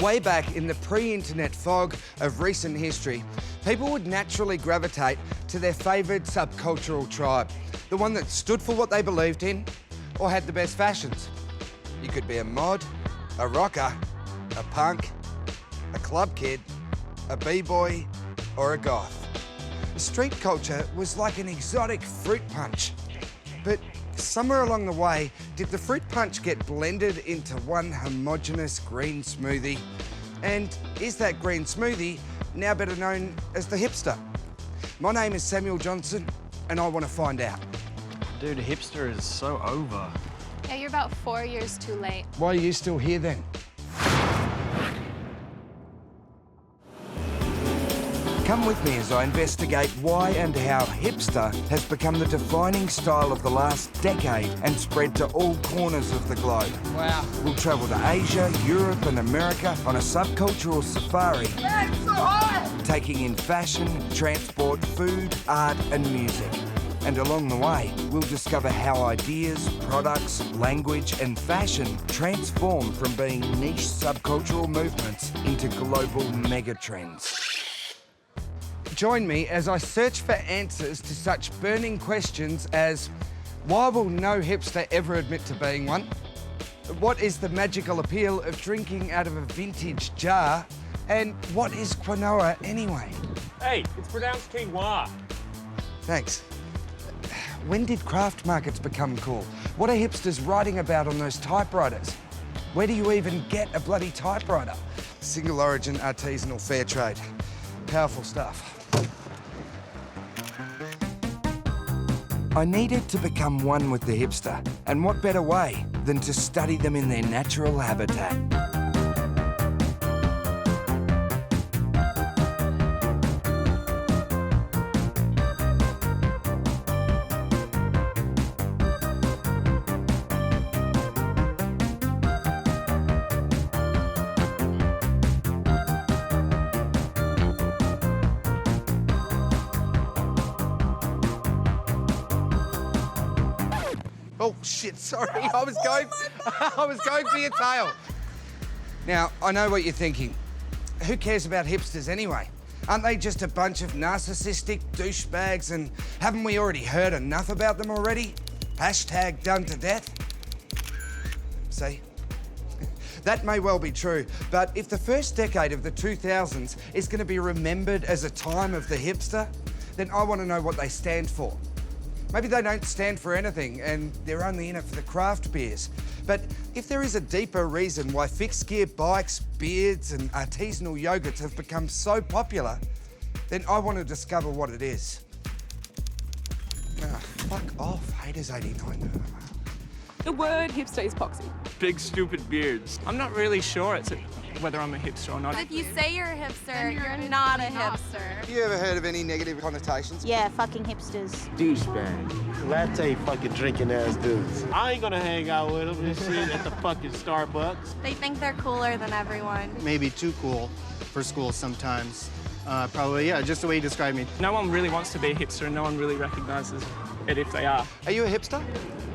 Way back in the pre-internet fog of recent history, people would naturally gravitate to their favoured subcultural tribe, the one that stood for what they believed in or had the best fashions. You could be a mod, a rocker, a punk, a club kid, a b-boy or a goth. Street culture was like an exotic fruit punch. But somewhere along the way, did the fruit punch get blended into one homogeneous green smoothie? And is that green smoothie now better known as the hipster? My name is Samuel Johnson, and I want to find out. Dude, hipster is so over. Yeah, you're about 4 years too late. Why are you still here then? Come with me as I investigate why and how hipster has become the defining style of the last decade and spread to all corners of the globe. Wow. We'll travel to Asia, Europe and America on a subcultural safari. Yeah, it's so hot! Taking in fashion, transport, food, art and music. And along the way, we'll discover how ideas, products, language and fashion transform from being niche subcultural movements into global megatrends. Join me as I search for answers to such burning questions as, why will no hipster ever admit to being one? What is the magical appeal of drinking out of a vintage jar? And what is quinoa anyway? Hey, it's pronounced quinoa. Thanks. When did craft markets become cool? What are hipsters writing about on those typewriters? Where do you even get a bloody typewriter? Single origin, artisanal, fair trade. Powerful stuff. I needed to become one with the hipster, and what better way than to study them in their natural habitat. Oh shit, sorry, I was going for your tail. Now, I know what you're thinking. Who cares about hipsters anyway? Aren't they just a bunch of narcissistic douchebags, and haven't we already heard enough about them already? Hashtag done to death. See? That may well be true, but if the first decade of the 2000s is going to be remembered as a time of the hipster, then I want to know what they stand for. Maybe they don't stand for anything and they're only in it for the craft beers. But if there is a deeper reason why fixed gear bikes, beards and artisanal yogurts have become so popular, then I want to discover what it is. Fuck off, Haters89. The word hipster is poxy. Big stupid beards. I'm not really sure whether I'm a hipster or not. If you say you're a hipster, you're not a hipster. Have you ever heard of any negative connotations? Yeah, fucking hipsters. Douchebag. Latte fucking drinking ass dudes. I ain't gonna hang out with them and shit at the fucking Starbucks. They think they're cooler than everyone. Maybe too cool for school sometimes. Probably, yeah, just the way you described me. No one really wants to be a hipster and no one really recognises it if they are. Are you a hipster?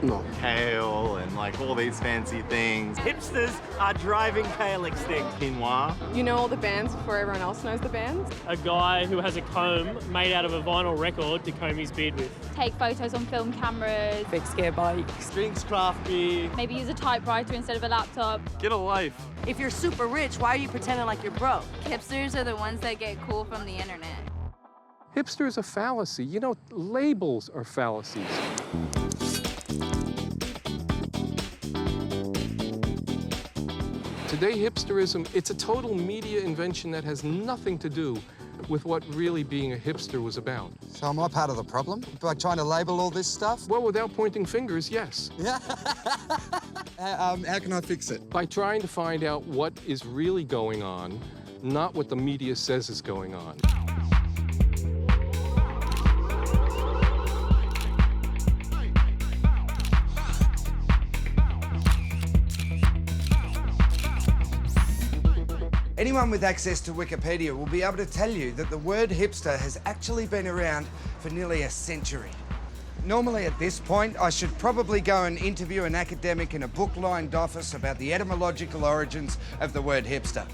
No. Kale and like all these fancy things. Hipsters are driving kale extinct. Quinoa. You know all the bands before everyone else knows the bands. A guy who has a comb made out of a vinyl record to comb his beard with. Take photos on film cameras. Fixed gear bikes. Drinks craft beer. Maybe use a typewriter instead of a laptop. Get a life. If you're super rich, why are you pretending like you're broke? Hipsters are the ones that get cool from the internet. Hipster is a fallacy. You know, labels are fallacies. Today, hipsterism, it's a total media invention that has nothing to do with what really being a hipster was about. So am I part of the problem by trying to label all this stuff? Well, without pointing fingers, yes. Yeah. How can I fix it? By trying to find out what is really going on, not what the media says is going on. Anyone with access to Wikipedia will be able to tell you that the word hipster has actually been around for nearly a century. Normally at this point, I should probably go and interview an academic in a book-lined office about the etymological origins of the word hipster.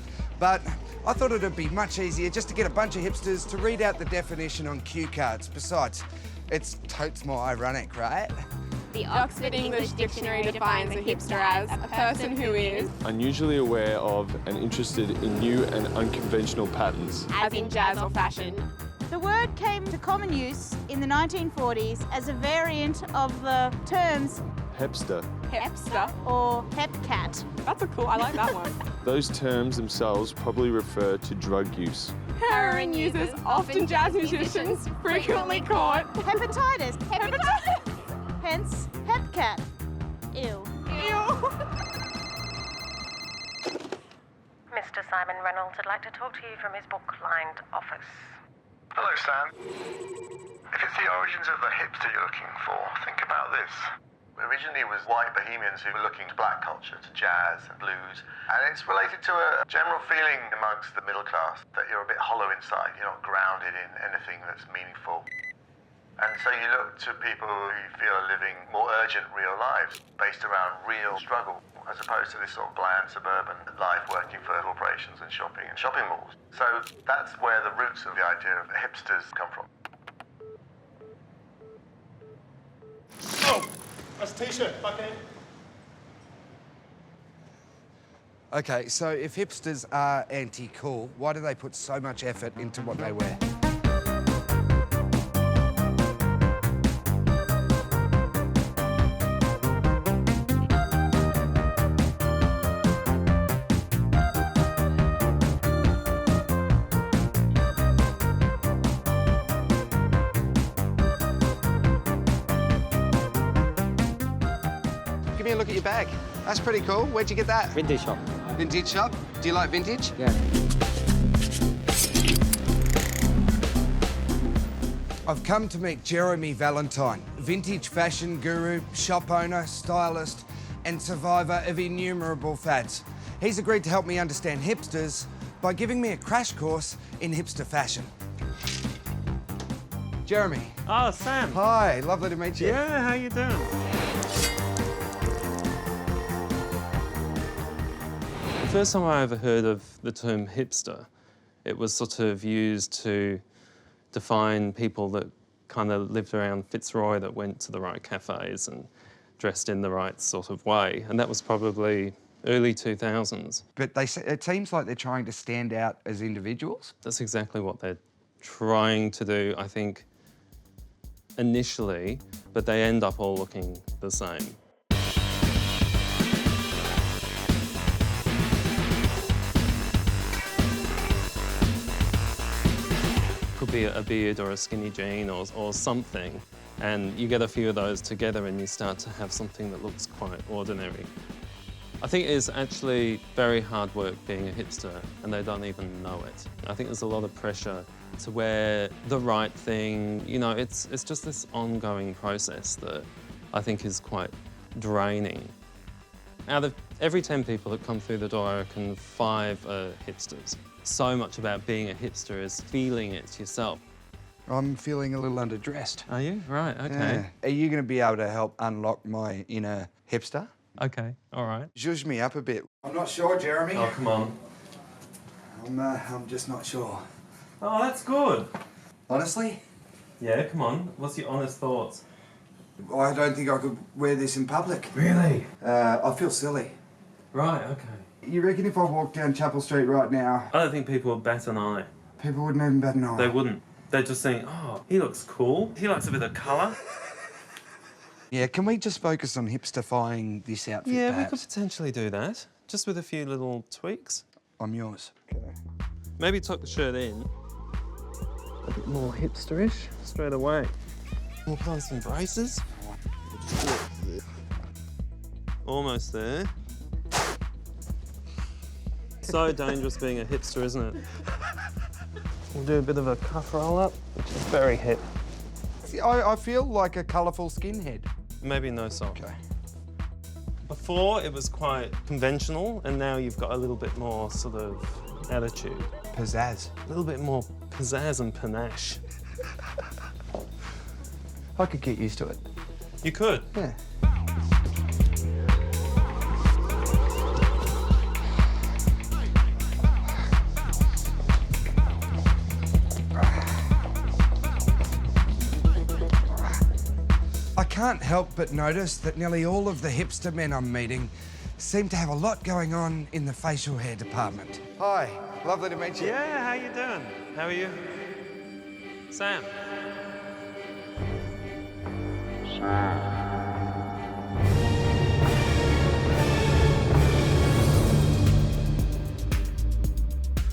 But I thought it'd be much easier just to get a bunch of hipsters to read out the definition on cue cards. Besides, it's totes more ironic, right? The Oxford English Dictionary defines a hipster as a person who is unusually aware of and interested in new and unconventional patterns. as in jazz or fashion. The word came to common use in the 1940s as a variant of the terms Hipster. Hipster. or hepcat. That's a cool, I like that one. Those terms themselves probably refer to drug use. Heroin users, often jazz musicians, frequently caught. Hepatitis. Hepatitis. Hence, hepcat. Ew. Mr. Simon Reynolds would like to talk to you from his book-lined office. Hello, Sam. If it's the origins of the hipster you're looking for, think about this. Originally it was white bohemians who were looking to black culture, to jazz and blues, and it's related to a general feeling amongst the middle class that you're a bit hollow inside, you're not grounded in anything that's meaningful. And so you look to people who you feel are living more urgent real lives based around real struggle, as opposed to this sort of bland suburban life working for corporations and shopping malls. So that's where the roots of the idea of hipsters come from. Oh, that's a t-shirt, fuckhead. Okay, so if hipsters are anti-cool, why do they put so much effort into what they wear? Give me a look at your bag. That's pretty cool. Where'd you get that? Vintage shop. Vintage shop? Do you like vintage? Yeah. I've come to meet Jeremy Valentine, vintage fashion guru, shop owner, stylist, and survivor of innumerable fads. He's agreed to help me understand hipsters by giving me a crash course in hipster fashion. Jeremy. Oh, Sam. Hi, lovely to meet you. Yeah, how you doing? The first time I ever heard of the term hipster, it was sort of used to define people that kind of lived around Fitzroy, that went to the right cafes and dressed in the right sort of way. And that was probably early 2000s. But it seems like they're trying to stand out as individuals. That's exactly what they're trying to do, I think, initially, but they end up all looking the same. Could be a beard or a skinny jean or something, and you get a few of those together and you start to have something that looks quite ordinary. I think it is actually very hard work being a hipster, and they don't even know it. I think there's a lot of pressure to wear the right thing. You know, it's just this ongoing process that I think is quite draining. Out of every 10 people that come through the door, I reckon 5 are hipsters. So much about being a hipster is feeling it yourself. I'm feeling a little underdressed. Are you? Right, okay. Yeah. Are you going to be able to help unlock my inner hipster? Okay, all right. Zhuzh me up a bit. I'm not sure, Jeremy. Oh, come on. I'm just not sure. Oh, that's good. Honestly? Yeah, come on. What's your honest thoughts? I don't think I could wear this in public. Really? I feel silly. Right, okay. You reckon if I walked down Chapel Street right now... I don't think people would bat an eye. People wouldn't even bat an eye? They wouldn't. They'd just think, oh, he looks cool. He likes a bit of colour. Yeah, can we just focus on hipsterifying this outfit, Yeah, perhaps? we could potentially do that. Just with a few little tweaks. I'm yours. Okay. Maybe tuck the shirt in. A bit more hipsterish straight away. We'll put on some braces. Almost there. So dangerous being a hipster, isn't it? We'll do a bit of a cuff roll up, which is very hip. See, I feel like a colourful skinhead. Maybe no sock. Okay. Before, it was quite conventional, and now you've got a little bit more sort of attitude. Pizzazz. A little bit more pizzazz and panache. I could get used to it. You could? Yeah. can't help but notice that nearly all of the hipster men I'm meeting seem to have a lot going on in the facial hair department. Hi, lovely to meet you. Yeah, how you doing? How are you? Sam.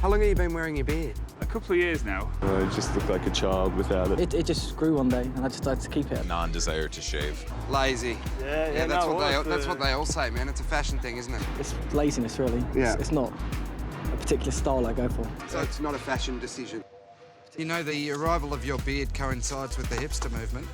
How long have you been wearing your beard? A couple of years now. I just look like a child without it. It just grew one day, and I decided to keep it. Non-desire to shave. Lazy. Yeah, that's what they all say, man. It's a fashion thing, isn't it? It's laziness, really. Yeah. It's not a particular style I go for. So it's not a fashion decision. You know, the arrival of your beard coincides with the hipster movement.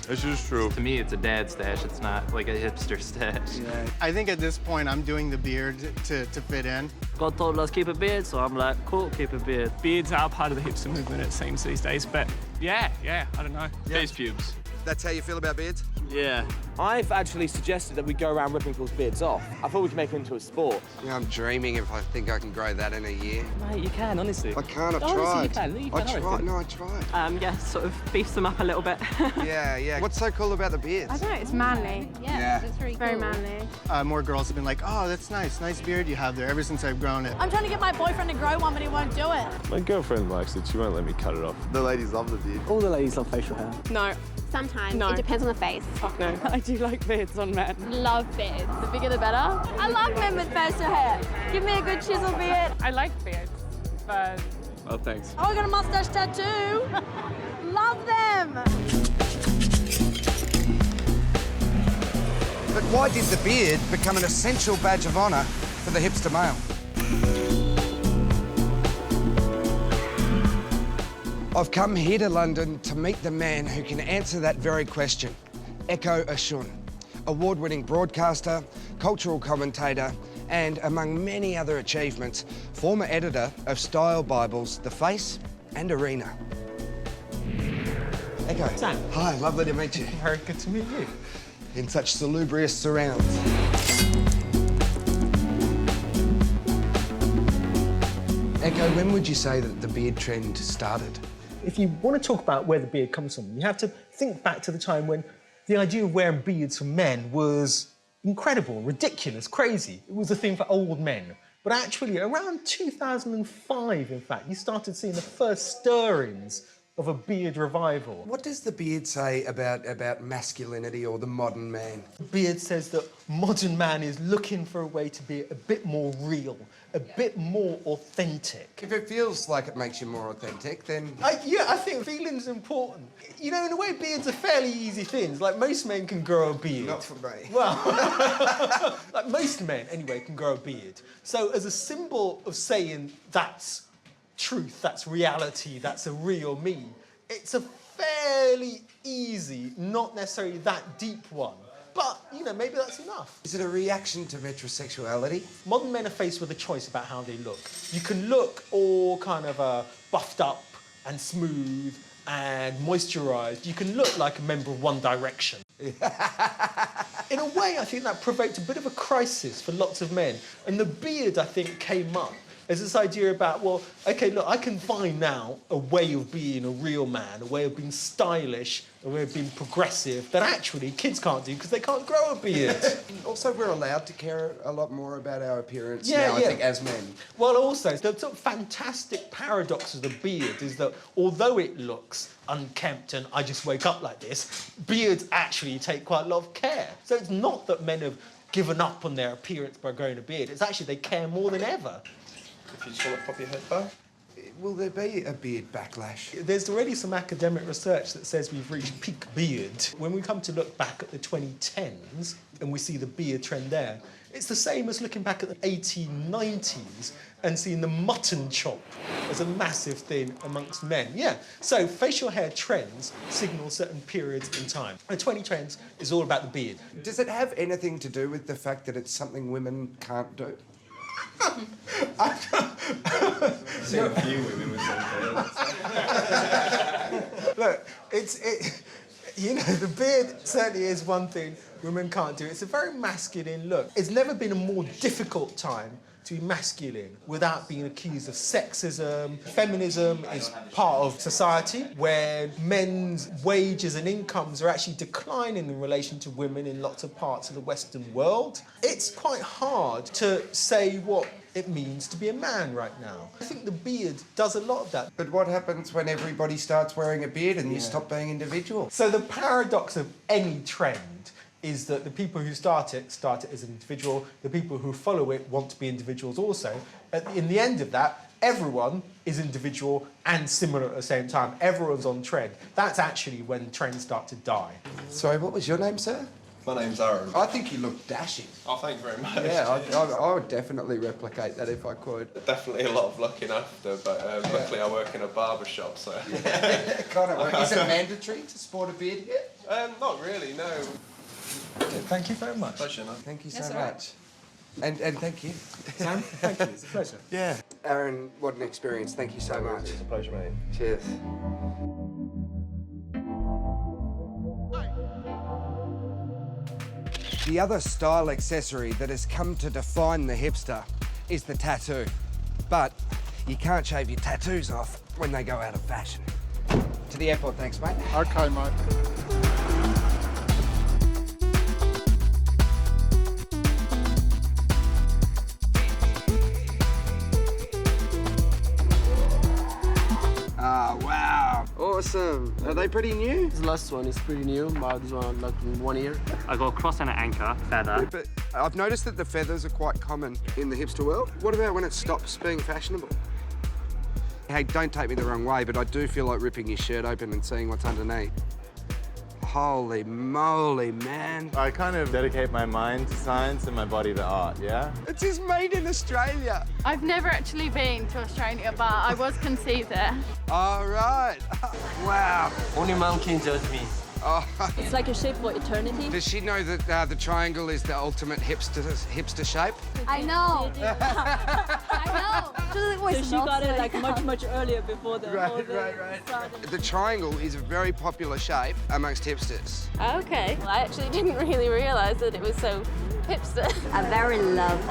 This is true. To me, it's a dad stash. It's not like a hipster stash. Yeah. I think at this point, I'm doing the beard to fit in. God told us keep a beard, so I'm like, cool, keep a beard. Beards are part of the hipster movement, it seems, these days. But yeah, I don't know. Face pubes. That's how you feel about beards? Yeah. I've actually suggested that we go around ripping people's beards off. I thought we could make it into a sport. Yeah, I'm dreaming if I think I can grow that in a year. Mate, you can, honestly. I can't, I've Honestly, tried. you can, I tried. No, I tried. Yeah, sort of beefs them up a little bit. Yeah. What's so cool about the beards? I don't know, it's manly. Yeah, it's really Very cool. manly. More girls have been like, oh, that's nice. Nice beard you have there ever since I've grown it. I'm trying to get my boyfriend to grow one, but he won't do it. My girlfriend likes it. She won't let me cut it off. The ladies love the beard. All the ladies love facial hair. No. Sometimes. No. It depends on the face. Fuck no. I do like beards on men. Love beards. The bigger the better. I love men with facial hair. Give me a good chisel beard. I like beards, but... Oh, thanks. Oh, I got a mustache tattoo. Love them. But why did the beard become an essential badge of honour for the hipster male? I've come here to London to meet the man who can answer that very question. Echo Ashun, award-winning broadcaster, cultural commentator, and among many other achievements, former editor of style bibles The Face and Arena. Echo. Sam. Hi, lovely to meet you. Very good to meet you. In such salubrious surrounds. Echo, when would you say that the beard trend started? If you want to talk about where the beard comes from, you have to think back to the time when the idea of wearing beards for men was incredible, ridiculous, crazy. It was a thing for old men. But actually, around 2005, in fact, you started seeing the first stirrings of a beard revival. What does the beard say about masculinity or the modern man? The beard says that modern man is looking for a way to be a bit more real, a bit more authentic. If it feels like it makes you more authentic, then... I think feeling's important. You know, in a way, beards are fairly easy things. Like, most men can grow a beard. Not for me. Well, like, most men, anyway, can grow a beard. So, as a symbol of saying that's truth, that's reality, that's a real me, it's a fairly easy, not necessarily that deep one. But, you know, maybe that's enough. Is it a reaction to metrosexuality? Modern men are faced with a choice about how they look. You can look all kind of buffed up and smooth and moisturised. You can look like a member of One Direction. In a way, I think that provoked a bit of a crisis for lots of men. And the beard, I think, came up as this idea about, well, OK, look, I can find now a way of being a real man, a way of being stylish, a way of being progressive that actually kids can't do because they can't grow a beard. Also, we're allowed to care a lot more about our appearance now, I think, as men. Well, also, the sort of fantastic paradox of the beard is that although it looks unkempt and I just wake up like this, beards actually take quite a lot of care. So it's not that men have given up on their appearance by growing a beard, it's actually they care more than ever. If you just want to pop your head back. Will there be a beard backlash? There's already some academic research that says we've reached peak beard. When we come to look back at the 2010s and we see the beard trend there, it's the same as looking back at the 1890s and seeing the mutton chop as a massive thing amongst men. Yeah, so facial hair trends signal certain periods in time. The 2010s is all about the beard. Does it have anything to do with the fact that it's something women can't do? Seen a few women with some beards. Look, You know, the beard certainly is one thing women can't do. It's a very masculine look. It's never been a more difficult time to be masculine without being accused of sexism. Feminism is part of society where men's wages and incomes are actually declining in relation to women in lots of parts of the Western world. It's quite hard to say what it means to be a man right now. I think the beard does a lot of that. But what happens when everybody starts wearing a beard and you stop being individual? So the paradox of any trend is that the people who start it as an individual, the people who follow it want to be individuals also. In the end of that, everyone is individual and similar at the same time. Everyone's on trend. That's actually when trends start to die. Sorry, what was your name, sir? My name's Aaron. I think you look dashing. Oh, thank you very much. Yeah, I would definitely replicate that if I could. Definitely a lot of looking after, but luckily I work in a barber shop, so... Yeah, kind of. Is it mandatory to sport a beard here? Not really, no. Thank you very much. Pleasure, man. Thank you so much. And thank you. Sam, thank you. It's a pleasure. Yeah. Aaron, what an experience. Thank you so much. It's a pleasure, mate. Cheers. The other style accessory that has come to define the hipster is the tattoo. But you can't shave your tattoos off when they go out of fashion. To the airport, thanks, mate. Okay, mate. Ah, wow. Awesome. Are they pretty new? This last one is pretty new, but this one like in 1 year. I got a cross and an anchor, feather. But I've noticed that the feathers are quite common in the hipster world. What about when it stops being fashionable? Hey, don't take me the wrong way, but I do feel like ripping your shirt open and seeing what's underneath. Holy moly, man. I kind of dedicate my mind to science and my body to art, yeah? It is made in Australia. I've never actually been to Australia, but I was conceived there. All right. Wow. Only mom can judge me. Oh. It's like a shape for eternity. Does she know that the triangle is the ultimate hipster shape? I know. I know. So she got it like much earlier before the whole thing started. The triangle is a very popular shape amongst hipsters. Okay. Well, I actually didn't really realize that it was so hipster. I very love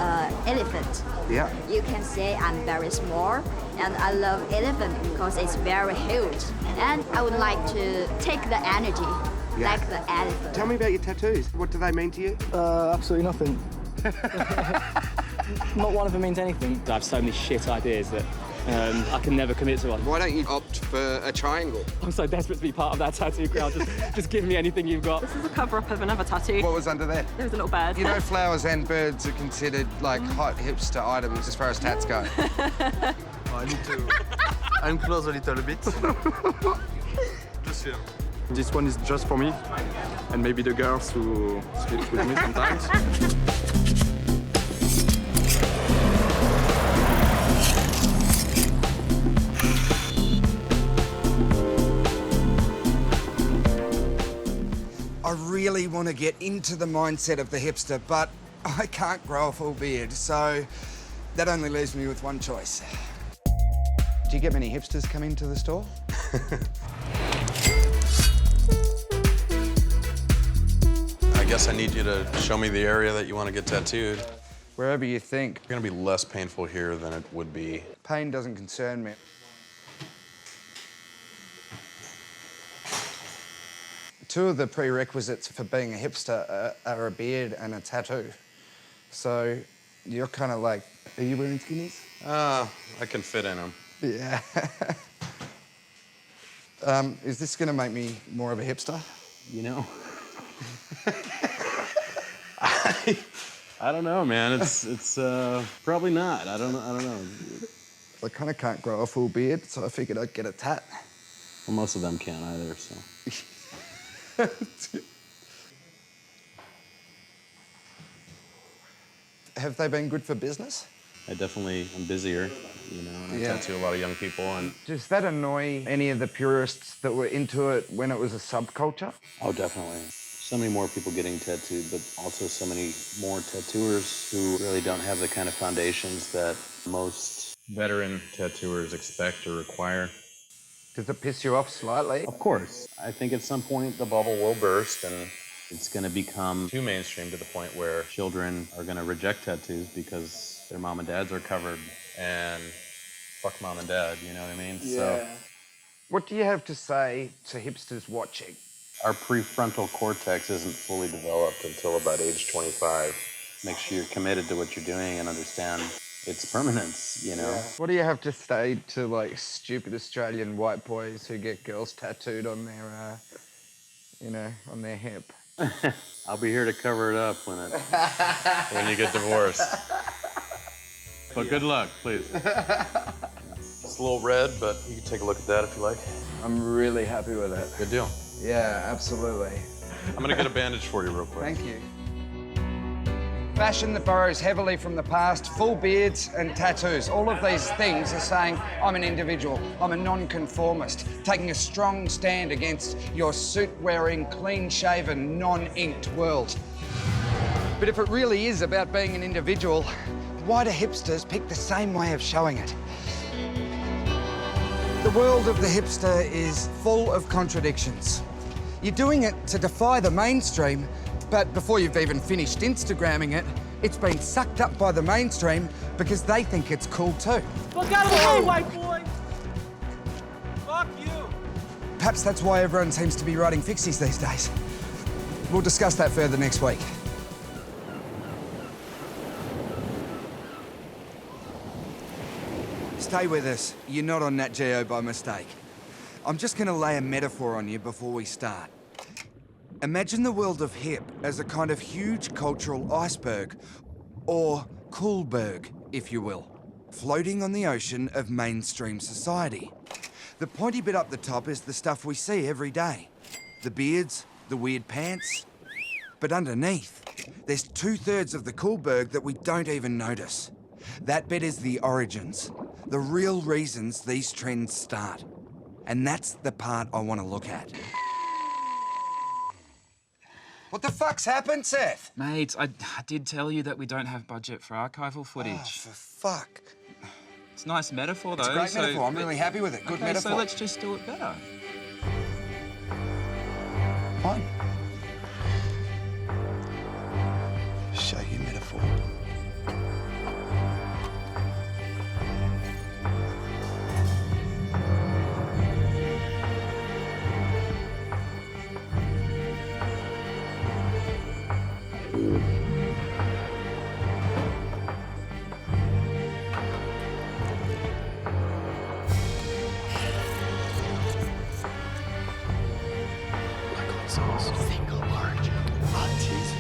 elephant. Yeah. You can say I'm very small, and I love elephant because it's very huge. And I would like to take the energy, like the elephant. Tell me about your tattoos. What do they mean to you? Absolutely nothing. Not one of them means anything. I have so many shit ideas that I can never commit to one. Why don't you opt for a triangle? I'm so desperate to be part of that tattoo crowd. Just give me anything you've got. This is a cover-up of another tattoo. What was under there? There was a little bird. You know, flowers and birds are considered like hot hipster items as far as tats go. I need to unclose a little bit. Just here. This one is just for me, and maybe the girls who sleep with me sometimes. I really want to get into the mindset of the hipster, but I can't grow a full beard, so that only leaves me with one choice. Do you get many hipsters come into the store? I guess I need you to show me the area that you want to get tattooed. Wherever you think. It's going to be less painful here than it would be. Pain doesn't concern me. Two of the prerequisites for being a hipster are a beard and a tattoo. So you're kind of like, are you wearing skinnies? I can fit in them. Yeah. Is this going to make me more of a hipster? You know. I don't know, man. It's probably not. I don't know. I kind of can't grow a full beard, so I figured I'd get a tat. Well, most of them can't either, so. Have they been good for business? I definitely am busier, you know, and I tattoo a lot of young people. And does that annoy any of the purists that were into it when it was a subculture? oh, definitely. So many more people getting tattooed, but also so many more tattooers who really don't have the kind of foundations that most veteran tattooers expect or require. Does it piss you off slightly? Of course. I think at some point the bubble will burst and it's going to become too mainstream to the point where children are going to reject tattoos because their mom and dads are covered. And fuck mom and dad, you know what I mean? Yeah. So, what do you have to say to hipsters watching? our prefrontal cortex isn't fully developed until about age 25. Make sure you're committed to what you're doing and understand its permanence, you know? What do you have to say to, like, stupid Australian white boys who get girls tattooed on their, you know, on their hip? I'll be here to cover it up when you get divorced. But good luck, please. It's a little red, but you can take a look at that if you like. I'm really happy with it. Good deal. Yeah, absolutely. I'm gonna get a bandage for you real quick. Thank you. Fashion that borrows heavily from the past, full beards and tattoos. All of these things are saying, I'm an individual, I'm a non-conformist, taking a strong stand against your suit-wearing, clean-shaven, non-inked world. But if it really is about being an individual, why do hipsters pick the same way of showing it? The world of the hipster is full of contradictions. You're doing it to defy the mainstream, but before you've even finished Instagramming it, it's been sucked up by the mainstream because they think it's cool too. Fuck out of the way, white boy! Fuck you! Perhaps that's why everyone seems to be writing fixies these days. We'll discuss that further next week. Stay with us. You're not on Nat Geo by mistake. I'm just going to lay a metaphor on you before we start. Imagine the world of hip as a kind of huge cultural iceberg, or coolberg, if you will, floating on the ocean of mainstream society. The pointy bit up the top is the stuff we see every day. The beards, the weird pants. But underneath, there's 2/3 of the coolberg that we don't even notice. That bit is the origins, the real reasons these trends start. And that's the part I want to look at. What the fuck's happened, Seth? Mate, I did tell you that we don't have budget for archival footage. Oh, for fuck. It's a nice metaphor, though. It's a great metaphor. I'm really happy with it. Good metaphor. So let's just do it better. Fine. Show you metaphor. Single origin, artisan,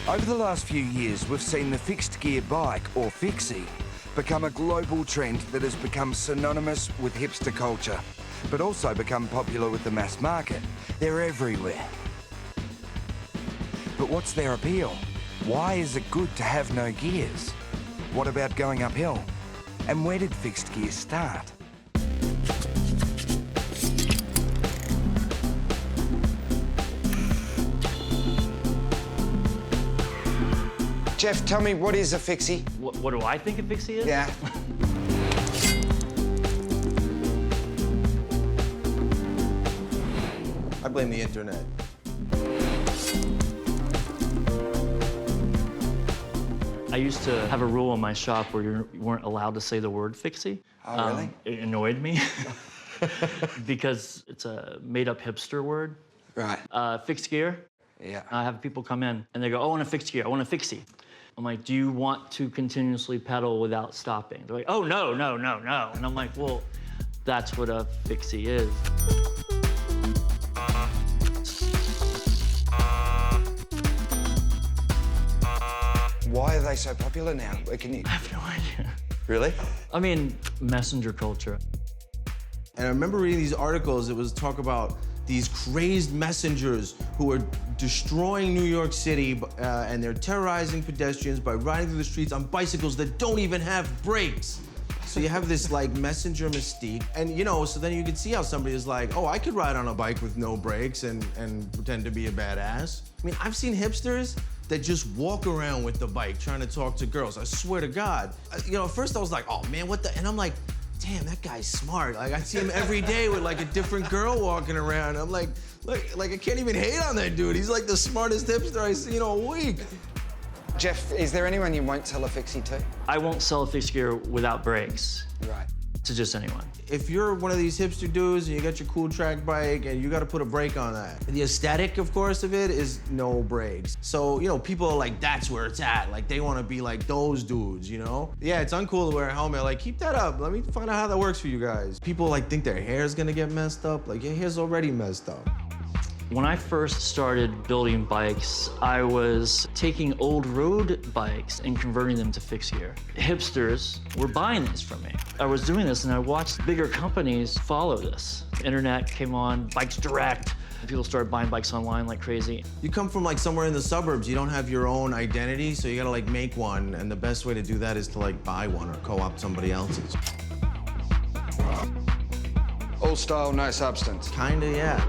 Over the last few years, we've seen the fixed gear bike, or fixie, become a global trend that has become synonymous with hipster culture, but also become popular with the mass market. They're everywhere. But what's their appeal? Why is it good to have no gears? What about going uphill? And where did fixed gear start? Jeff, tell me, what is a fixie? What do I think a fixie is? Yeah. I blame the internet. I used to have a rule in my shop where you weren't allowed to say the word fixie. Oh, really? It annoyed me because it's a made-up hipster word. Right. Fixed gear. Yeah. I have people come in and they go, oh, I want a fixed gear, I want a fixie. I'm like, do you want to continuously pedal without stopping? They're like, oh, no, no, no, no. And I'm like, well, that's what a fixie is. Why are they so popular now? Can you... I have no idea. Really? I mean, messenger culture. And I remember reading these articles, it was talk about these crazed messengers who are destroying New York City, and they're terrorizing pedestrians by riding through the streets on bicycles that don't even have brakes. So you have this like messenger mystique, and you know, so then you can see how somebody is like, oh, I could ride on a bike with no brakes and pretend to be a badass. I mean, I've seen hipsters that just walk around with the bike trying to talk to girls. I swear to God. You know, at first I was like, oh man, what the? And I'm like, damn, that guy's smart. Like, I see him every day with like a different girl walking around. I'm like I can't even hate on that dude. He's like the smartest hipster I see in a week. Jeff, is there anyone you won't sell a fixie to? I won't sell a fixie gear without brakes. Right. To just anyone. If you're one of these hipster dudes and you got your cool track bike and you got to put a brake on that, the aesthetic, of course, of it is no brakes. So, you know, people are like, that's where it's at. Like, they want to be like those dudes, you know? Yeah, it's uncool to wear a helmet. Like, keep that up. Let me find out how that works for you guys. People like think their hair's gonna get messed up. Like, your hair's already messed up. When I first started building bikes, I was taking old road bikes and converting them to fixed gear. Hipsters were buying these from me. I was doing this and I watched bigger companies follow this. Internet came on, Bikes Direct. People started buying bikes online like crazy. You come from like somewhere in the suburbs, you don't have your own identity, so you gotta like make one, and the best way to do that is to like buy one or co-opt somebody else's. All style, no substance. Kinda, yeah.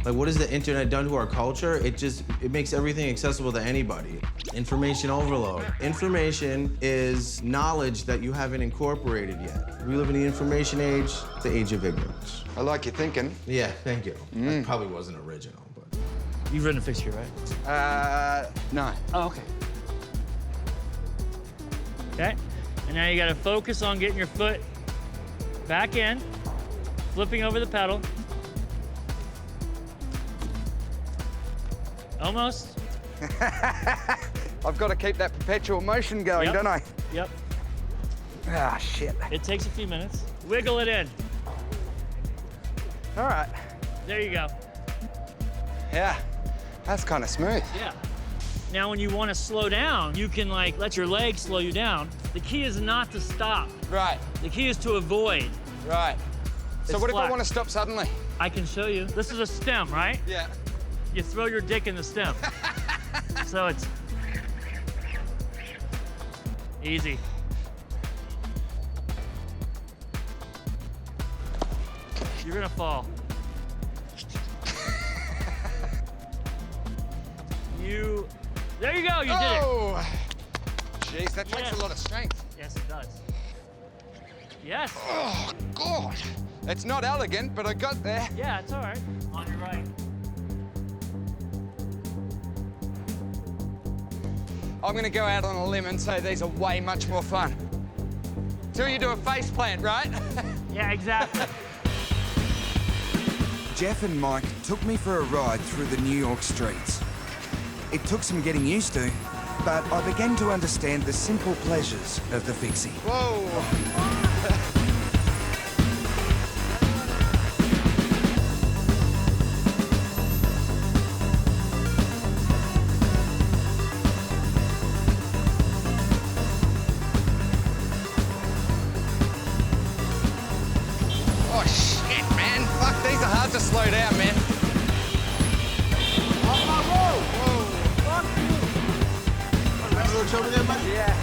Like, what has the internet done to our culture? It makes everything accessible to anybody. Information overload. Information is knowledge that you haven't incorporated yet. We live in the information age, the age of ignorance. I like your thinking. Yeah, thank you. That probably wasn't original, but. You've ridden a fixed gear, right? No. Oh, okay. Okay, and now you gotta focus on getting your foot back in, flipping over the pedal. Almost. I've got to keep that perpetual motion going, don't I? Yep. Ah, shit. It takes a few minutes. Wiggle it in. All right. There you go. Yeah, that's kind of smooth. Yeah. Now, when you want to slow down, you can like let your legs slow you down. The key is not to stop. Right. The key is to avoid. Right. So It's what flat. if I want to stop suddenly? I can show you. This is a stem, right? Yeah. You throw your dick in the stem. So it's easy. You're gonna fall. There you go, you did it. Jeez, that takes a lot of strength. Yes, it does. Yes. Oh, God. It's not elegant, but I got there. Yeah, it's all right. On your right. I'm gonna go out on a limb and say these are way much more fun. Till you do a face plant, right? Yeah, exactly. Jeff and Mike took me for a ride through the New York streets. It took some getting used to, but I began to understand the simple pleasures of the fixie. Whoa! To slow down, man. Yeah.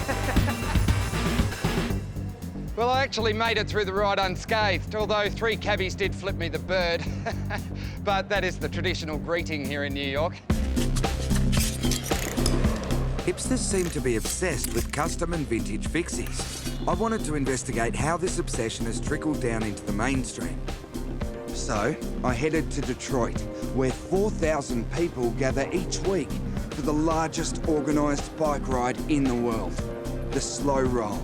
Well, I actually made it through the ride unscathed, although 3 cabbies did flip me the bird. But that is the traditional greeting here in New York. Hipsters seem to be obsessed with custom and vintage fixies. I wanted to investigate how this obsession has trickled down into the mainstream. So, I headed to Detroit, where 4,000 people gather each week for the largest organised bike ride in the world, the Slow Roll.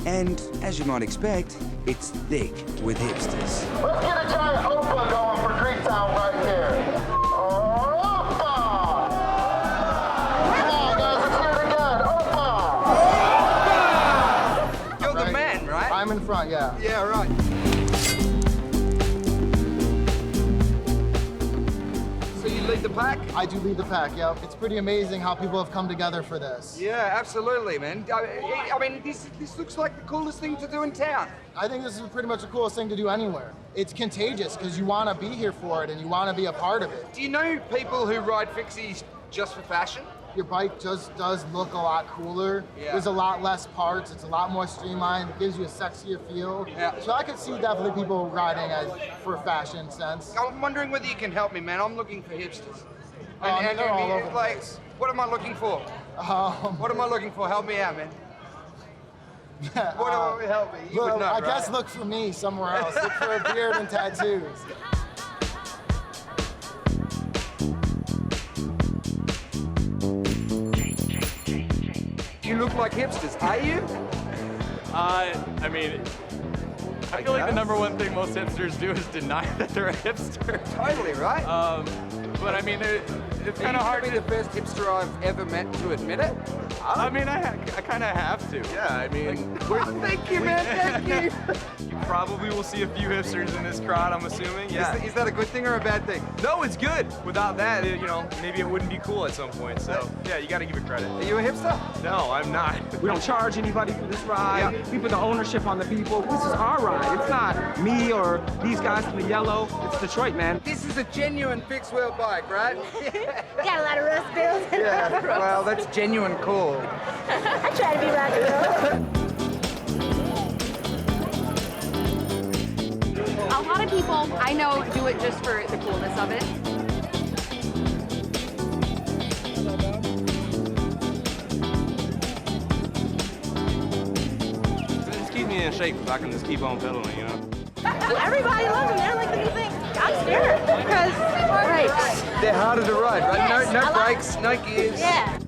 And, as you might expect, it's thick with hipsters. Let's get a giant Opa going for Greektown right here. Opa! Come on, guys, let's hear it again. Opa! You're the man, right? I'm in front, yeah. Yeah, right. the pack? I do lead the pack, yep. It's pretty amazing how people have come together for this. Yeah, absolutely, man. I mean, this looks like the coolest thing to do in town. I think this is pretty much the coolest thing to do anywhere. It's contagious because you want to be here for it and you want to be a part of it. Do you know people who ride fixies just for fashion? Your bike just does look a lot cooler. Yeah. There's a lot less parts. It's a lot more streamlined. It gives you a sexier feel. Yeah. So I could see definitely people riding as for fashion sense. I'm wondering whether you can help me, man. I'm looking for hipsters. They're all over the like, place. what am I looking for? What am I looking for? Help me out, man. What do I help me? You Look, would know, I guess right? look for me somewhere else. Look for a beard and tattoos. You look like hipsters, are you? I mean, I feel like the #1 thing most hipsters do is deny that they're a hipster. Totally, right? But I mean, it's kind of hard to be the first hipster I've ever met to admit it. I mean, I kind of have to. Yeah, I mean, Thank you, man. Thank you. You probably will see a few hipsters in this crowd, I'm assuming. Yeah. Is that a good thing or a bad thing? No, it's good. Without that, you know, maybe it wouldn't be cool at some point. So, yeah, you got to give it credit. Are you a hipster? No, I'm not. We don't charge anybody for this ride. We put the ownership on the people. This is our ride. It's not me or these guys in the yellow. It's Detroit, man. This is a genuine fixed wheel bike, right? Got a lot of rust bills. Yeah, well, that's genuine cool. I try to be like a lot of people I know do it just for the coolness of it. Just keep me in shape if I can just keep on pedaling, you know? Everybody loves them. They're like the new thing. I'm scared because brakes. They're harder to ride, right? Yes, No brakes, no gears. Yeah.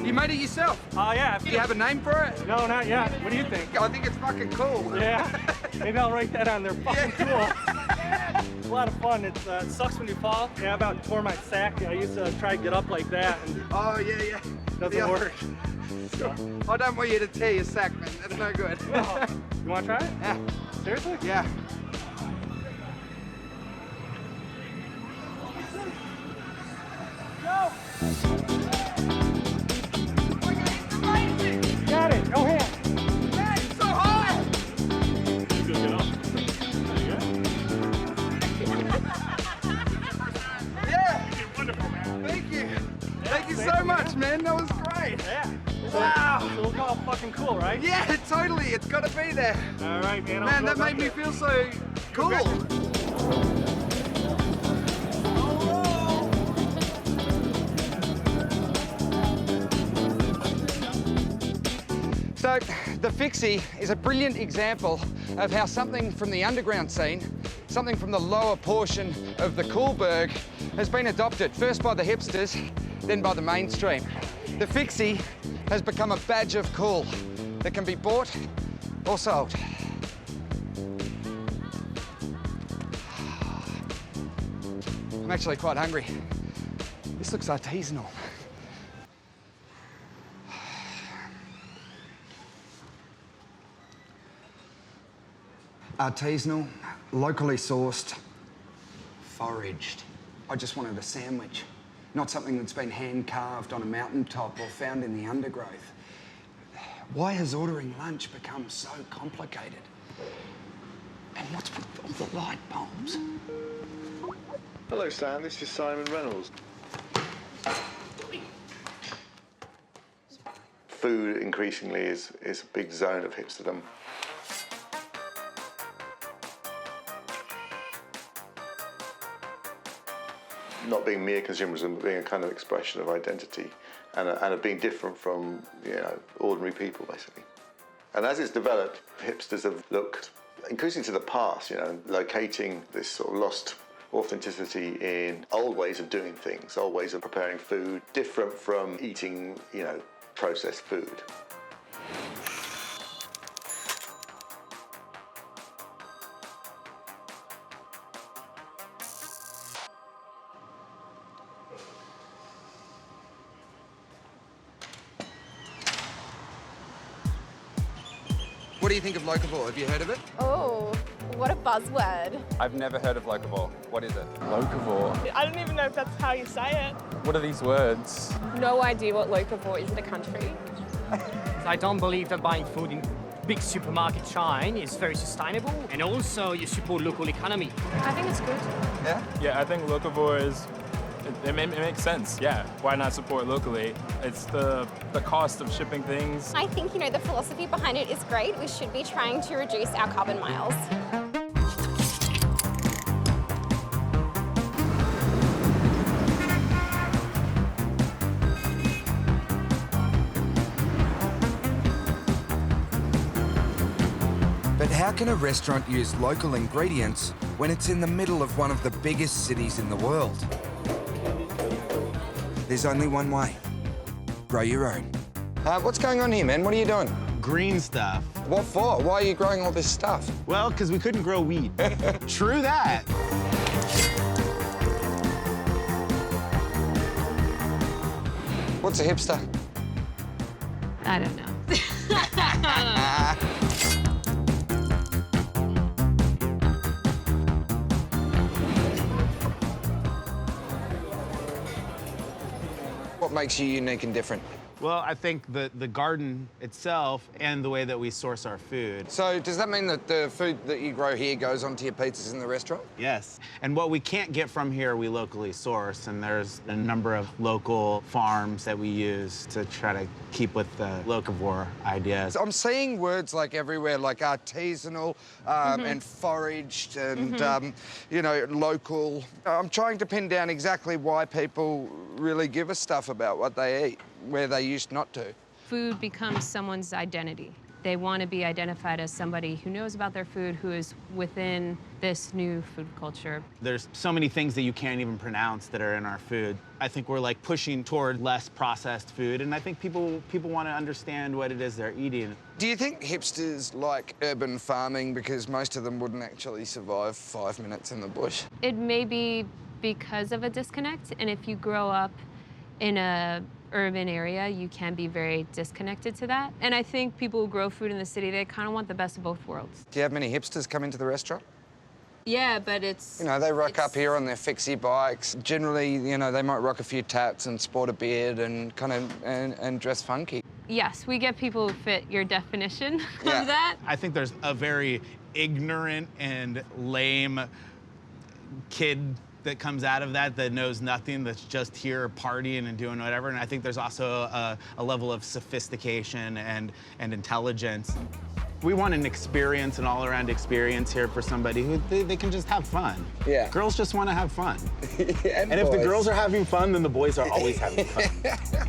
You made it yourself? Oh, yeah. Do you have a name for it? No, not yet. What do you think? I think it's fucking cool. Yeah. Maybe I'll write that on there. Fucking cool. It's a lot of fun. It sucks when you fall. Yeah, I about tore my sack. I used to try to get up like that. And oh, yeah. Doesn't work. So. I don't want you to tear your sack, man. That's no good. No. You want to try it? Yeah. Seriously? Yeah. Go! Got it. Go ahead. Man, it's so high! Yeah. Wonderful, man. Thank you. Thank you so much, man. That was great. Yeah. Wow. So look all fucking cool, right? Yeah, totally. It's got to be there. All right, man. Man, that made me feel so cool. So, the fixie is a brilliant example of how something from the underground scene, something from the lower portion of the Coolberg, has been adopted, first by the hipsters, then by the mainstream. The fixie has become a badge of cool that can be bought or sold. I'm actually quite hungry. This looks artisanal. Artisanal, locally sourced, foraged. I just wanted a sandwich, not something that's been hand-carved on a mountaintop or found in the undergrowth. Why has ordering lunch become so complicated? And what's with all the light bulbs? Hello, Sam. This is Simon Reynolds. Food increasingly is a big zone of hipsterdom. Not being mere consumerism, but being a kind of expression of identity and of being different from, you know, ordinary people, basically. And as it's developed, hipsters have looked increasingly to the past, you know, locating this sort of lost authenticity in old ways of doing things, old ways of preparing food, different from eating, you know, processed food. What do you think of locavore? Have you heard of it? Oh, what a buzzword. I've never heard of locavore. What is it? Locavore. I don't even know if that's how you say it. What are these words? No idea what locavore is in a country. I don't believe that buying food in big supermarket chain is very sustainable, and also you support local economy. I think it's good. Yeah? Yeah, I think locavore is, it makes sense. Yeah, why not support locally? It's the cost of shipping things. I think, you know, the philosophy behind it is great. We should be trying to reduce our carbon miles. But how can a restaurant use local ingredients when it's in the middle of one of the biggest cities in the world? There's only one way. Grow your own. What's going on here, man? What are you doing? Green stuff. What for? Why are you growing all this stuff? Well, because we couldn't grow weed. True that. What's a hipster? I don't know. What makes you unique and different? Well, I think the garden itself and the way that we source our food. So does that mean that the food that you grow here goes onto your pizzas in the restaurant? Yes. And what we can't get from here, we locally source. And there's a number of local farms that we use to try to keep with the locavore ideas. So I'm seeing words like everywhere, like artisanal and foraged and, you know, local. I'm trying to pin down exactly why people really give a stuff about what they eat, where they used not to. Food becomes someone's identity. They want to be identified as somebody who knows about their food, who is within this new food culture. There's so many things that you can't even pronounce that are in our food. I think we're like pushing toward less processed food, and I think people want to understand what it is they're eating. Do you think hipsters like urban farming because most of them wouldn't actually survive 5 minutes in the bush? It may be because of a disconnect, and if you grow up in a urban area, you can be very disconnected to that. And I think people who grow food in the city, they kind of want the best of both worlds. Do you have many hipsters come into the restaurant? Yeah, but it's... You know, they rock up here on their fixie bikes. Generally, you know, they might rock a few tats and sport a beard and kind of and dress funky. Yes, we get people who fit your definition of that. I think there's a very ignorant and lame kid that comes out of that knows nothing, that's just here partying and doing whatever. And I think there's also a level of sophistication and intelligence. We want an experience, an all-around experience here for somebody who they can just have fun. Yeah. Girls just want to have fun. and if the boys. girls are having fun, then the boys are always having fun.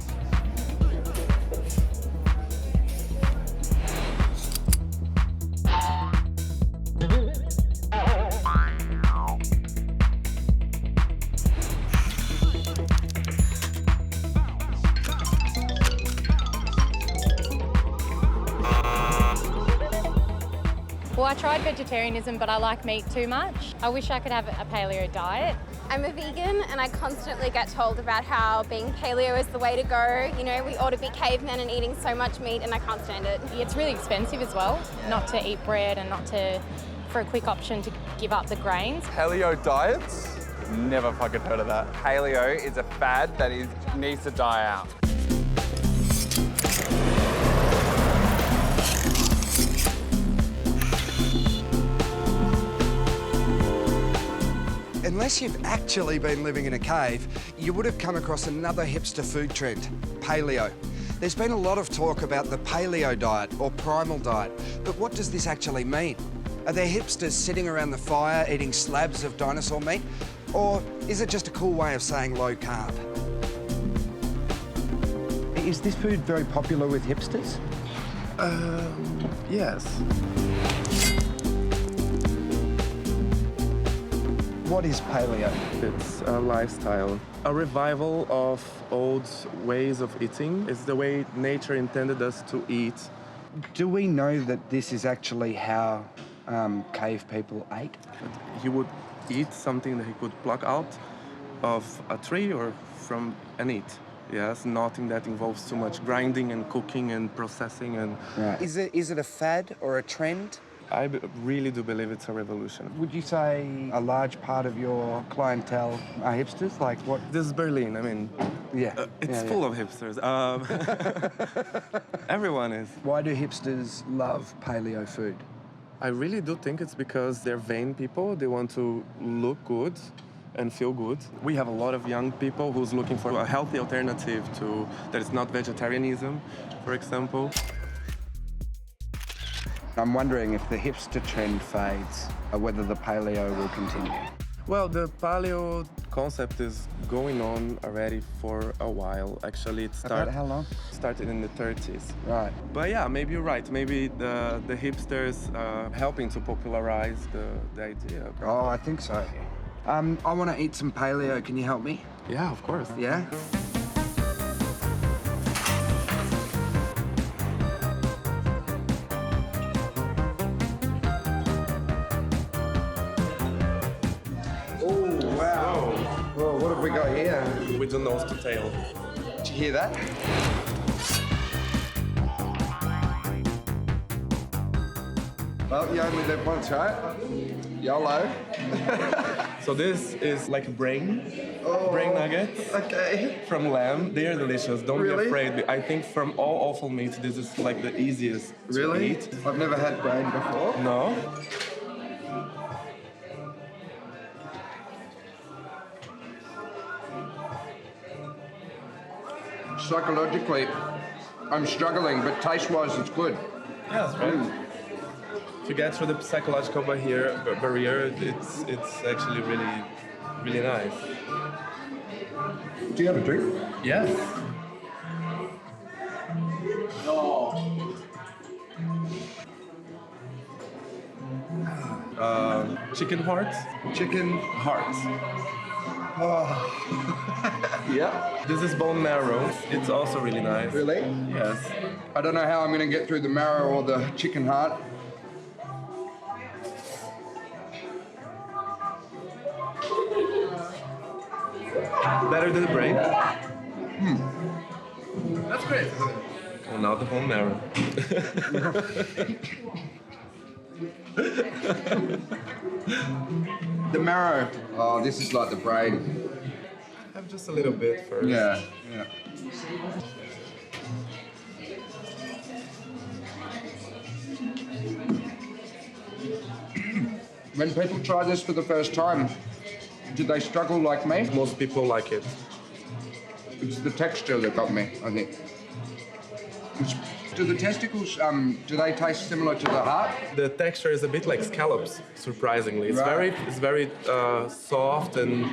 Well, I tried vegetarianism, but I like meat too much. I wish I could have a paleo diet. I'm a vegan and I constantly get told about how being paleo is the way to go. You know, we ought to be cavemen and eating so much meat and I can't stand it. It's really expensive as well, not to eat bread and not to, for a quick option, to give up the grains. Paleo diets? Never fucking heard of that. Paleo is a fad that needs to die out. Unless you've actually been living in a cave, you would have come across another hipster food trend, paleo. There's been a lot of talk about the paleo diet or primal diet, but what does this actually mean? Are there hipsters sitting around the fire eating slabs of dinosaur meat? Or is it just a cool way of saying low carb? Is this food very popular with hipsters? Yes. What is paleo? It's a lifestyle, a revival of old ways of eating. It's the way nature intended us to eat. Do we know that this is actually how cave people ate? He would eat something that he could pluck out of a tree or from and eat. Yes, nothing that involves too much grinding and cooking and processing and. Right. Is it a fad or a trend? I really do believe it's a revolution. Would you say a large part of your clientele are hipsters? Like what? This is Berlin, I mean. Yeah. It's full of hipsters. Everyone is. Why do hipsters love paleo food? I really do think it's because they're vain people. They want to look good and feel good. We have a lot of young people who's looking for a healthy alternative to that is not vegetarianism, for example. I'm wondering if the hipster trend fades or whether the paleo will continue. Well, the paleo concept is going on already for a while. Actually, it started. How long? Started in the 30s. Right. But yeah, maybe you're right. Maybe the hipsters are helping to popularize the idea. Oh, I think so. I want to eat some paleo. Can you help me? Yeah, of course. Yeah? Well, what have we got here? With the nose to tail. Did you hear that? Well, you only live once, right? YOLO. So this is like brain nuggets. Okay. From lamb. They are delicious. Don't Really? be afraid. I think from all offal meats, this is like the easiest to eat. I've never had brain before. No? Psychologically, I'm struggling, but taste-wise, it's good. Yeah, that's right. To get through the psychological barrier, it's actually really nice. Do you have a drink? Yes. Chicken hearts. Chicken hearts. Oh. Yeah. This is bone marrow. It's also really nice. Really? Yes. I don't know how I'm going to get through the marrow or the chicken heart. Better than the brain. That's great. Oh, now the bone marrow. The marrow. Oh, this is like the brain. Have just a little bit first. Yeah. When people try this for the first time, do they struggle like me? Most people like it. It's the texture that got me, I think. Do the testicles, do they taste similar to the heart? The texture is a bit like scallops, surprisingly. It's Right. very soft and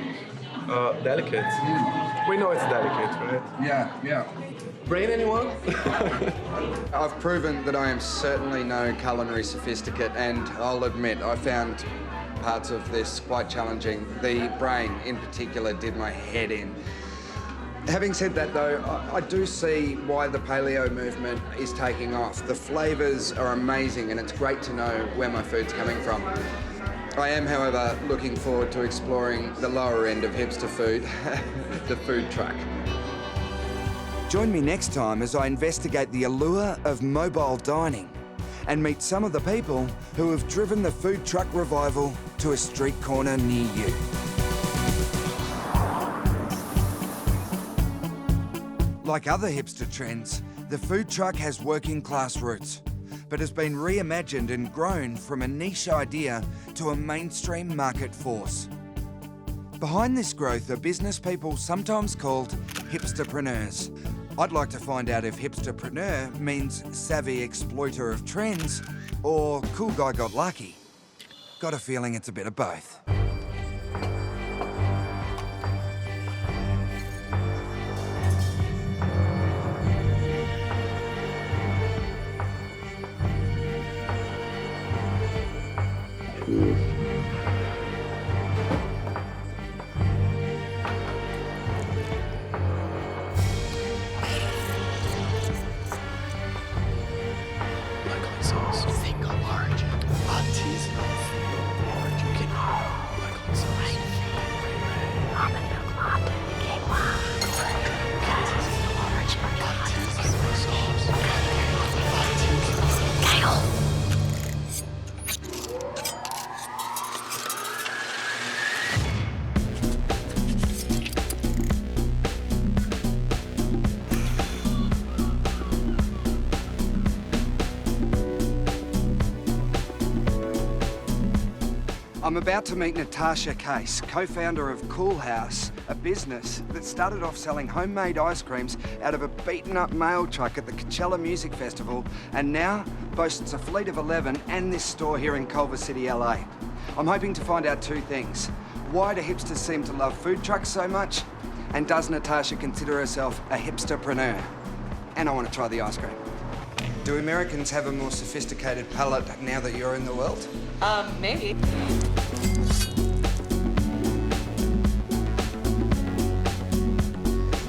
delicate. We know it's delicate, right? Yeah. Brain, anyone? I've proven that I am certainly no culinary sophisticate, and I'll admit I found parts of this quite challenging. The brain, in particular, did my head in. Having said that, though, I do see why the paleo movement is taking off. The flavours are amazing, and it's great to know where my food's coming from. I am, however, looking forward to exploring the lower end of hipster food, the food truck. Join me next time as I investigate the allure of mobile dining and meet some of the people who have driven the food truck revival to a street corner near you. Like other hipster trends, the food truck has working class roots, but has been reimagined and grown from a niche idea to a mainstream market force. Behind this growth are business people sometimes called hipsterpreneurs. I'd like to find out if hipsterpreneur means savvy exploiter of trends or cool guy got lucky. Got a feeling it's a bit of both. Single origin, artisanal, origin. I'm about to meet Natasha Case, co-founder of Cool House, a business that started off selling homemade ice creams out of a beaten-up mail truck at the Coachella Music Festival, and now boasts a fleet of 11 and this store here in Culver City, LA. I'm hoping to find out two things. Why do hipsters seem to love food trucks so much? And does Natasha consider herself a hipsterpreneur? And I want to try the ice cream. Do Americans have a more sophisticated palate now that you're in the world? Maybe.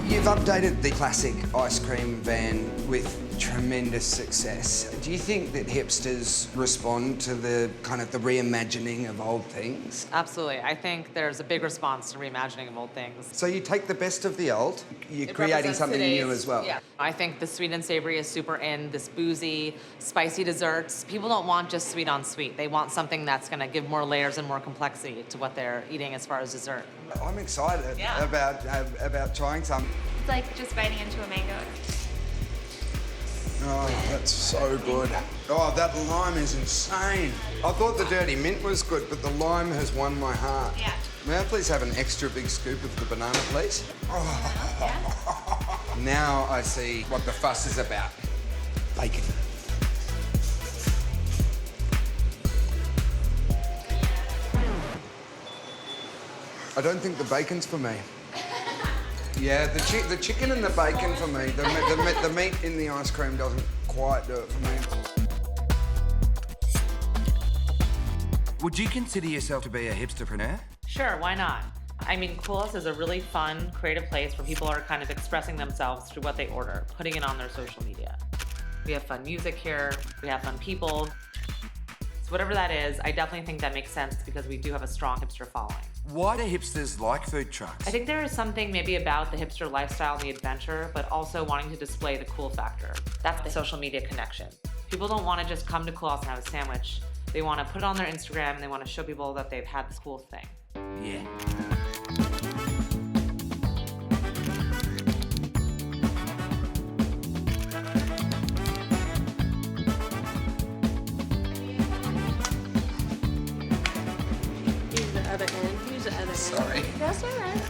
You've updated the classic ice cream van with tremendous success. Do you think that hipsters respond to the kind of the reimagining of old things? Absolutely. I think there's a big response to reimagining of old things. So you take the best of the old, you're It creating represents something today's- new as well. Yeah. I think the sweet and savory is super in, this boozy, spicy desserts. People don't want just sweet on sweet. They want something that's gonna give more layers and more complexity to what they're eating as far as dessert. I'm excited about trying some. It's like just biting into a mango. Oh, that's so good. Oh, that lime is insane. I thought the dirty mint was good, but the lime has won my heart. Yeah. May I please have an extra big scoop of the banana, please? Oh. Now I see what the fuss is about. Bacon. I don't think the bacon's for me. Yeah, the chicken and the bacon for me. The meat in the ice cream doesn't quite do it for me. Would you consider yourself to be a hipsterpreneur? Sure, why not? I mean, Cool House is a really fun, creative place where people are kind of expressing themselves through what they order, putting it on their social media. We have fun music here, we have fun people. So whatever that is, I definitely think that makes sense because we do have a strong hipster following. Why do hipsters like food trucks? I think there is something maybe about the hipster lifestyle and the adventure, but also wanting to display the cool factor. That's the social media connection. People don't want to just come to Cool House and have a sandwich. They want to put it on their Instagram and they want to show people that they've had this cool thing. Yeah. Use the other end. Use the other end. Sorry. That's all right.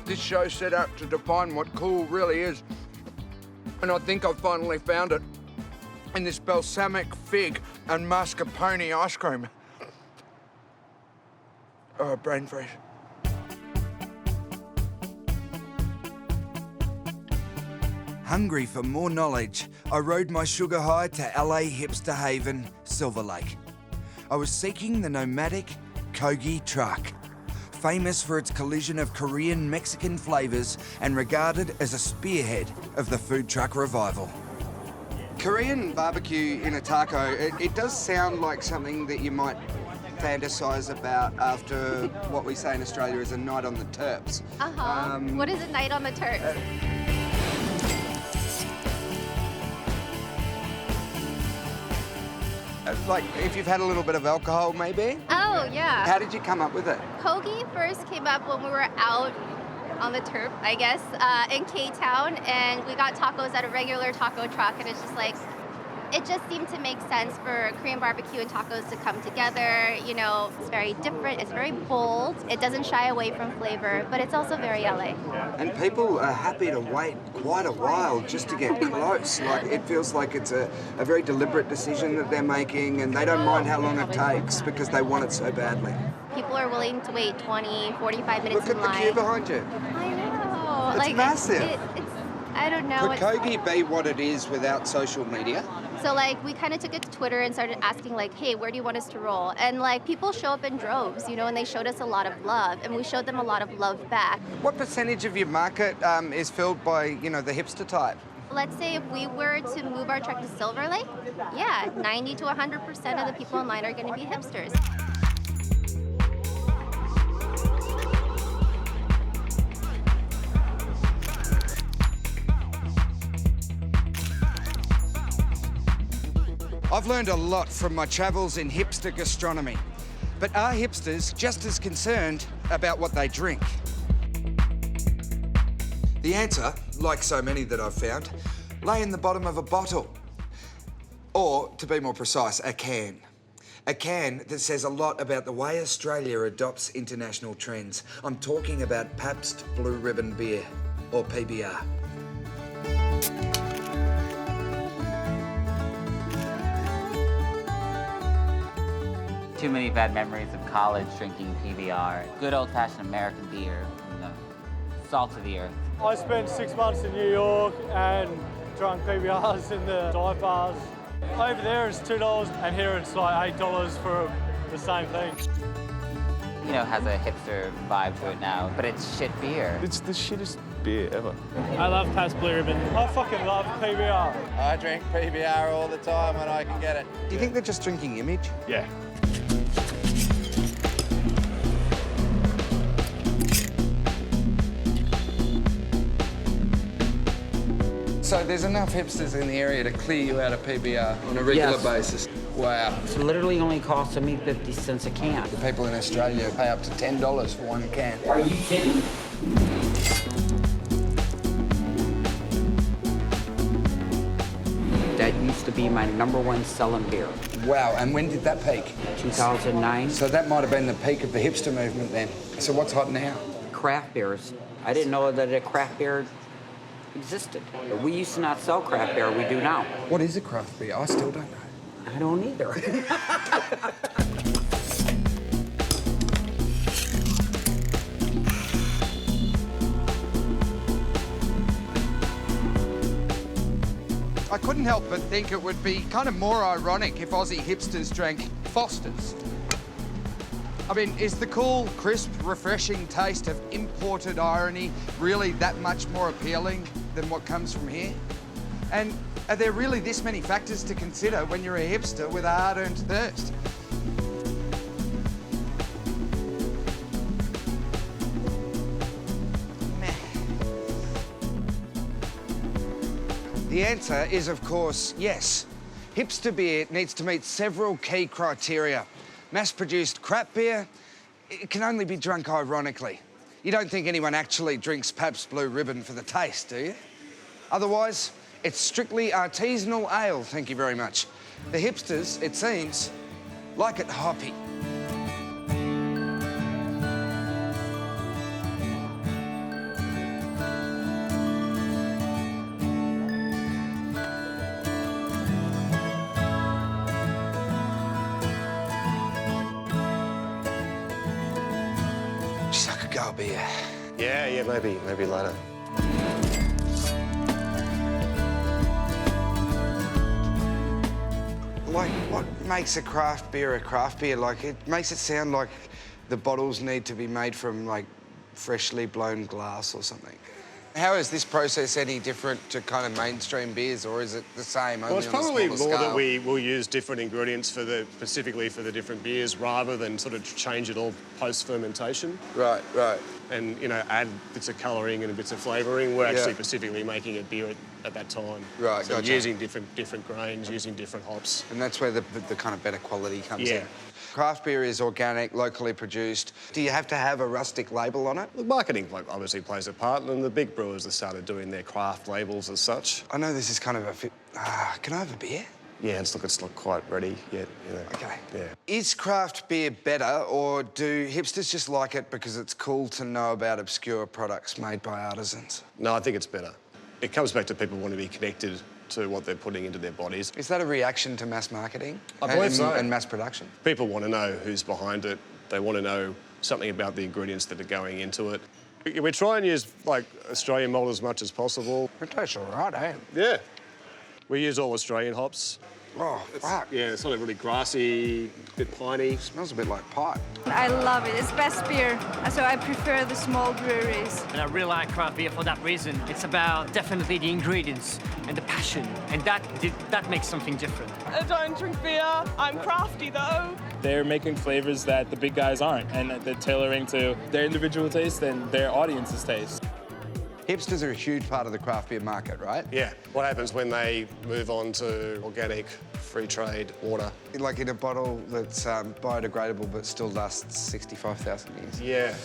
This show's set out to define what cool really is. And I think I've finally found it in this balsamic fig and mascarpone ice cream. Oh, brain freeze. Hungry for more knowledge, I rode my sugar high to LA hipster haven, Silver Lake. I was seeking the nomadic Kogi truck, famous for its collision of Korean-Mexican flavors and regarded as a spearhead of the food truck revival. Korean barbecue in a taco, it does sound like something that you might fantasize about after what we say in Australia is a night on the terps. What is a night on the Turks? Like, if you've had a little bit of alcohol, maybe? Oh, yeah. How did you come up with it? Kogi first came up when we were out on the turf, I guess, in K-Town, and we got tacos at a regular taco truck, and it's just like, it just seemed to make sense for Korean barbecue and tacos to come together. You know, it's very different, it's very bold, it doesn't shy away from flavor, but it's also very LA. And people are happy to wait quite a while just to get close. Like, it feels like it's a very deliberate decision that they're making, and they don't mind how long it takes because they want it so badly. People are willing to wait 20, 45 minutes Look in at line. the queue behind you. I know. It's massive. It's, I don't know. Could Kogi be what it is without social media? So like we kind of took it to Twitter and started asking like, hey, where do you want us to roll? And like people show up in droves, you know, and they showed us a lot of love, and we showed them a lot of love back. What percentage of your market is filled by, you know, the hipster type? Let's say if we were to move our truck to Silver Lake, yeah, 90 to 100% of the people online are going to be hipsters. I've learned a lot from my travels in hipster gastronomy. But are hipsters just as concerned about what they drink? The answer, like so many that I've found, lay in the bottom of a bottle. Or, to be more precise, a can. A can that says a lot about the way Australia adopts international trends. I'm talking about Pabst Blue Ribbon beer, or PBR. Too many bad memories of college drinking PBR. Good old-fashioned American beer from the salt of the earth. I spent 6 months in New York and drunk PBRs in the dive bars. Over there it's $2 and here it's like $8 for the same thing. You know, has a hipster vibe to it now, but it's shit beer. It's the shittest beer ever. I love Pabst Blue Ribbon. I fucking love PBR. I drink PBR all the time when I can get it. Do you think they're just drinking image? Yeah. So there's enough hipsters in the area to clear you out of PBR on a regular basis? Wow. It's literally only costing me 50 cents a can. The people in Australia pay up to $10 for one can. Are you kidding? That used to be my #1 selling beer. Wow, and when did that peak? 2009. So that might have been the peak of the hipster movement then. So what's hot now? Craft beers. I didn't know that a craft beer existed. We used to not sell craft beer, we do now. What is a craft beer? I still don't know. I don't either. I couldn't help but think it would be kind of more ironic if Aussie hipsters drank Foster's. I mean, is the cool, crisp, refreshing taste of imported irony really that much more appealing than what comes from here? And are there really this many factors to consider when you're a hipster with a hard-earned thirst? The answer is, of course, yes. Hipster beer needs to meet several key criteria. Mass-produced crap beer, it can only be drunk ironically. You don't think anyone actually drinks Pabst Blue Ribbon for the taste, do you? Otherwise, it's strictly artisanal ale, thank you very much. The hipsters, it seems, like it hoppy. Just like a go beer. Yeah, maybe later. Like, what makes a craft beer? Like, it makes it sound like the bottles need to be made from, like, freshly blown glass or something. How is this process any different to kind of mainstream beers, or is it the same, only Well, it's on a probably smaller more scale? that we will use different ingredients specifically for the different beers rather than sort of change it all post-fermentation. Right. And, add bits of colouring and bits of flavouring. We're actually specifically making a beer at that time. Right, so gotcha. using different grains, using different hops. And that's where the kind of better quality comes in. Yeah. Craft beer is organic, locally produced. Do you have to have a rustic label on it? Look, marketing obviously plays a part, and the big brewers have started doing their craft labels as such. I know this is kind of a... can I have a beer? Yeah, it's not quite ready yet. OK. Yeah. Is craft beer better, or do hipsters just like it because it's cool to know about obscure products made by artisans? No, I think it's better. It comes back to people wanting to be connected to what they're putting into their bodies. Is that a reaction to mass marketing? I believe so. And mass production? People want to know who's behind it. They want to know something about the ingredients that are going into it. We try and use, like, Australian malt as much as possible. It tastes all right, eh? Yeah. We use all Australian hops. Oh, fuck. Yeah, it's sort of really grassy, a bit piney. Smells a bit like pipe. I love it. It's best beer, so I prefer the small breweries. And I really like craft beer for that reason. It's about definitely the ingredients and the passion, and that makes something different. I don't drink beer. I'm crafty, though. They're making flavors that the big guys aren't, and they're tailoring to their individual taste and their audience's taste. Hipsters are a huge part of the craft beer market, right? Yeah. What happens when they move on to organic free trade water. Like in a bottle that's biodegradable but still lasts 65,000 years. Yeah.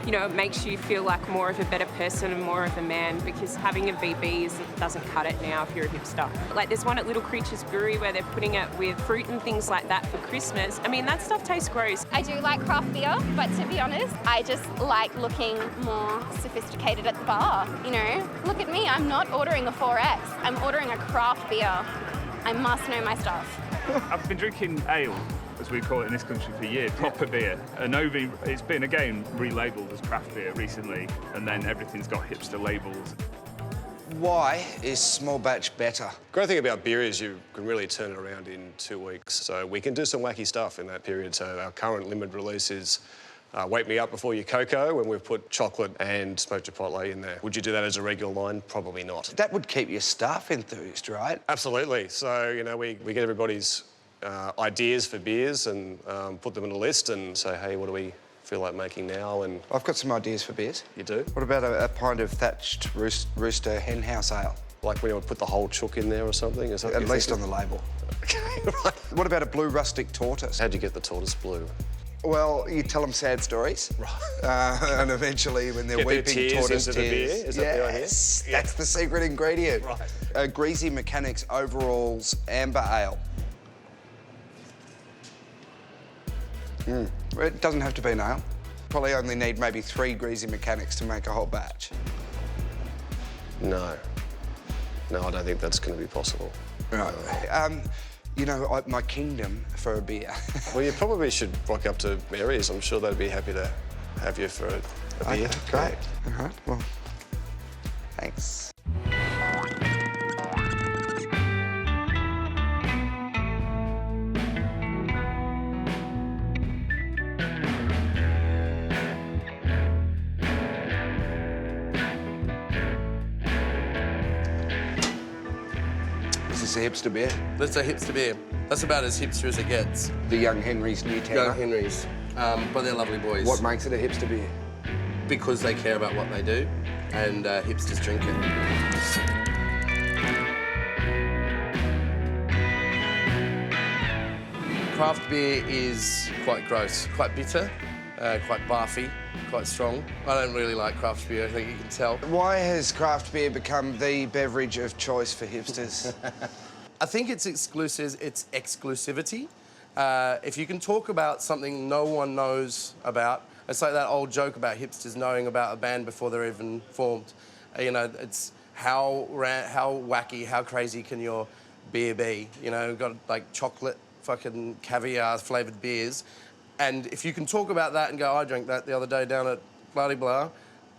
You know, it makes you feel like more of a better person and more of a man, because having a VB doesn't cut it now if you're a hipster. Like there's one at Little Creatures Brewery where they're putting it with fruit and things like that for Christmas. I mean, that stuff tastes gross. I do like craft beer, but to be honest, I just like looking more sophisticated at the bar, you know? Look at me, I'm not ordering a 4X, I'm ordering a craft beer. I must know my stuff. I've been drinking ale, as we call it in this country, for years, proper beer. And it's been, again, relabelled as craft beer recently, and then everything's got hipster labels. Why is small batch better? Great thing about beer is you can really turn it around in 2 weeks. So we can do some wacky stuff in that period. So our current limited release is Wake Me Up Before Your Cocoa, when we've put chocolate and smoked chipotle in there. Would you do that as a regular line? Probably not. That would keep your staff enthused, right? Absolutely. So, you know, we get everybody's ideas for beers and put them on a list and say, hey, what do we feel like making now? And I've got some ideas for beers. You do? What about a pint of thatched rooster hen house ale? Like when you would put the whole chook in there or something? Is that At least on the label. Okay, right. What about a blue rustic tortoise? How'd you get the tortoise blue? Well, you tell them sad stories. Right. And eventually, when they're Get their weeping, tears tortoise into the tears. beer? Is that the idea? Yes, that's the secret ingredient. Right. Greasy Mechanics Overalls Amber Ale. It doesn't have to be an ale. Probably only need maybe 3 Greasy Mechanics to make a whole batch. No. No, I don't think that's going to be possible. Right. You know, my kingdom for a beer. Well, you probably should rock up to Mary's. I'm sure they'd be happy to have you for a beer. Okay, great. All right, well, thanks. Is this a hipster beer? That's a hipster beer. That's about as hipster as it gets. The Young Henry's New Town. Young Henry's. But they're lovely boys. What makes it a hipster beer? Because they care about what they do, and hipsters drink it. Craft beer is quite gross, quite bitter, quite barfy, quite strong. I don't really like craft beer, I think you can tell. Why has craft beer become the beverage of choice for hipsters? I think it's exclusivity. If you can talk about something no one knows about, it's like that old joke about hipsters knowing about a band before they're even formed. You know, it's how wacky, how crazy can your beer be? You know, you've got like chocolate, fucking caviar flavoured beers. And if you can talk about that and go, I drank that the other day down at blah-de-blah,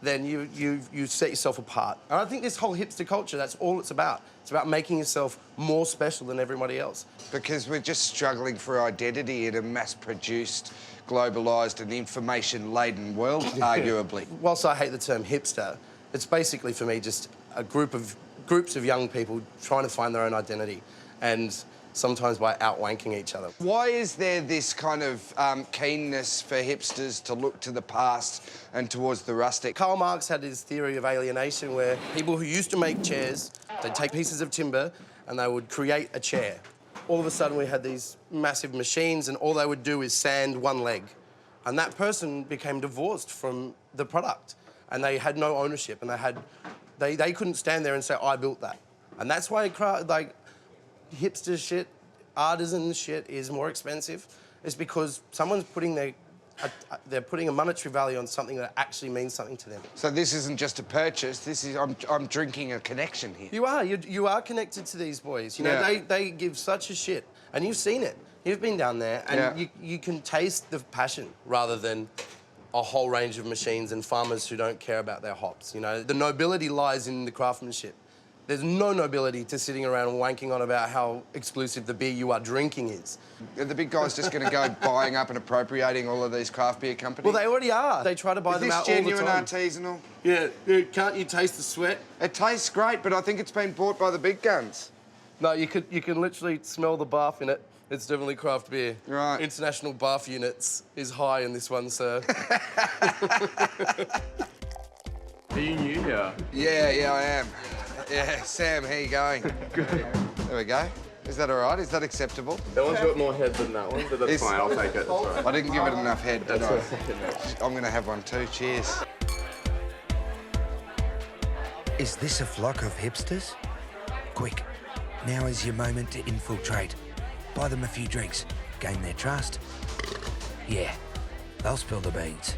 then you set yourself apart. And I think this whole hipster culture, that's all it's about. It's about making yourself more special than everybody else. Because we're just struggling for identity in a mass-produced, globalised and information-laden world, arguably. Whilst I hate the term hipster, it's basically, for me, just a groups of young people trying to find their own identity, and sometimes by outwanking each other. Why is there this kind of keenness for hipsters to look to the past and towards the rustic? Karl Marx had his theory of alienation, where people who used to make chairs, they'd take pieces of timber and they would create a chair. All of a sudden we had these massive machines and all they would do is sand one leg. And that person became divorced from the product and they had no ownership, and they couldn't stand there and say, I built that. And that's why hipster shit, artisan shit is more expensive. It's because someone's putting they're putting a monetary value on something that actually means something to them. So this isn't just a purchase, this is, I'm drinking a connection here. You are connected to these boys. You know, they give such a shit. And you've seen it. You've been down there and you can taste the passion rather than a whole range of machines and farmers who don't care about their hops. You know, the nobility lies in the craftsmanship. There's no nobility to sitting around wanking on about how exclusive the beer you are drinking is. Are the big guys just going to go buying up and appropriating all of these craft beer companies? Well, they already are. They try to buy them out all the time. Is this genuine artisanal? Yeah. Can't you taste the sweat? It tastes great, but I think it's been bought by the big guns. No, you can literally smell the barf in it. It's definitely craft beer. Right. International barf units is high in this one, sir. Are you new here? Yeah, I am. Yeah, Sam, how you going? Good. There we go. Is that all right? Is that acceptable? That one's got more head than that one, but that's fine. I'll take it. That's all right. I didn't give it enough head, did I? That's I'm going to have one too. Cheers. Is this a flock of hipsters? Quick, now is your moment to infiltrate. Buy them a few drinks, gain their trust. Yeah, they'll spill the beans.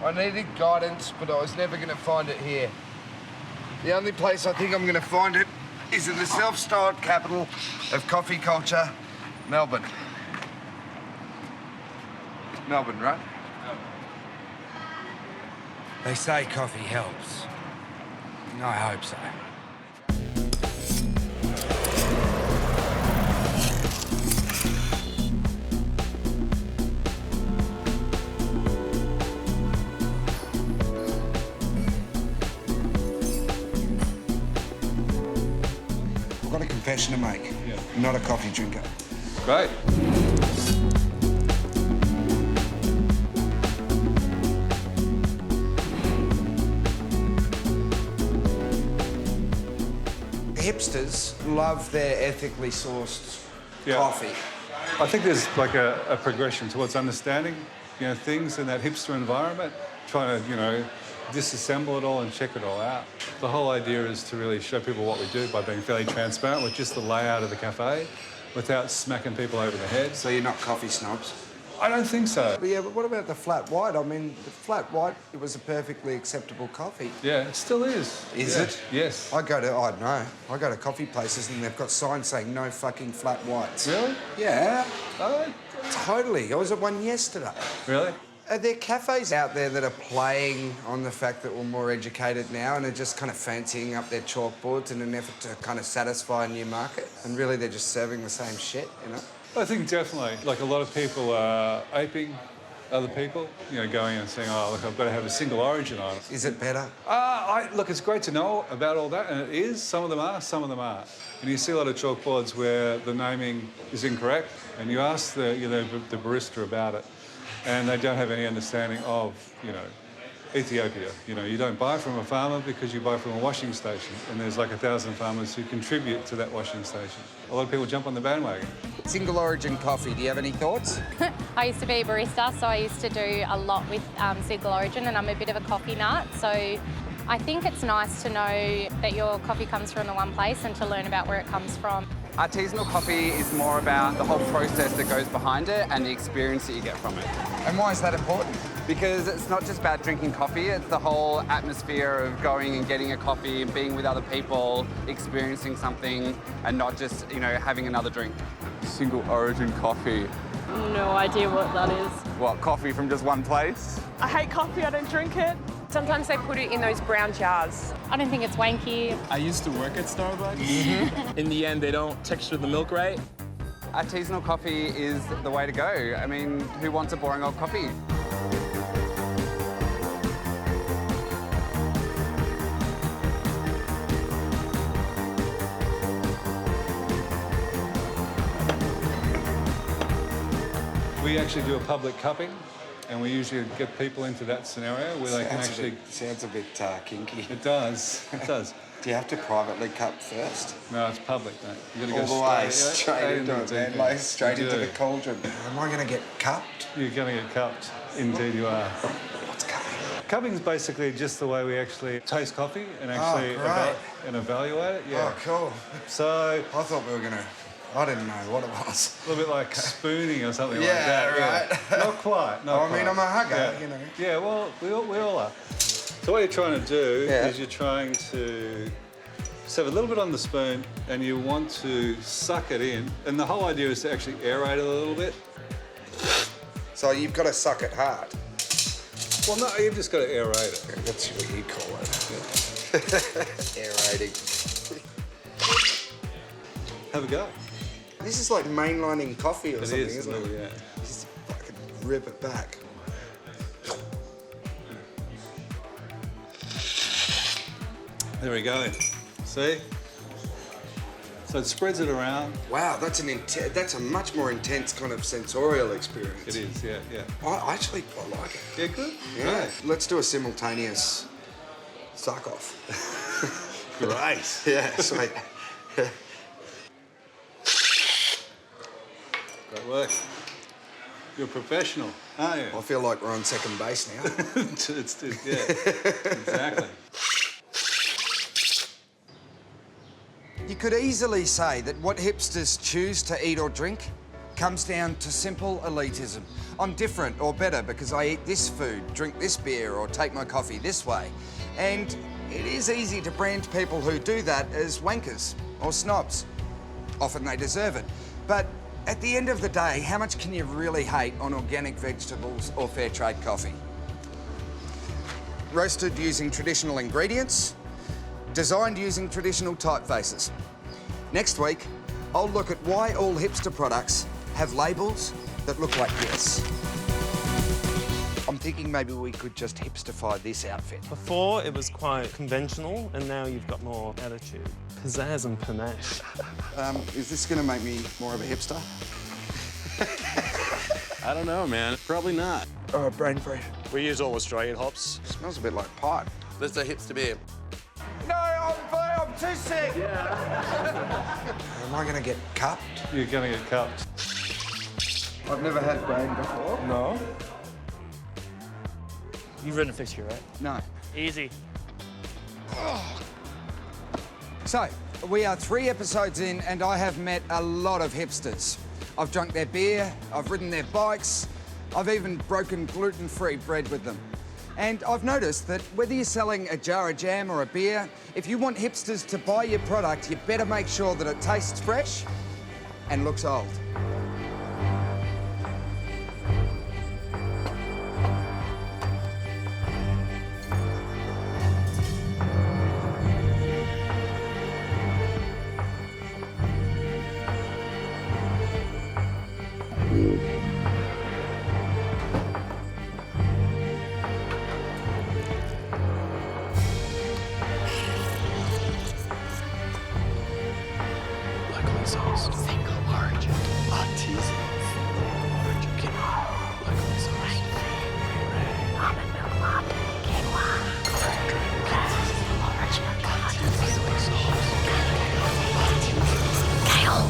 I needed guidance, but I was never going to find it here. The only place I think I'm going to find it is in the self-styled capital of coffee culture, Melbourne. Melbourne, right? They say coffee helps. I hope so. I've got a confession to make. I'm not a coffee drinker. Great. Hipsters love their ethically sourced coffee. I think there's like a progression towards understanding, things in that hipster environment, trying to, disassemble it all and check it all out. The whole idea is to really show people what we do by being fairly transparent with just the layout of the cafe, without smacking people over the head. So you're not coffee snobs? I don't think so. But yeah, but what about the flat white? I mean, the flat white, it was a perfectly acceptable coffee. Yeah, it still is. Is it? Yes. I go to coffee places and they've got signs saying no fucking flat whites. Really? Yeah. Oh. Totally. I was at one yesterday. Really? Are there cafes out there that are playing on the fact that we're more educated now and are just kind of fancying up their chalkboards in an effort to kind of satisfy a new market? And really they're just serving the same shit, I think definitely. Like a lot of people are aping other people, going and saying, oh, look, I've got to have a single origin on it. Is it better? Look, it's great to know about all that, and it is. Some of them are, some of them aren't. And you see a lot of chalkboards where the naming is incorrect, and you ask the barista about it, and they don't have any understanding of, Ethiopia. You don't buy from a farmer because you buy from a washing station, and there's like 1,000 farmers who contribute to that washing station. A lot of people jump on the bandwagon. Single origin coffee, do you have any thoughts? I used to be a barista, so I used to do a lot with single origin, and I'm a bit of a coffee nut, so I think it's nice to know that your coffee comes from the one place and to learn about where it comes from. Artisanal coffee is more about the whole process that goes behind it and the experience that you get from it. And why is that important? Because it's not just about drinking coffee, it's the whole atmosphere of going and getting a coffee and being with other people, experiencing something and not just, having another drink. Single origin coffee. No idea what that is. What, coffee from just one place? I hate coffee, I don't drink it. Sometimes they put it in those brown jars. I don't think it's wanky. I used to work at Starbucks. In the end, they don't texture the milk right. Artisanal coffee is the way to go. I mean, who wants a boring old coffee? We actually do a public cupping, and we usually get people into that scenario where they can actually... Sounds a bit kinky. It does, it does. Do you have to privately cup first? No, it's public, mate. You got to All go the way straight into it, man. Like straight into the cauldron. Am I going to get cupped? You're going to get cupped. Indeed you are. What's cupping? Cupping is basically just the way we actually taste coffee and actually evaluate it. Yeah. Oh, cool. So... I thought we were going to... I didn't know what it was. A little bit like spooning or something like that. Yeah, right. Not quite. I mean, I'm a hugger, Yeah, well, we all are. So what you're trying to do is you're trying to just have a little bit on the spoon and you want to suck it in. And the whole idea is to actually aerate it a little bit. So you've got to suck it hard. Well, no, you've just got to aerate it. That's what you call it. Aerating. Have a go. This is like mainlining coffee or something, It is, isn't it? yeah. Just fucking rip it back. There we go. See? So it spreads it around. Wow, that's that's a much more intense kind of sensorial experience. It is, yeah, yeah. I actually like it. Yeah, good. Yeah. Let's do a simultaneous suck off. Great. Yeah, sweet. Great work. You're a professional, aren't you? I feel like we're on second base now. Yeah, exactly. You could easily say that what hipsters choose to eat or drink comes down to simple elitism. I'm different or better because I eat this food, drink this beer, or take my coffee this way. And it is easy to brand people who do that as wankers or snobs. Often they deserve it. But at the end of the day, how much can you really hate on organic vegetables or fair trade coffee? Roasted using traditional ingredients, designed using traditional typefaces. Next week, I'll look at why all hipster products have labels that look like this. I'm thinking maybe we could just hipsterify this outfit. Before, it was quite conventional, and now you've got more attitude. Pizzazz and panache. Is this going to make me more of a hipster? I don't know, man. Probably not. Oh, brain freeze. We use all Australian hops. Smells a bit like pipe. This is a hipster beer. No, I'm too sick. Yeah. Am I going to get cupped? You're going to get cupped. I've never had brain before. No? You've ridden a fixture, right? No. Easy. So, we are 3 episodes in and I have met a lot of hipsters. I've drunk their beer, I've ridden their bikes, I've even broken gluten-free bread with them. And I've noticed that whether you're selling a jar of jam or a beer, if you want hipsters to buy your product, you better make sure that it tastes fresh and looks old. Single origin. Artisan. Single origin. Quinoa. Local sauce. Almond milk latte. Quinoa. Single origin. Kale.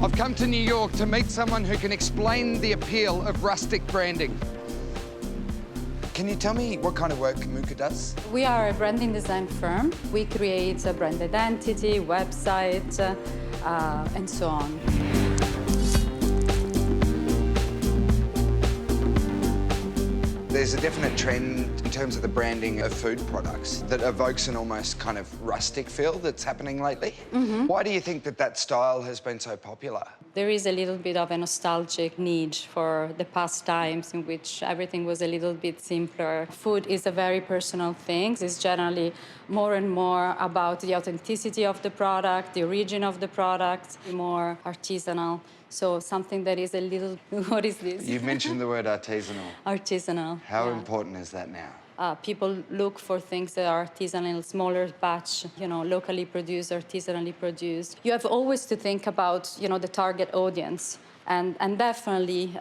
I've come to New York to meet someone who can explain the appeal of rustic branding. Can you tell me what kind of work Muka does? We are a branding design firm. We create a brand identity, website, and so on. There's a definite trend in terms of the branding of food products that evokes an almost kind of rustic feel that's happening lately. Mm-hmm. Why do you think that that style has been so popular? There is a little bit of a nostalgic need for the past times in which everything was a little bit simpler. Food is a very personal thing. It's generally more and more about the authenticity of the product, the origin of the product, more artisanal. So something that is a little, what is this? You've mentioned the word artisanal. Artisanal. How yeah. important is that now? People look for things that are artisanal, smaller batch, locally produced, artisanally produced. You have always to think about, the target audience and definitely,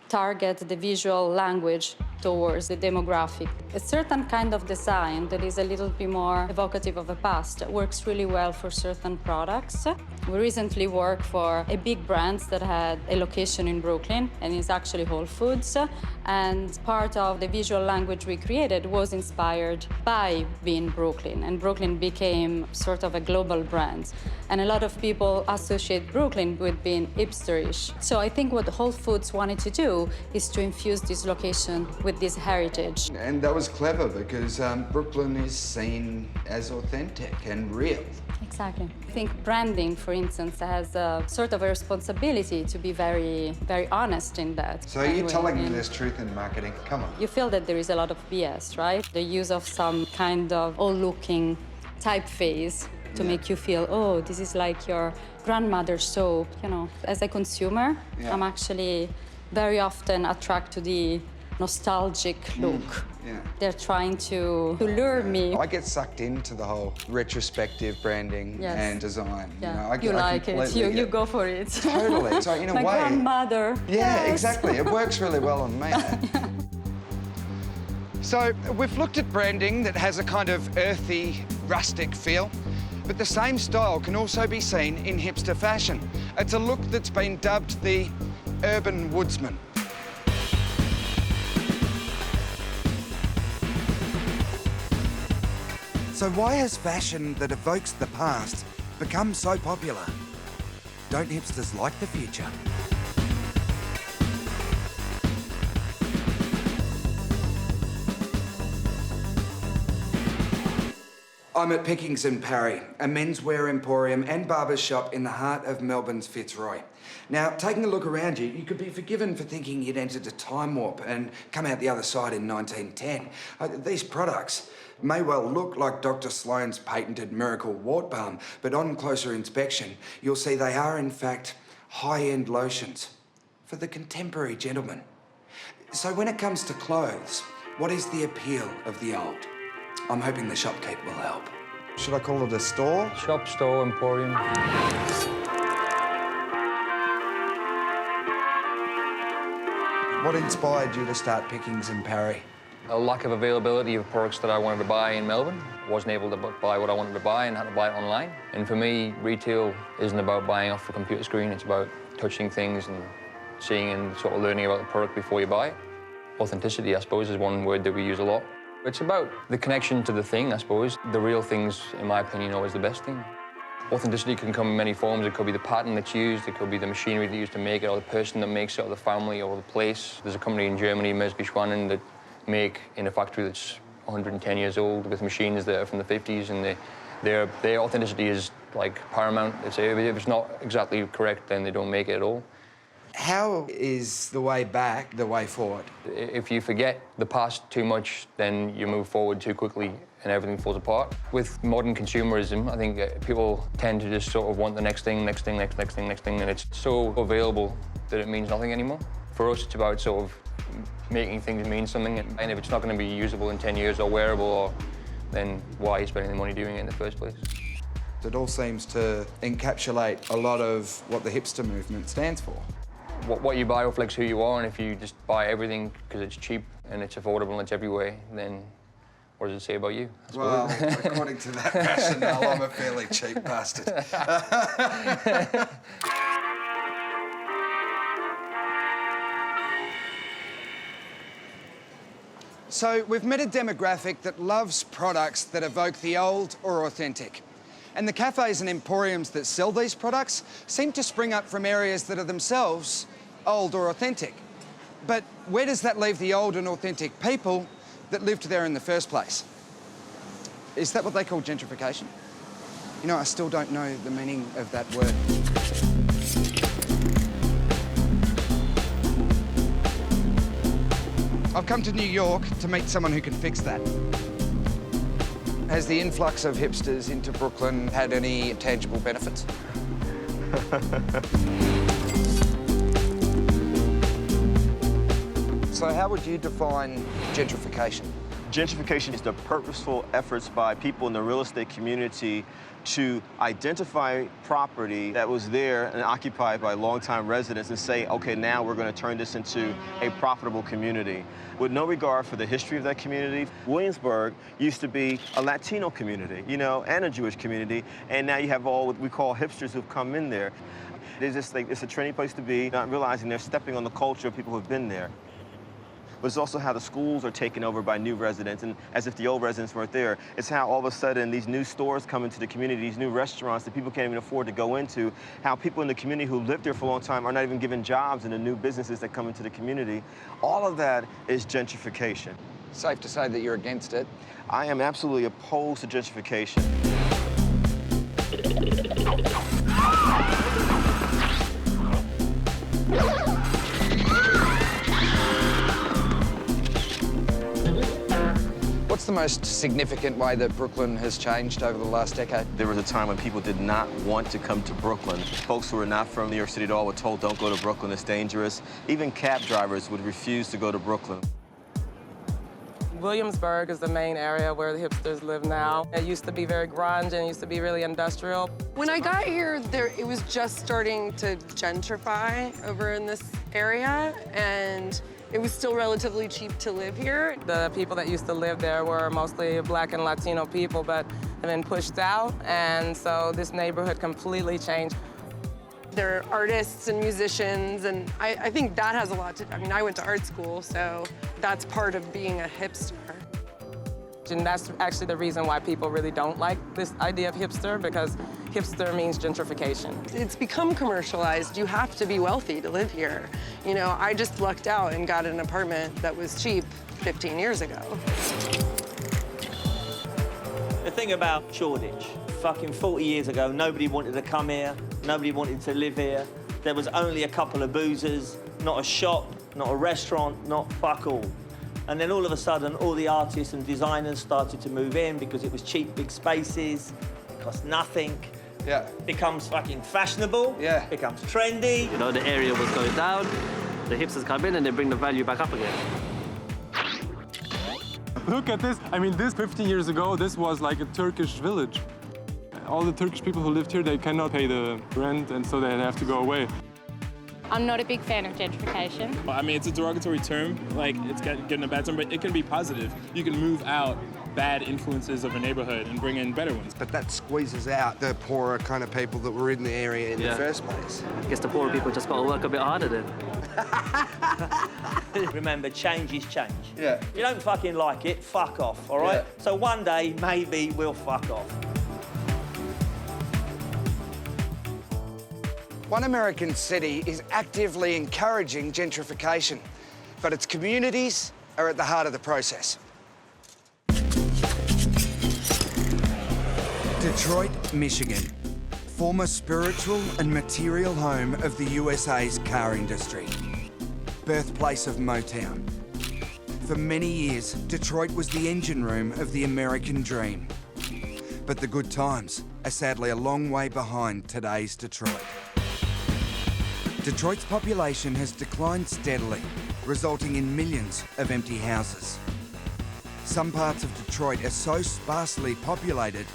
target the visual language towards the demographic. A certain kind of design that is a little bit more evocative of the past works really well for certain products. We recently worked for a big brand that had a location in Brooklyn, and it's actually Whole Foods. And part of the visual language we created was inspired by being Brooklyn, and Brooklyn became sort of a global brand. And a lot of people associate Brooklyn with being hipsterish. So I think what Whole Foods wanted to do is to infuse this location with this heritage. And that was clever because Brooklyn is seen as authentic and real. Exactly. I think branding, for instance, has a sort of a responsibility to be very, very honest in that. So you're telling me there's truth in marketing? Come on. You feel that there is a lot of BS, right? The use of some kind of old-looking typeface to make you feel, oh, this is like your grandmother's soap. You know, as a consumer, I'm actually very often attracted to the nostalgic look. Yeah. They're trying to lure me. I get sucked into the whole retrospective branding and design. Yeah. You know, I like it. You go for it. Totally. So in a My way, grandmother. Yeah, Yes. exactly. It works really well on me. So we've looked at branding that has a kind of earthy, rustic feel, but the same style can also be seen in hipster fashion. It's a look that's been dubbed the urban woodsman. So why has fashion that evokes the past become so popular? Don't hipsters like the future? I'm at Pickings and Parry, a menswear emporium and barber shop in the heart of Melbourne's Fitzroy. Now, taking a look around you, you could be forgiven for thinking you'd entered a time warp and come out the other side in 1910. These products may well look like Dr. Sloan's patented miracle wart balm, but on closer inspection, you'll see they are in fact high-end lotions for the contemporary gentleman. So when it comes to clothes, what is the appeal of the old? I'm hoping the shopkeep will help. Should I call it a store? Shop, store, emporium. What inspired you to start Pickings and Parry? A lack of availability of products that I wanted to buy in Melbourne. Wasn't able to buy what I wanted to buy and had to buy it online. And for me, retail isn't about buying off a computer screen. It's about touching things and seeing and sort of learning about the product before you buy it. Authenticity, I suppose, is one word that we use a lot. It's about the connection to the thing, I suppose. The real thing's, in my opinion, always the best thing. Authenticity can come in many forms. It could be the pattern that's used, it could be the machinery that's used to make it, or the person that makes it, or the family, or the place. There's a company in Germany, Mersby-Schwannen, that make in a factory that's 110 years old with machines that are from the 50s, and their authenticity is like paramount. If it's not exactly correct, then they don't make it at all. How is the way back the way forward? If you forget the past too much, then you move forward too quickly and everything falls apart. With modern consumerism, I think people tend to just sort of want the next thing, next thing, next thing, and it's so available that it means nothing anymore. For us, it's about sort of making things mean something, and if it's not going to be usable in 10 years or wearable, then why are you spending the money doing it in the first place? It all seems to encapsulate a lot of what the hipster movement stands for. What you buy reflects who you are, and if you just buy everything because it's cheap and it's affordable and it's everywhere, then what does it say about you? Well, according to that rationale, I'm a fairly cheap bastard. So we've met a demographic that loves products that evoke the old or authentic. And the cafes and emporiums that sell these products seem to spring up from areas that are themselves old or authentic. But where does that leave the old and authentic people that lived there in the first place? Is that what they call gentrification? You know, I still don't know the meaning of that word. I've come to New York to meet someone who can fix that. Has the influx of hipsters into Brooklyn had any tangible benefits? So how would you define gentrification? Gentrification is the purposeful efforts by people in the real estate community to identify property that was there and occupied by longtime residents and say, okay, now we're going to turn this into a profitable community. With no regard for the history of that community. Williamsburg used to be a Latino community, you know, and a Jewish community, and now you have all what we call hipsters who've come in there. It's just like, it's a trendy place to be, not realizing they're stepping on the culture of people who've been there. But it's also how the schools are taken over by new residents, and as if the old residents weren't there. It's how all of a sudden these new stores come into the community, these new restaurants that people can't even afford to go into, how people in the community who lived there for a long time are not even given jobs in the new businesses that come into the community. All of that is gentrification. Safe to say that you're against it. I am absolutely opposed to gentrification. What's the most significant way that Brooklyn has changed over the last decade? There was a time when people did not want to come to Brooklyn. Folks who were not from New York City at all were told, don't go to Brooklyn, it's dangerous. Even cab drivers would refuse to go to Brooklyn. Williamsburg is the main area where the hipsters live now. It used to be very grunge and it used to be really industrial. When I got here, it was just starting to gentrify over in this area, and it was still relatively cheap to live here. The people that used to live there were mostly Black and Latino people, but have been pushed out, and so this neighborhood completely changed. They're artists and musicians, and I think that has a lot to do. I mean, I went to art school, so that's part of being a hipster. And that's actually the reason why people really don't like this idea of hipster, because hipster means gentrification. It's become commercialized. You have to be wealthy to live here. You know, I just lucked out and got an apartment that was cheap 15 years ago. The thing about Shoreditch, fucking 40 years ago, nobody wanted to come here, nobody wanted to live here. There was only a couple of boozers, not a shop, not a restaurant, not fuck all. And then all of a sudden, all the artists and designers started to move in because it was cheap, big spaces, it cost nothing. Yeah. Becomes fucking fashionable. Yeah. Becomes trendy. You know, the area was going down, the hipsters come in and they bring the value back up again. Look at this. I mean, this 50 years ago, this was like a Turkish village. All the Turkish people who lived here, they cannot pay the rent, and so they have to go away. I'm not a big fan of gentrification. I mean, it's a derogatory term, like it's getting a bad term, but it can be positive. You can move out bad influences of a neighborhood and bring in better ones. But that squeezes out the poorer kind of people that were in the area in the first place. I guess the poorer people just got to work a bit harder then. Remember, change is change. Yeah. If you don't fucking like it, fuck off, all right? Yeah. So one day, maybe we'll fuck off. One American city is actively encouraging gentrification, but its communities are at the heart of the process. Detroit, Michigan, former spiritual and material home of the USA's car industry, birthplace of Motown. For many years, Detroit was the engine room of the American dream. But the good times are sadly a long way behind today's Detroit. Detroit's population has declined steadily, resulting in millions of empty houses. Some parts of Detroit are so sparsely populated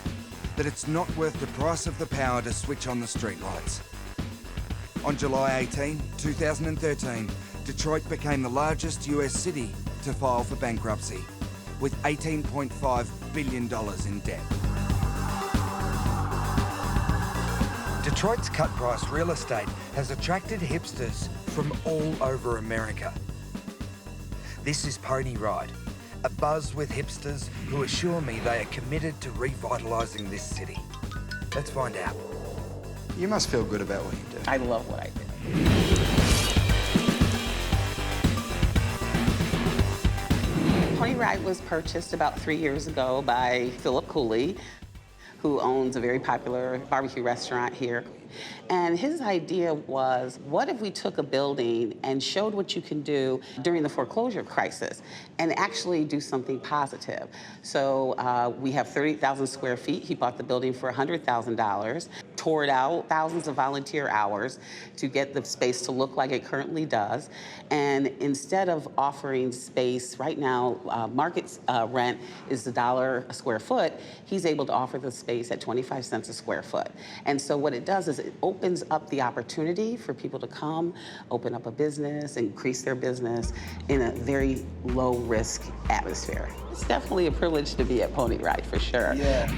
that it's not worth the price of the power to switch on the streetlights. On July 18, 2013, Detroit became the largest US city to file for bankruptcy, with $18.5 billion in debt. Detroit's cut-price real estate has attracted hipsters from all over America. This is Pony Ride, a buzz with hipsters who assure me they are committed to revitalising this city. Let's find out. You must feel good about what you do. I love what I do. Pony Ride was purchased about 3 years ago by Philip Cooley, who owns a very popular barbecue restaurant here. And his idea was, what if we took a building and showed what you can do during the foreclosure crisis and actually do something positive? So we have 30,000 square feet. He bought the building for $100,000, tore poured out thousands of volunteer hours to get the space to look like it currently does. And instead of offering space, right now, market rent is $1 a square foot, he's able to offer the space at 25 cents a square foot. And so what it does is it opens up the opportunity for people to come, open up a business, increase their business in a very low-risk atmosphere. It's definitely a privilege to be at Pony Ride, for sure. Yeah.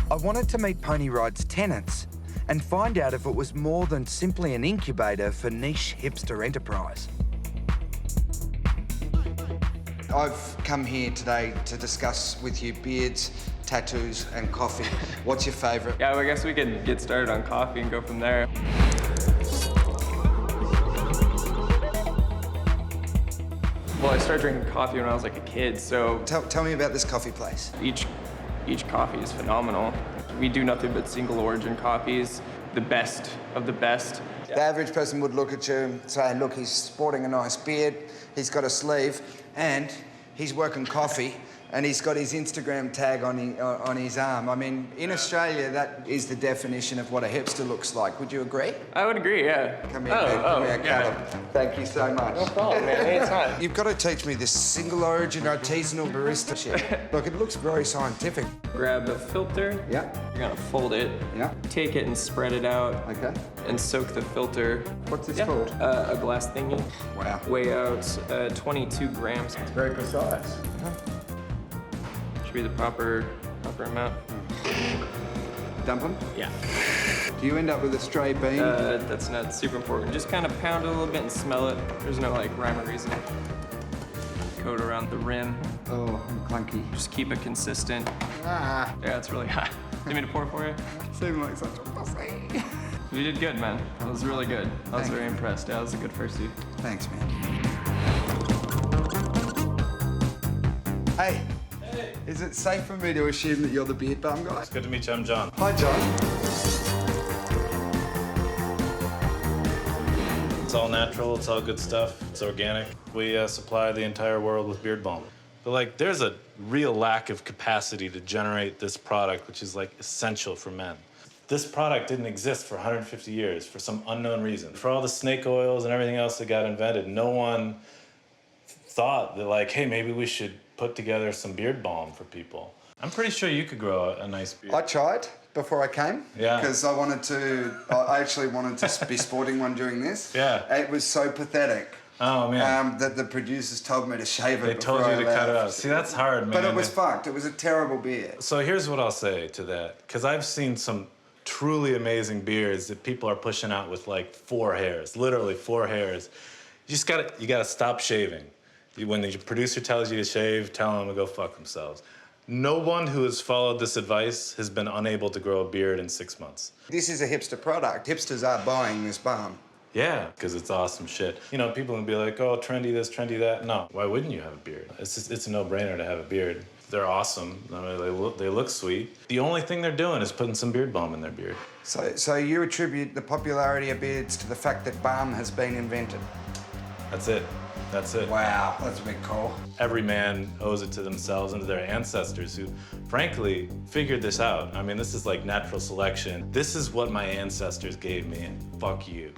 I wanted to meet Pony Ride's tenants and find out if it was more than simply an incubator for niche hipster enterprise. I've come here today to discuss with you beards, tattoos and coffee. What's your favourite? Yeah, well, I guess we could get started on coffee and go from there. Well, I started drinking coffee when I was like a kid, so... Tell me about this coffee place. Each coffee is phenomenal. We do nothing but single origin coffees, the best of the best. The average person would look at you and say, look, he's sporting a nice beard, he's got a sleeve, and he's working coffee, and he's got his Instagram tag on his arm. I mean, in Australia, that is the definition of what a hipster looks like. Would you agree? I would agree, yeah. Come here, man. Come here, Callum. Thank you so much. No problem, man. Anytime. You've got to teach me this single origin artisanal barista shit. Look, it looks very scientific. Grab a filter. Yeah. You're gonna fold it. Yeah. Take it and spread it out. Okay. And soak the filter. What's this called? A glass thingy. Wow. Weigh out 22 grams. It's very precise. Should be the proper amount. Dump them? Yeah. Do you end up with a stray bean? That's not super important. Just kind of pound it a little bit and smell it. There's no like rhyme or reason. Coat around the rim. Oh, clunky. Just keep it consistent. Ah. Yeah, it's really hot. Do you want me to pour for you? Seem like such a pussy. You did good, man. That was really good. I was very impressed. Yeah, that was a good first seat. Thanks, man. Hey. Hey. Is it safe for me to assume that you're the beard bum guy? It's good to meet you. I'm John. Hi, John. It's all natural. It's all good stuff. It's organic. We supply the entire world with beard balm. But like, there's a real lack of capacity to generate this product, which is like essential for men. This product didn't exist for 150 years for some unknown reason. For all the snake oils and everything else that got invented, no one thought that like, hey, maybe we should put together some beard balm for people. I'm pretty sure you could grow a nice beard. I tried before I came. Yeah. Because I actually wanted to be sporting one during this. Yeah. It was so pathetic. Oh, man. That the producers told me to shave it. They told you to cut it off. See, that's hard, man. But it was fucked. It was a terrible beard. So here's what I'll say to that. Because I've seen some truly amazing beards that people are pushing out with like 4 hairs, literally 4 hairs. You gotta stop shaving. When the producer tells you to shave, tell them to go fuck themselves. No one who has followed this advice has been unable to grow a beard in 6 months. This is a hipster product. Hipsters are buying this balm. Yeah, because it's awesome shit. You know, people can be like, oh, trendy this, trendy that. No, why wouldn't you have a beard? It's a no-brainer to have a beard. They're awesome. I mean, they look sweet. The only thing they're doing is putting some beard balm in their beard. So you attribute the popularity of beards to the fact that balm has been invented? That's it. That's it. Wow, that's a big call. Every man owes it to themselves and to their ancestors who, frankly, figured this out. I mean, this is like natural selection. This is what my ancestors gave me, and fuck you.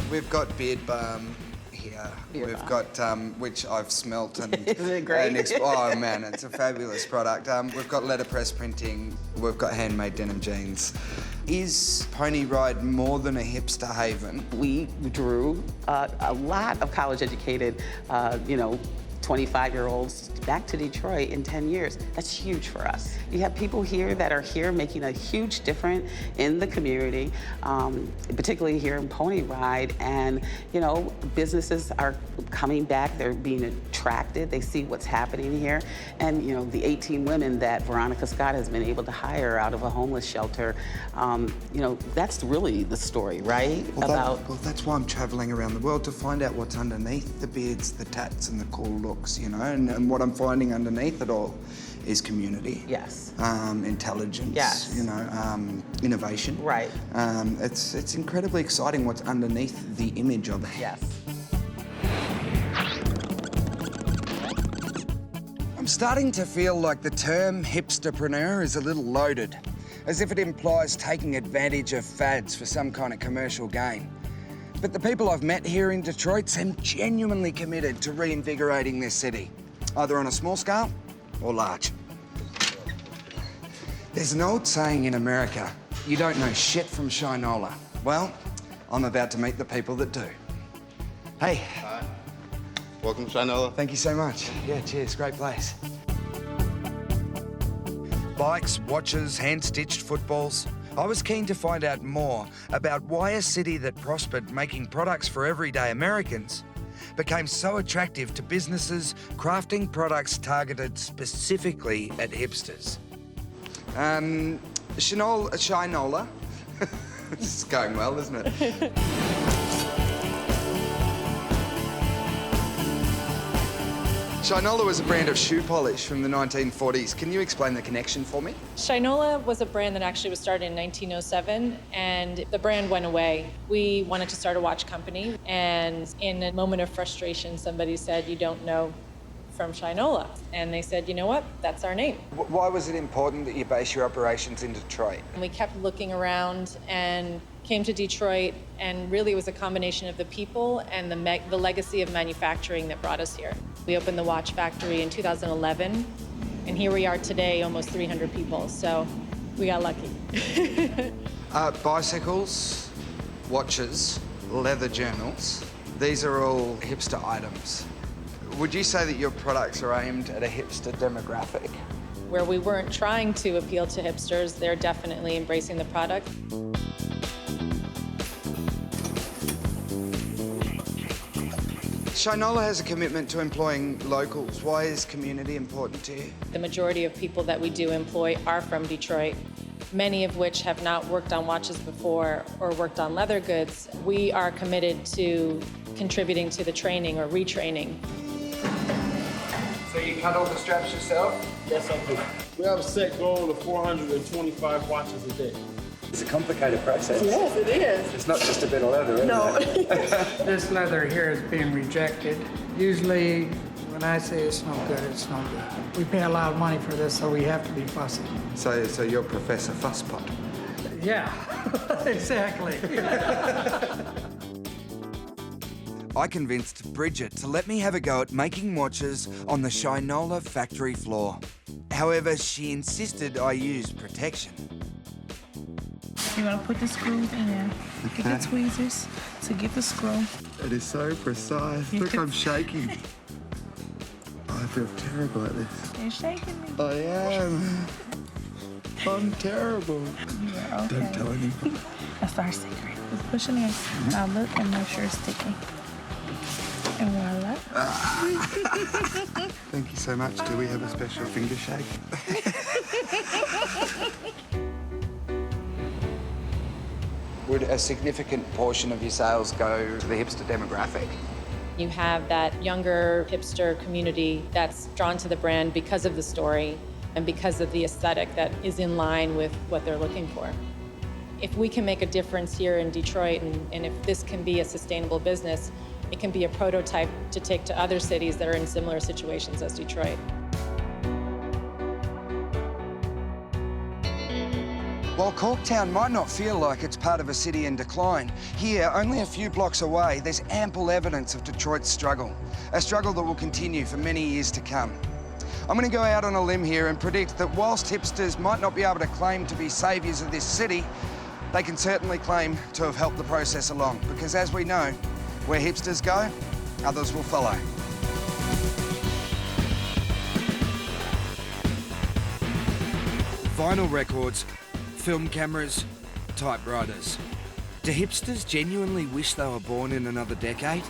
We've got beard balm here. We've got, which I've smelt and... Isn't it great? Oh man, it's a fabulous product. We've got letterpress printing. We've got handmade denim jeans. Is Pony Ride more than a hipster haven? We drew a lot of college-educated, 25-year-olds back to Detroit in 10 years. That's huge for us. You have people here that are here making a huge difference in the community, particularly here in Pony Ride. And, businesses are coming back. They're being attracted. They see what's happening here. And, the 18 women that Veronica Scott has been able to hire out of a homeless shelter, that's really the story, right? Well, that's why I'm traveling around the world, to find out what's underneath the beards, the tats, and the cool looks, and what I'm finding underneath it all is community. Yes. Intelligence. Yes. Innovation. Right. It's incredibly exciting what's underneath the image of it. Yes. I'm starting to feel like the term hipsterpreneur is a little loaded, as if it implies taking advantage of fads for some kind of commercial gain. But the people I've met here in Detroit seem genuinely committed to reinvigorating this city, either on a small scale or large. There's an old saying in America, you don't know shit from Shinola. Well, I'm about to meet the people that do. Hey. Hi. Welcome to Shinola. Thank you so much. Yeah, cheers, great place. Bikes, watches, hand-stitched footballs. I was keen to find out more about why a city that prospered making products for everyday Americans became so attractive to businesses crafting products targeted specifically at hipsters. Shinola. This is going well, isn't it? Shinola was a brand of shoe polish from the 1940s. Can you explain the connection for me? Shinola was a brand that actually was started in 1907, and the brand went away. We wanted to start a watch company, and in a moment of frustration, somebody said, "You don't know from Shinola." And they said, "You know what? That's our name." Why was it important that you base your operations in Detroit? And we kept looking around and came to Detroit, and really it was a combination of the people and the legacy of manufacturing that brought us here. We opened the watch factory in 2011, and here we are today, almost 300 people, so we got lucky. Bicycles, watches, leather journals, these are all hipster items. Would you say that your products are aimed at a hipster demographic? Where we weren't trying to appeal to hipsters, they're definitely embracing the product. Shinola has a commitment to employing locals. Why is community important to you? The majority of people that we do employ are from Detroit, many of which have not worked on watches before or worked on leather goods. We are committed to contributing to the training or retraining. So you cut all the straps yourself? Yes, I do. We have a set goal of 425 watches a day. It's a complicated process. Yes, it is. It's not just a bit of leather, is it? This leather here is being rejected. Usually, when I say it's no good, it's no good. We pay a lot of money for this, so we have to be fussy. So you're Professor Fusspot? Yeah, exactly. I convinced Bridget to let me have a go at making watches on the Shinola factory floor. However, she insisted I use protection. You're gonna put the screws in. Get the tweezers to get the screw. It is so precise. Look, I'm shaking. I feel terrible at this. You're shaking me. I am. I'm terrible. Yeah, okay. Don't tell anyone. That's our secret. Just push it in. Now look and make sure it's sticky. And voila. Thank you so much. Do we have a special finger shake? Would a significant portion of your sales go to the hipster demographic? You have that younger hipster community that's drawn to the brand because of the story and because of the aesthetic that is in line with what they're looking for. If we can make a difference here in Detroit, and if this can be a sustainable business, it can be a prototype to take to other cities that are in similar situations as Detroit. While Corktown might not feel like it's part of a city in decline, here, only a few blocks away, there's ample evidence of Detroit's struggle, a struggle that will continue for many years to come. I'm going to go out on a limb here and predict that whilst hipsters might not be able to claim to be saviours of this city, they can certainly claim to have helped the process along, because as we know, where hipsters go, others will follow. Vinyl records, film cameras, typewriters. Do hipsters genuinely wish they were born in another decade?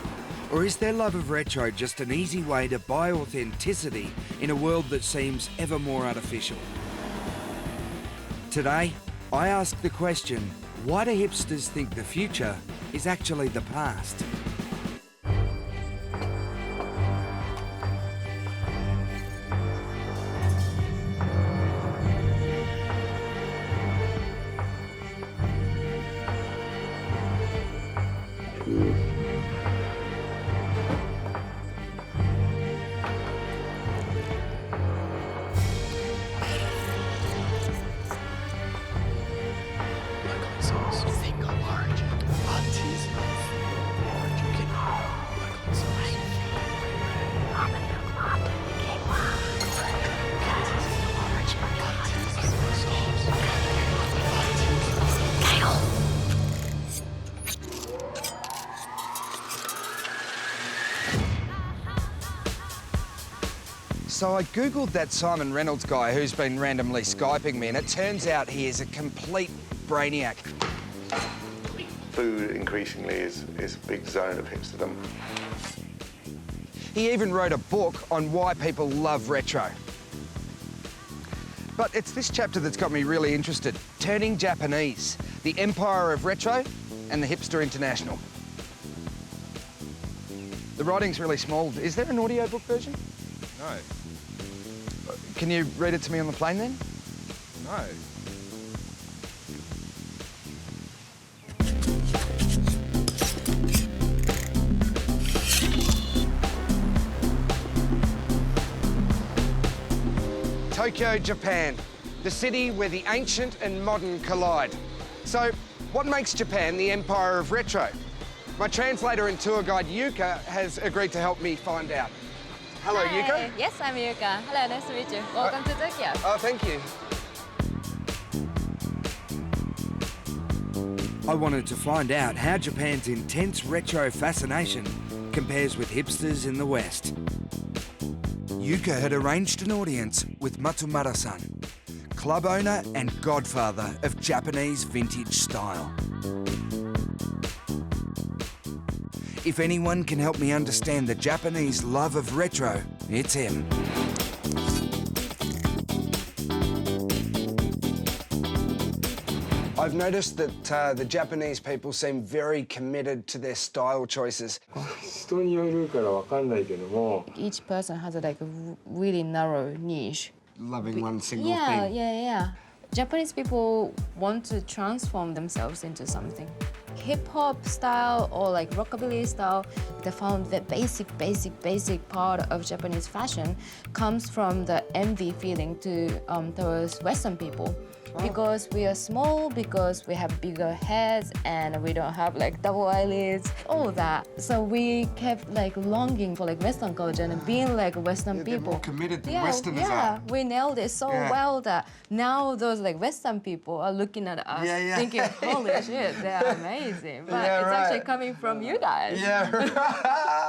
Or is their love of retro just an easy way to buy authenticity in a world that seems ever more artificial? Today, I ask the question, why do hipsters think the future is actually the past? sauce. Single origin. Artisanal origin. Local sauce. So I Googled that Simon Reynolds guy who's been randomly Skyping me, and it turns out he is a complete brainiac. Food increasingly is a big zone of hipsterdom. He even wrote a book on why people love retro. But it's this chapter that's got me really interested. Turning Japanese, the empire of retro and the Hipster International. The writing's really small. Is there an audiobook version? No. Can you read it to me on the plane then? No. Tokyo, Japan, the city where the ancient and modern collide. So, what makes Japan the empire of retro? My translator and tour guide, Yuka, has agreed to help me find out. Hello, Hi. Yuka. Yes, I'm Yuka. Hello, nice to meet you. Welcome to Tokyo. Oh, thank you. I wanted to find out how Japan's intense retro fascination compares with hipsters in the West. Yuka had arranged an audience with Matsumura-san, club owner and godfather of Japanese vintage style. If anyone can help me understand the Japanese love of retro, it's him. I've noticed that the Japanese people seem very committed to their style choices. Each person has like a really narrow niche. Loving one single thing. Yeah. Japanese people want to transform themselves into something. Hip-hop style or like rockabilly style, they found the basic part of Japanese fashion comes from the envy feeling towards Western people. Because we are small, because we have bigger heads, and we don't have like double eyelids, all that. So we kept like longing for like Western culture and being like Western people. They're more committed than Westerners are. Yeah, we nailed it so well that now those like Western people are looking at us thinking, holy shit, they're amazing. But it's actually coming from you guys. Yeah,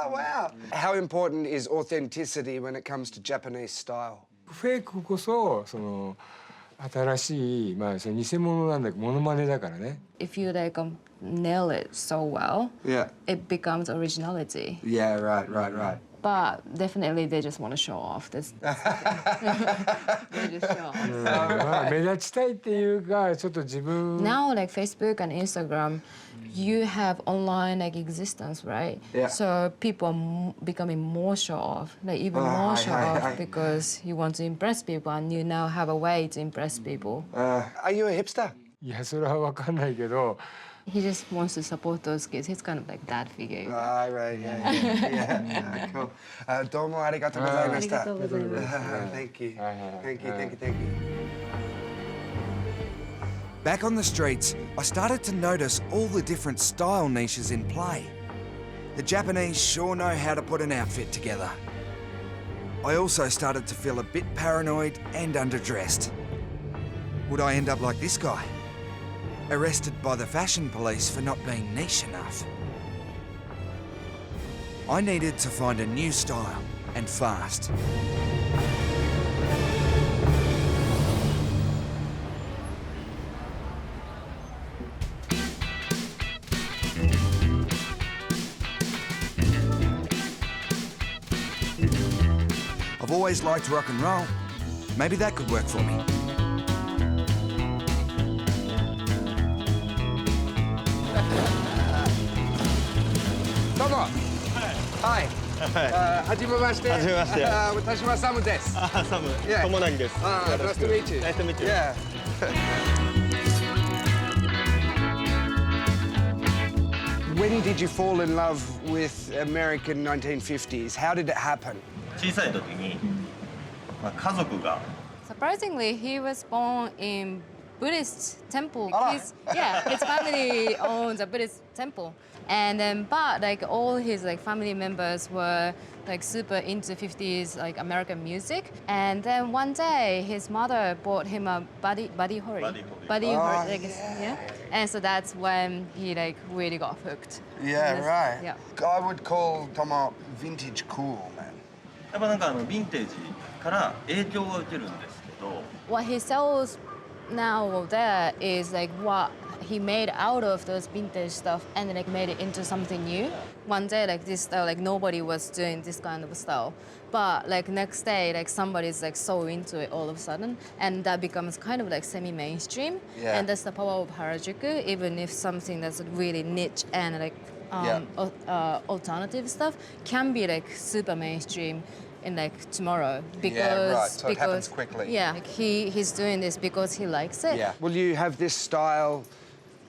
wow. How important is authenticity when it comes to Japanese style? フェイクこそ新しい偽物なんだけどモノマネだからね。If you like nail it so well, Yeah. it becomes originality. Yeah, right. But definitely they just want to show off. They just show off. 目立ちたいっていうかちょっと自分。Now like Facebook and Instagram, you have online like existence, right? Yeah. So people are becoming more show off, like even more show off because you want to impress people and you now have a way to impress people. Are you a hipster? いやそれは分かんないけど。He just wants to support those kids. He's kind of like dad figure. Right, yeah. Cool. どうもありがとうございました。ありがとうございます。Thank you. Back on the streets, I started to notice all the different style niches in play. The Japanese sure know how to put an outfit together. I also started to feel a bit paranoid and underdressed. Would I end up like this guy? Arrested by the fashion police for not being niche enough. I needed to find a new style, and fast. I've always liked rock and roll. Maybe that could work for me. Tomo! Hi. はじめまして。はじめまして私はサムです。サム、 Yeah. 友成です。Nice to meet you. Nice to meet you. Yeah. When did you fall in love with American 1950s? How did it happen? 小さい時に、家族が Surprisingly, he was born in Buddhist temple. Oh. His family owns a Buddhist temple. And then, but like all his like family members were like super into 50s like American music. And then one day his mother bought him a Buddy Holly. Like, yeah. And so that's when he like really got hooked. Yeah, And right. Yeah. I would call Tomo vintage cool, man. やっぱなんかヴィンテージから影響を受けるんですけど。 What he sells now there is like what he made out of those vintage stuff and then like made it into something new. One day like this style, like nobody was doing this kind of style. But like next day, like somebody's like so into it all of a sudden and that becomes kind of like semi-mainstream. Yeah. And that's the power of Harajuku, even if something that's really niche and like alternative stuff can be like super mainstream in like tomorrow because Yeah, right, so it happens quickly. Yeah, like he's doing this because he likes it. Yeah. Will you have this style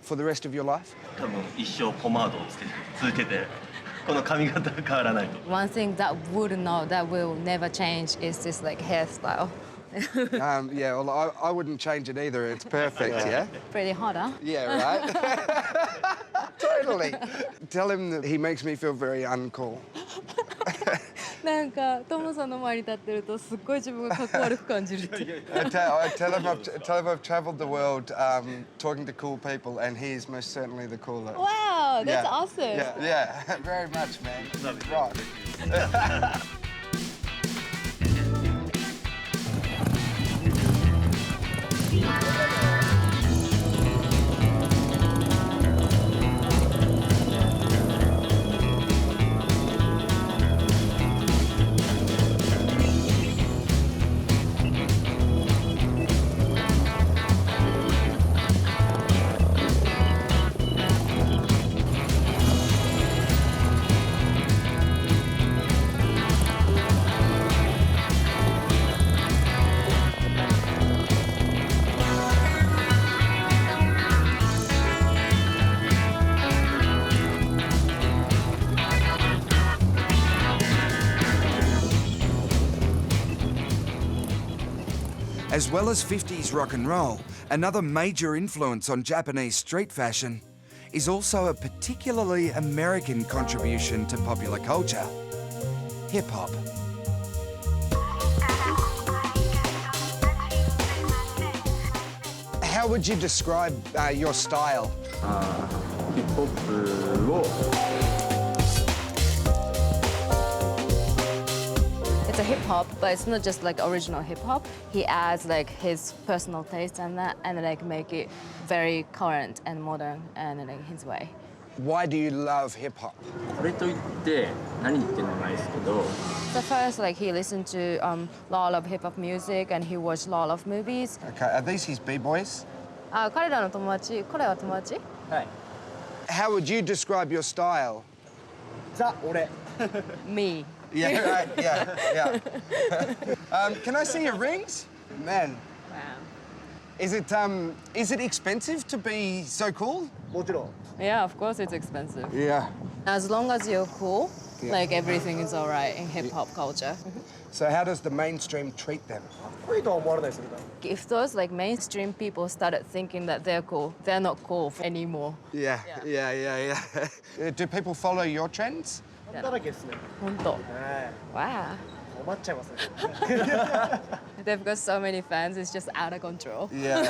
for the rest of your life? 多分一生ポマードをつけて続けてこの髪型が変わらないと。 One thing that will never change is this like hairstyle. Yeah, well, I wouldn't change it either. It's perfect, yeah? Pretty hot, huh? Yeah, right? Totally. Tell him that he makes me feel very uncool. なんかトモさんの前に立ってるとすっごい自分がかっこ悪く感じるって。tell him I've travelled the world talking to cool people, and he is most certainly the cooler. Wow, that's awesome. Yeah, very much, man. Right. As well as 50s rock and roll, another major influence on Japanese street fashion is also a particularly American contribution to popular culture: hip-hop. How would you describe your style? It's a hip hop, but it's not just like original hip hop. He adds like his personal taste and that, and like make it very current and modern and like his way. Why do you love hip-hop? これといって何言ってんのないですけど。 So first, like he listened to a lot of hip hop music and he watched a lot of movies. Okay, are these his b-boys? 彼らの友達、彼は友達? はい。 How would you describe your style? ザ俺。Me. Yeah, right, yeah. Can I see your rings? Man. Wow. Is it expensive to be so cool? もちろん。 Yeah, of course it's expensive. Yeah. As long as you're cool, Yeah. like everything is all right in hip-hop culture. So how does the mainstream treat them? こいいとは思われないですけど。 If those like mainstream people started thinking that they're cool, they're not cool anymore. Yeah. Do people follow your trends? だらけですね。本当. はい。 Wow. 困っちゃいますね。 They've got so many fans, it's just out of control. Yeah.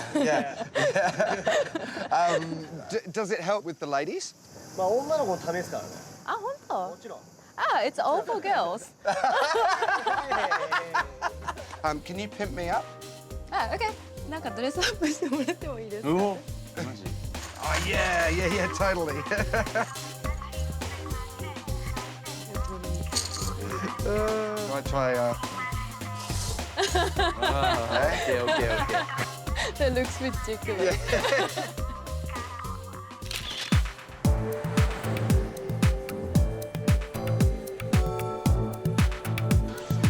Does it help with the ladies? まあ女の子のためですからね。あ、本当? もちろん。 Ah, it's all for girls. Can you pimp me up? Ah, okay. なんかドレスアップしてもらってもいいですか? Oh, yeah, totally. Do I try, Okay. That looks ridiculous.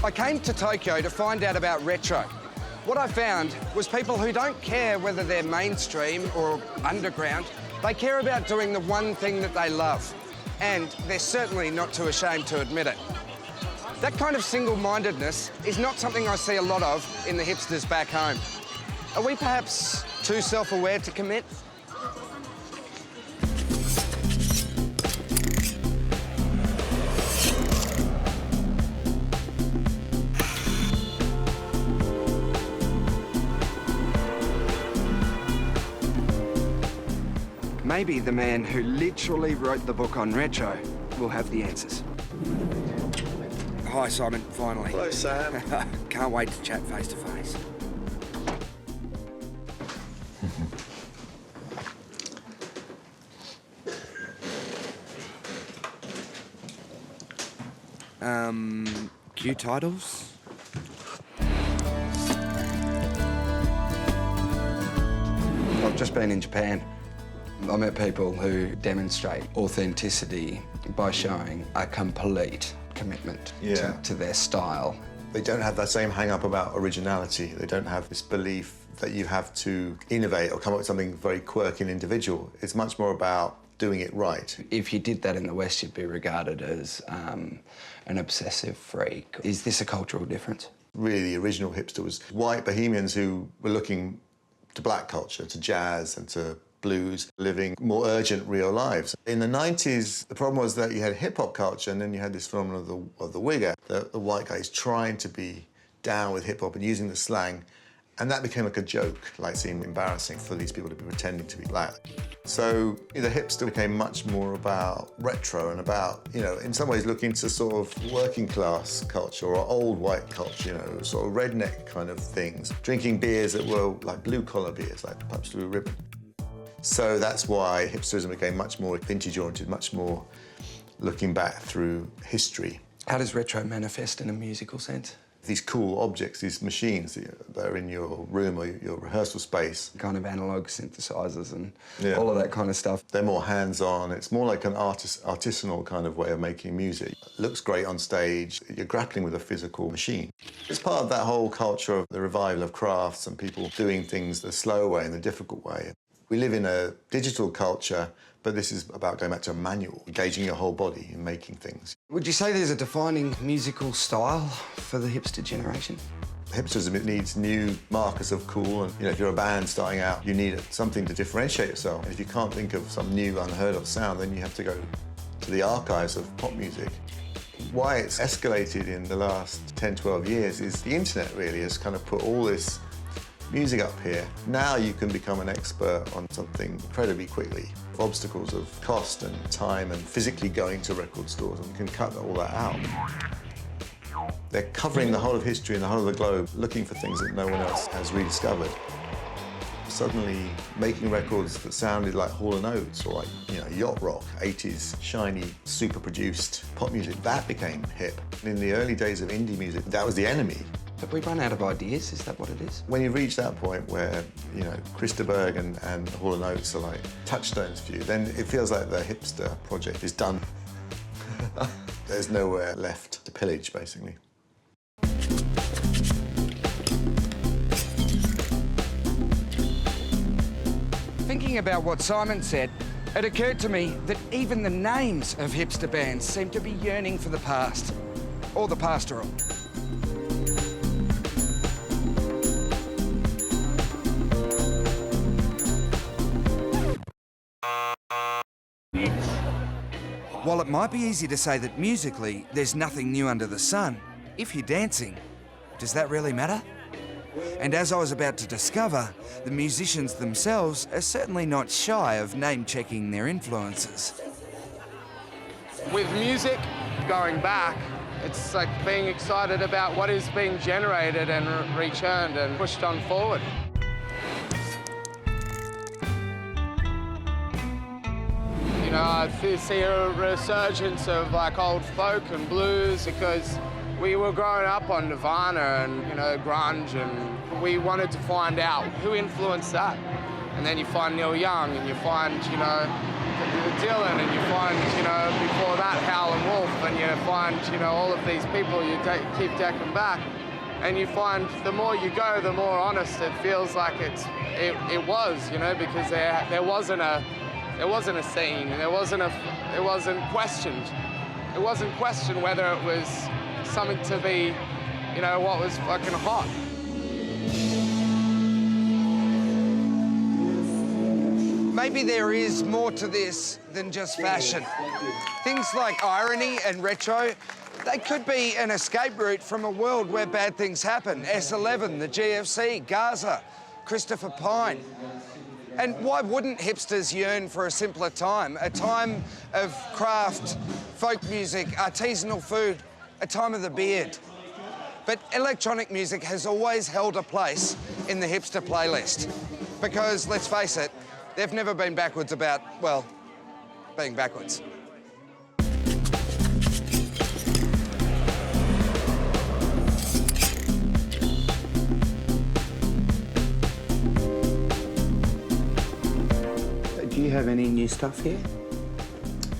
I came to Tokyo to find out about retro. What I found was people who don't care whether they're mainstream or underground. They care about doing the one thing that they love. And they're certainly not too ashamed to admit it. That kind of single-mindedness is not something I see a lot of in the hipsters back home. Are we perhaps too self-aware to commit? Maybe the man who literally wrote the book on retro will have the answers. Hi, Simon, finally. Hello, Sam. Can't wait to chat face to face. Q titles? I've just been in Japan. I met people who demonstrate authenticity by showing a complete commitment to their style. They don't have that same hang-up about originality. They don't have this belief that you have to innovate or come up with something very quirky and individual. It's much more about doing it right. If you did that in the West, you'd be regarded as an obsessive freak. Is this a cultural difference? Really, the original hipster was white bohemians who were looking to black culture, to jazz and to blues, living more urgent, real lives. In the 90s, the problem was that you had hip-hop culture, and then you had this phenomenon of the wigger, the white guys trying to be down with hip-hop and using the slang, and that became like a joke, like seemed embarrassing for these people to be pretending to be black. So the hipster became much more about retro and about, you know, in some ways looking to sort of working class culture or old white culture, you know, sort of redneck kind of things. Drinking beers that were like blue-collar beers, like perhaps Blue Ribbon. So that's why hipsterism became much more vintage-oriented, much more looking back through history. How does retro manifest in a musical sense? These cool objects, these machines that are in your room or your rehearsal space. Kind of analog synthesizers and all of that kind of stuff. They're more hands-on. It's more like an artisanal kind of way of making music. It looks great on stage. You're grappling with a physical machine. It's part of that whole culture of the revival of crafts and people doing things the slow way and the difficult way. We live in a digital culture, but this is about going back to a manual, engaging your whole body in making things. Would you say there's a defining musical style for the hipster generation? Hipsterism needs new markers of cool, and if you're a band starting out, you need something to differentiate yourself. And if you can't think of some new, unheard of sound, then you have to go to the archives of pop music. Why it's escalated in the last 10, 12 years is the internet really has kind of put all this music up here. Now you can become an expert on something incredibly quickly. Obstacles of cost and time and physically going to record stores, and you can cut all that out. They're covering the whole of history and the whole of the globe, looking for things that no one else has rediscovered. Suddenly making records that sounded like Hall & Oates or like, yacht rock, 80s, shiny, super produced pop music, that became hip. In the early days of indie music, that was the enemy. Have we run out of ideas? Is that what it is? When you reach that point where, Christa Berg and Hall & Oates are like touchstones for you, then it feels like the hipster project is done. There's nowhere left to pillage, basically. Thinking about what Simon said, it occurred to me that even the names of hipster bands seem to be yearning for the past, or the pastoral. While it might be easy to say that musically there's nothing new under the sun, if you're dancing, does that really matter? And as I was about to discover, the musicians themselves are certainly not shy of name-checking their influences. With music going back, it's like being excited about what is being generated and returned and pushed on forward. I see a resurgence of like old folk and blues because we were growing up on Nirvana and grunge, and we wanted to find out who influenced that. And then you find Neil Young, and you find Dylan, and you find before that Howlin' Wolf, and you find all of these people you keep decking back, and you find the more you go, the more honest it feels like it was, because there wasn't a scene, it wasn't questioned. It wasn't questioned whether it was something to be, what was fucking hot. maybe there is more to this than just fashion. Things like irony and retro, they could be an escape route from a world where bad things happen. S11, the GFC, Gaza, Christopher Pine. And why wouldn't hipsters yearn for a simpler time? A time of craft, folk music, artisanal food, a time of the beard. But electronic music has always held a place in the hipster playlist. Because, let's face it, they've never been backwards about, well, being backwards. Do you have any new stuff here?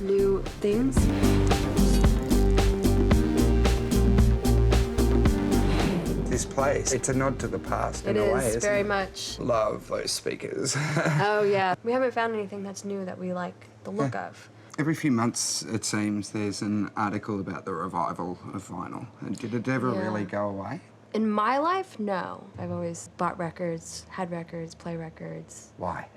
New things? This place, it's a nod to the past in It a way, is, isn't very it? much. Love those speakers. Oh, yeah. We haven't found anything that's new that we like the look of. Every few months, it seems, there's an article about the revival of vinyl. And did it ever Yeah. really go away? In my life, no. I've always bought records, had records, play records. Why?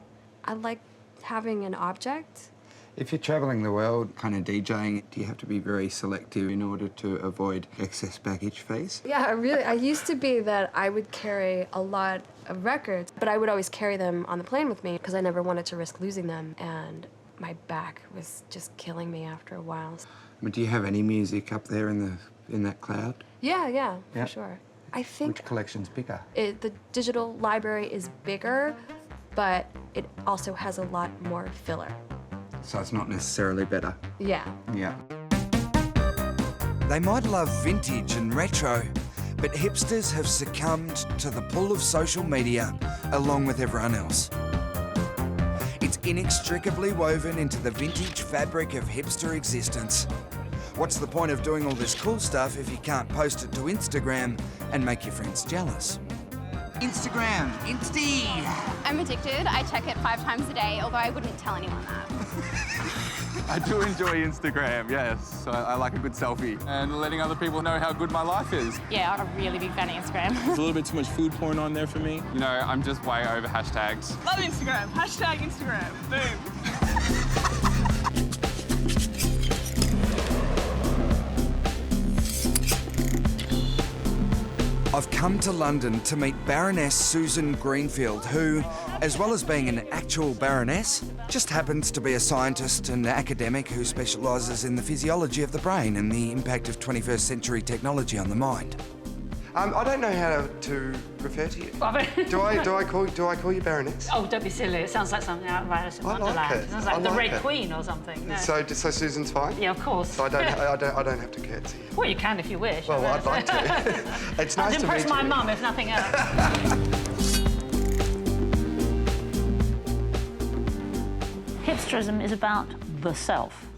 I like having an object. If you're travelling the world kind of DJing, do you have to be very selective in order to avoid excess baggage fees? Yeah, I used to be that I would carry a lot of records, but I would always carry them on the plane with me because I never wanted to risk losing them, and my back was just killing me after a while. I mean, do you have any music up there in that cloud? Yeah, Yeah. for sure. I think Which collection's bigger? the digital library is bigger, but it also has a lot more filler. So it's not necessarily better. Yeah. Yeah. They might love vintage and retro, but hipsters have succumbed to the pull of social media along with everyone else. It's inextricably woven into the vintage fabric of hipster existence. What's the point of doing all this cool stuff if you can't post it to Instagram and make your friends jealous? Instagram, Insty! I'm addicted. I check it 5 times a day, although I wouldn't tell anyone that. I do enjoy Instagram, yes. I like a good selfie and letting other people know how good my life is. Yeah, I'm a really big fan of Instagram. There's a little bit too much food porn on there for me. You know, I'm just way over hashtags. Love Instagram. Hashtag Instagram. Boom. I've come to London to meet Baroness Susan Greenfield, who, as well as being an actual baroness, just happens to be a scientist and academic who specialises in the physiology of the brain and the impact of 21st century technology on the mind. I don't know how to refer to you. Do I call you Baroness? Oh, don't be silly. It sounds like something out of Alice in Wonderland. like it. It sounds like I the like Red it. Queen or something. No. So Susan's fine? Yeah, of course. So I don't have to curtsy. Well, you can if you wish. Well, I'd like to. It's nice I'd to impress meet my you. mum, if nothing else. Hipsterism is about the self.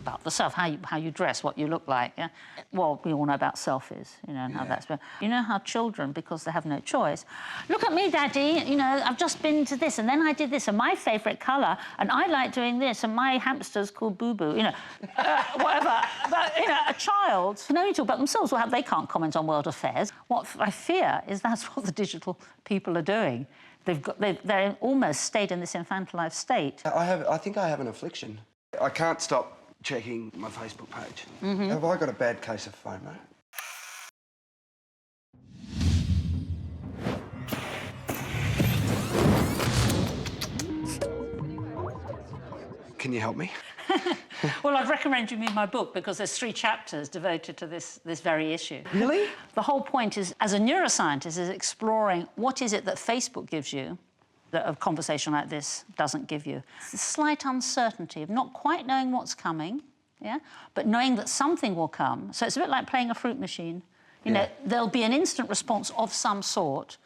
About the self, how you dress, what you look like. Yeah? Well, we all know about selfies, you know, and how that's. You know how children, because they have no choice, look at me, Daddy. You know, I've just been to this, and then I did this, and my favourite colour, and I like doing this, and my hamster's called Boo Boo. You know, whatever. But you know, a child can only talk about themselves. Well, they can't comment on world affairs. What I fear is that's what the digital people are doing. They're almost stayed in this infantilized state. I think I have an affliction. I can't stop checking my Facebook page. Have I got a bad case of FOMO? Can you help me? Well, I'd recommend you read my book because there's 3 chapters devoted to this very issue. Really? The whole point is, as a neuroscientist, is exploring what is it that Facebook gives you that a conversation like this doesn't give you. It's a slight uncertainty of not quite knowing what's coming, yeah, but knowing that something will come. So it's a bit like playing a fruit machine. You know, there'll be an instant response of some sort,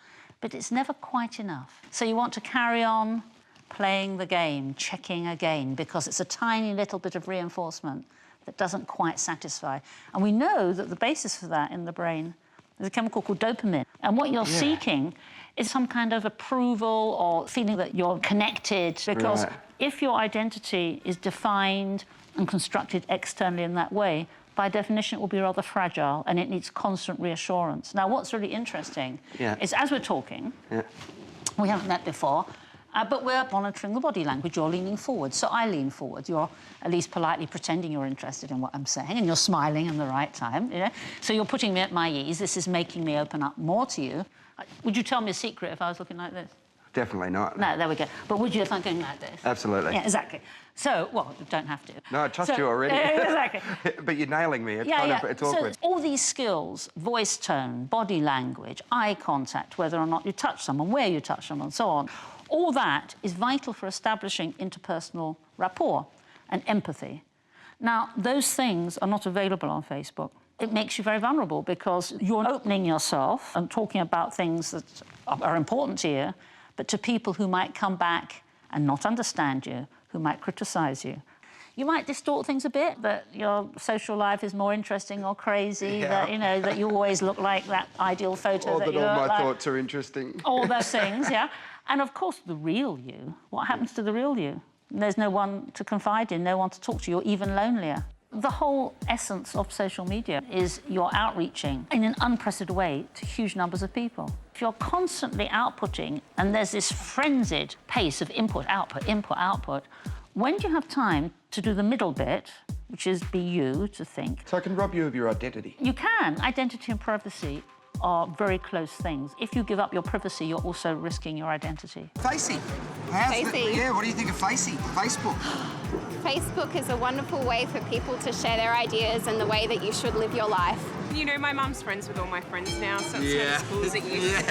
but it's never quite enough. So you want to carry on playing the game, checking again, because it's a tiny little bit of reinforcement that doesn't quite satisfy. And we know that the basis for that in the brain is a chemical called dopamine. And what you're seeking is some kind of approval or feeling that you're connected, because if your identity is defined and constructed externally in that way, by definition, it will be rather fragile and it needs constant reassurance. Now, what's really interesting is as we're talking, we haven't met before, But we're monitoring the body language. You're leaning forward, so I lean forward. You're at least politely pretending you're interested in what I'm saying, and you're smiling in the right time, you know? So you're putting me at my ease. This is making me open up more to you. Would you tell me a secret if I was looking like this? Definitely not. No, there we go. But would you if I'm going like this? Absolutely. Yeah, exactly. So, well, you don't have to. No, I trust you already. Exactly. But you're nailing me. It's it's awkward. So all these skills, voice tone, body language, eye contact, whether or not you touch someone, where you touch them, and so on, all that is vital for establishing interpersonal rapport and empathy. Now, those things are not available on Facebook. It makes you very vulnerable because you're opening yourself and talking about things that are important to you, but to people who might come back and not understand you, who might criticise you. You might distort things a bit, that your social life is more interesting or crazy, that, you know, that you always look like that ideal photo that you look like. All my thoughts are interesting. All those things, yeah. And, of course, the real you. What happens to the real you? There's no one to confide in, no one to talk to. You're even lonelier. The whole essence of social media is you're outreaching in an unprecedented way to huge numbers of people. If you're constantly outputting and there's this frenzied pace of input, output, when do you have time to do the middle bit, which is be you, to think? So I can rob you of your identity? You can. Identity and privacy are very close things. If you give up your privacy, you're also risking your identity. Facey. Facey. Yeah, what do you think of Facey? Facebook? Facebook is a wonderful way for people to share their ideas and the way that you should live your life. You know, my mum's friends with all my friends now, so it's not as cool as it used to be.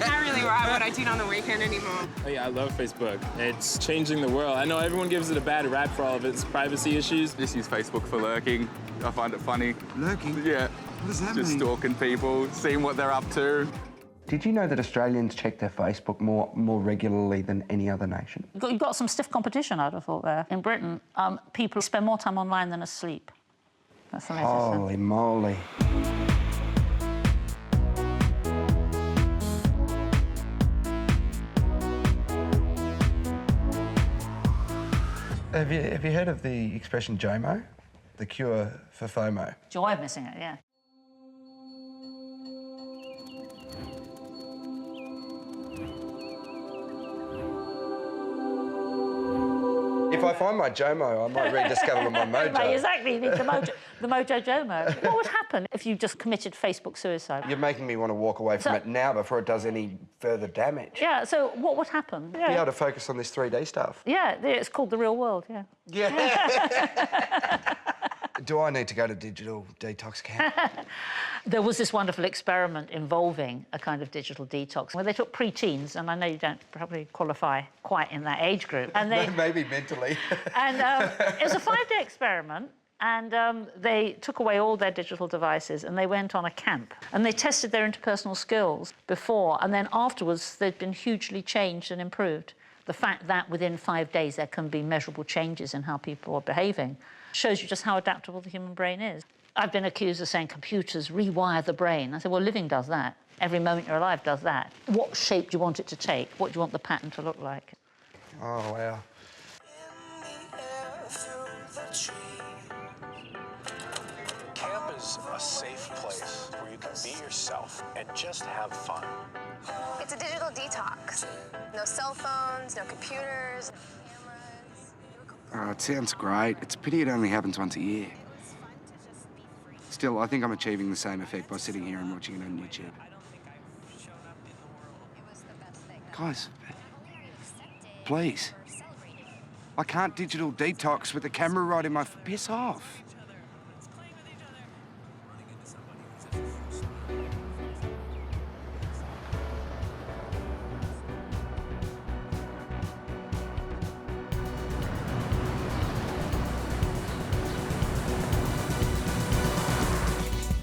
Can't really write what I did on the weekend anymore. Oh, yeah, I love Facebook. It's changing the world. I know everyone gives it a bad rap for all of its privacy issues. Just use Facebook for lurking. I find it funny. Lurking? Yeah. What does that Just mean? stalking people, seeing what they're up to. Did you know that Australians check their Facebook more regularly than any other nation? You've got some stiff competition, I'd have thought, there. In Britain, people spend more time online than asleep. That's amazing. Holy moly. Have you heard of the expression JOMO? The cure for FOMO? Joy of missing it, yeah. If I find my JOMO, I might rediscover my mojo. Right, exactly, you need the mojo JOMO. What would happen if you just committed Facebook suicide? You're making me want to walk away from it now before it does any further damage. Yeah, so what would happen? Be able to focus on this 3D stuff. Yeah, it's called the real world, yeah. Yeah. Do I need to go to digital detox camp? There was this wonderful experiment involving a kind of digital detox where they took pre-teens, and I know you don't probably qualify quite in that age group. And they, maybe mentally. And it was a 5-day experiment, and they took away all their digital devices and they went on a camp. And they tested their interpersonal skills before, and then afterwards they'd been hugely changed and improved. The fact that within 5 days there can be measurable changes in how people are behaving shows you just how adaptable the human brain is. I've been accused of saying computers rewire the brain. I said, well, living does that. Every moment you're alive does that. What shape do you want it to take? What do you want the pattern to look like? Oh, wow. Camp is a safe place where you can be yourself and just have fun. It's a digital detox. No cell phones, no computers. Oh, it sounds great. It's a pity it only happens once a year. Still, I think I'm achieving the same effect by sitting here and watching it on YouTube. Guys, please. I can't digital detox with the camera right in my... Piss off.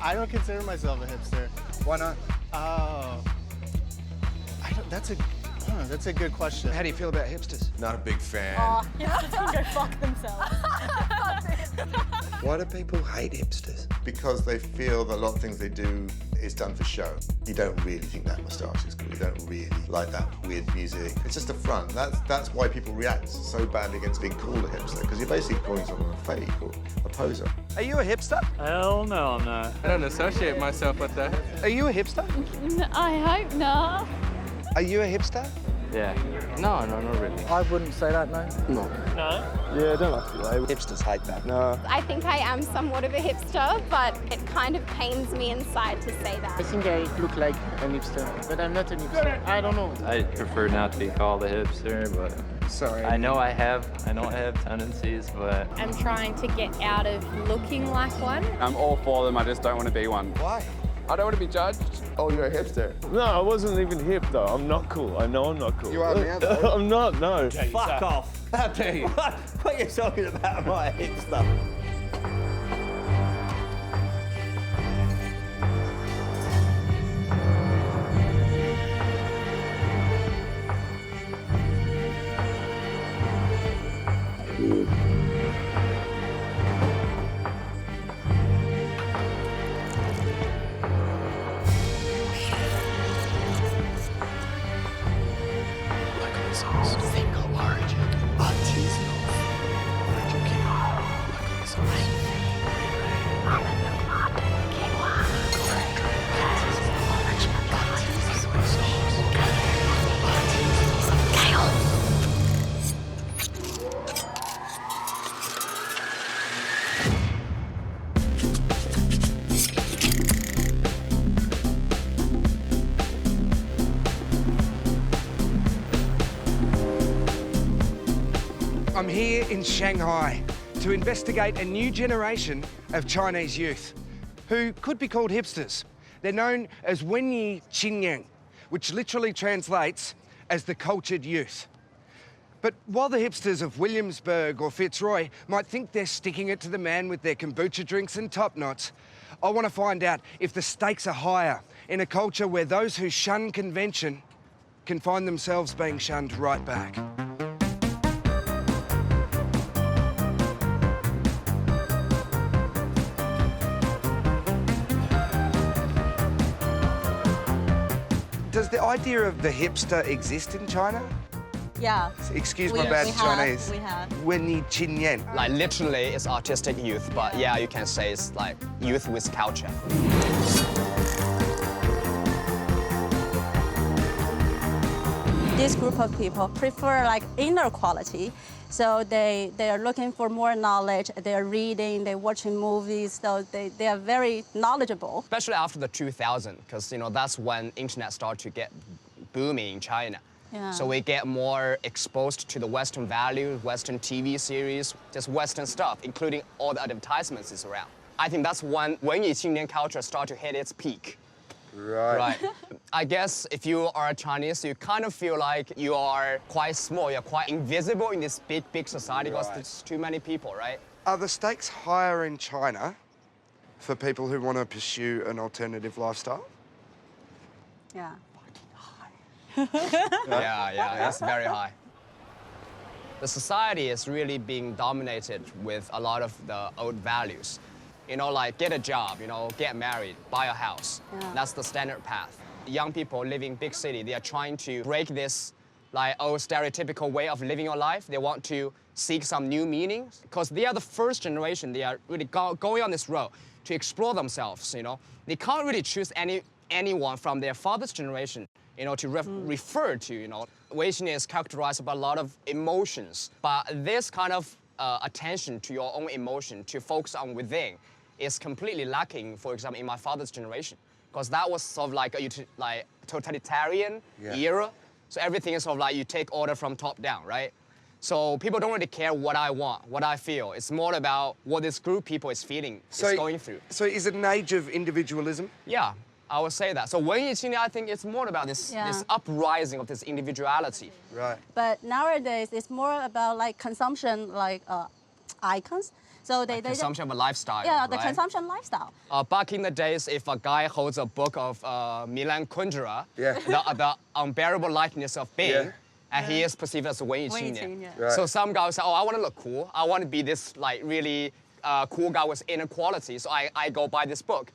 I don't consider myself a hipster. Why not? That's a good question. How do you feel about hipsters? Not a big fan. Hipsters can go fuck themselves. Why do people hate hipsters? Because they feel that a lot of things they do is done for show. You don't really think that moustache is cool. You don't really like that weird music. It's just a front. That's why people react so badly against being called a hipster, because you're basically calling someone a fake or a poser. Are you a hipster? Hell no, I'm not. I don't associate myself with that. Are you a hipster? I hope not. Are you a hipster? Yeah. No, not really. I wouldn't say that, no. No. No? Yeah, I don't like the way. Hipsters hate that. No. I think I am somewhat of a hipster, but it kind of pains me inside to say that. I think I look like a hipster, but I'm not a hipster. I don't know. I prefer not to be called a hipster, but sorry. I know I have tendencies, but I'm trying to get out of looking like one. I'm all for them, I just don't want to be one. Why? I don't want to be judged. Oh, you're a hipster? No, I wasn't even hip though. I'm not cool. I know I'm not cool. You are now, though. I'm not, no. Okay, fuck off. What are you talking about? I'm not a hipster. Single origin, artisanal, luckily I'm here in Shanghai to investigate a new generation of Chinese youth who could be called hipsters. They're known as Wenyi Qingyang, which literally translates as the cultured youth. But while the hipsters of Williamsburg or Fitzroy might think they're sticking it to the man with their kombucha drinks and top knots, I want to find out if the stakes are higher in a culture where those who shun convention can find themselves being shunned right back. Does the idea of the hipster exist in China? Yeah. Excuse my bad Chinese. We have. Wenyi Qingyang. Like literally, it's artistic youth, but yeah, you can say it's like youth with culture. This group of people prefer like inner quality. So they are looking for more knowledge, they're reading, they're watching movies, so they are very knowledgeable. Especially after the 2000, because that's when internet started to get booming in China. Yeah. So we get more exposed to the Western values, Western TV series, just Western stuff, including all the advertisements is around. I think that's when Qingyang culture started to hit its peak. Right. I guess if you are Chinese, you kind of feel like you are quite small, you're quite invisible in this big society because there's too many people, right? Are the stakes higher in China for people who want to pursue an alternative lifestyle? Yeah. Yeah, it's very high. The society is really being dominated with a lot of the old values. Like get a job, get married, buy a house. Yeah. That's the standard path. Young people living in big city, they are trying to break this old stereotypical way of living your life. They want to seek some new meanings because they are the first generation. They are really going on this road to explore themselves, They can't really choose anyone from their father's generation, to refer to, Weixin is characterized by a lot of emotions, but this kind of attention to your own emotion, to focus on within, is completely lacking, for example, in my father's generation, because that was sort of like a totalitarian era. So everything is sort of like you take order from top down, right? So people don't really care what I want, what I feel. It's more about what this group of people is feeling, is going through. So is it an age of individualism? Yeah, I would say that. So Wenyi Qingyang, I think it's more about this uprising of this individuality. Right. But nowadays, it's more about like consumption, like icons. So they consumption of a lifestyle. Yeah, the right? consumption lifestyle. Back in the days, if a guy holds a book of Milan Kundera, the unbearable likeness of being, and he is perceived as a Wenyi Qingyang. Right. So some guys say, oh, I want to look cool. I want to be this really cool guy with inner quality. So I go buy this book.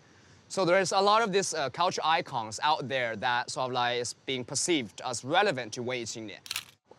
So there's a lot of these culture icons out there that sort of like is being perceived as relevant to Wenyi Qingyang.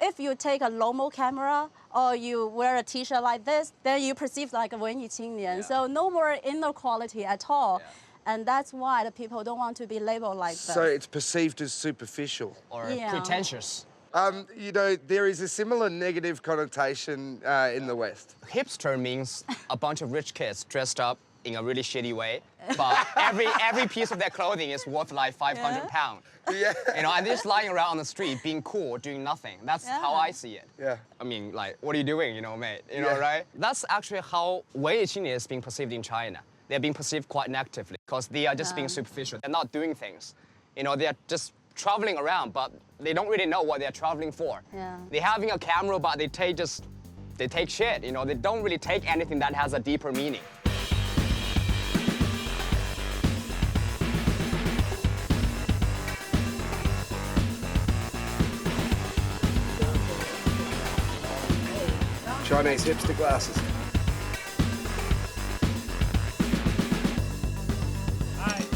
If you take a Lomo camera or you wear a t-shirt like this, then you perceive like a Wenyi Qingyang. So no more inner quality at all. And that's why the people don't want to be labeled like that. So it's perceived as superficial. Or pretentious. You know, there is a similar negative connotation in the West. Hipster means a bunch of rich kids dressed up in a really shitty way, but every piece of their clothing is worth like 500 pounds. Yeah. You know, and they're just lying around on the street being cool, doing nothing. That's how I see it. Yeah. I mean, like, what are you doing, you know, mate? You know, right? That's actually how Wei Qingnian is being perceived in China. They're being perceived quite negatively because they are just being superficial. They're not doing things. You know, they're just traveling around, but they don't really know what they're traveling for. Yeah. They're having a camera, but they take shit, you know? They don't really take anything that has a deeper meaning. Chinese hipster glasses.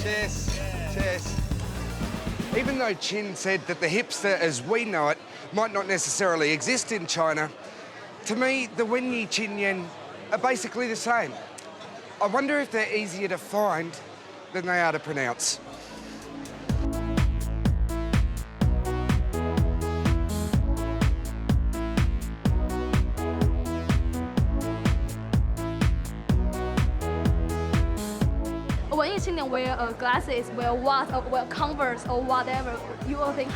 Cheers. Cheers. Even though Chin said that the hipster as we know it might not necessarily exist in China, to me, the Wenyi Qinyan are basically the same. I wonder if they're easier to find than they are to pronounce. When you wear glasses, wear watch, or wear Converse, or whatever, you will think,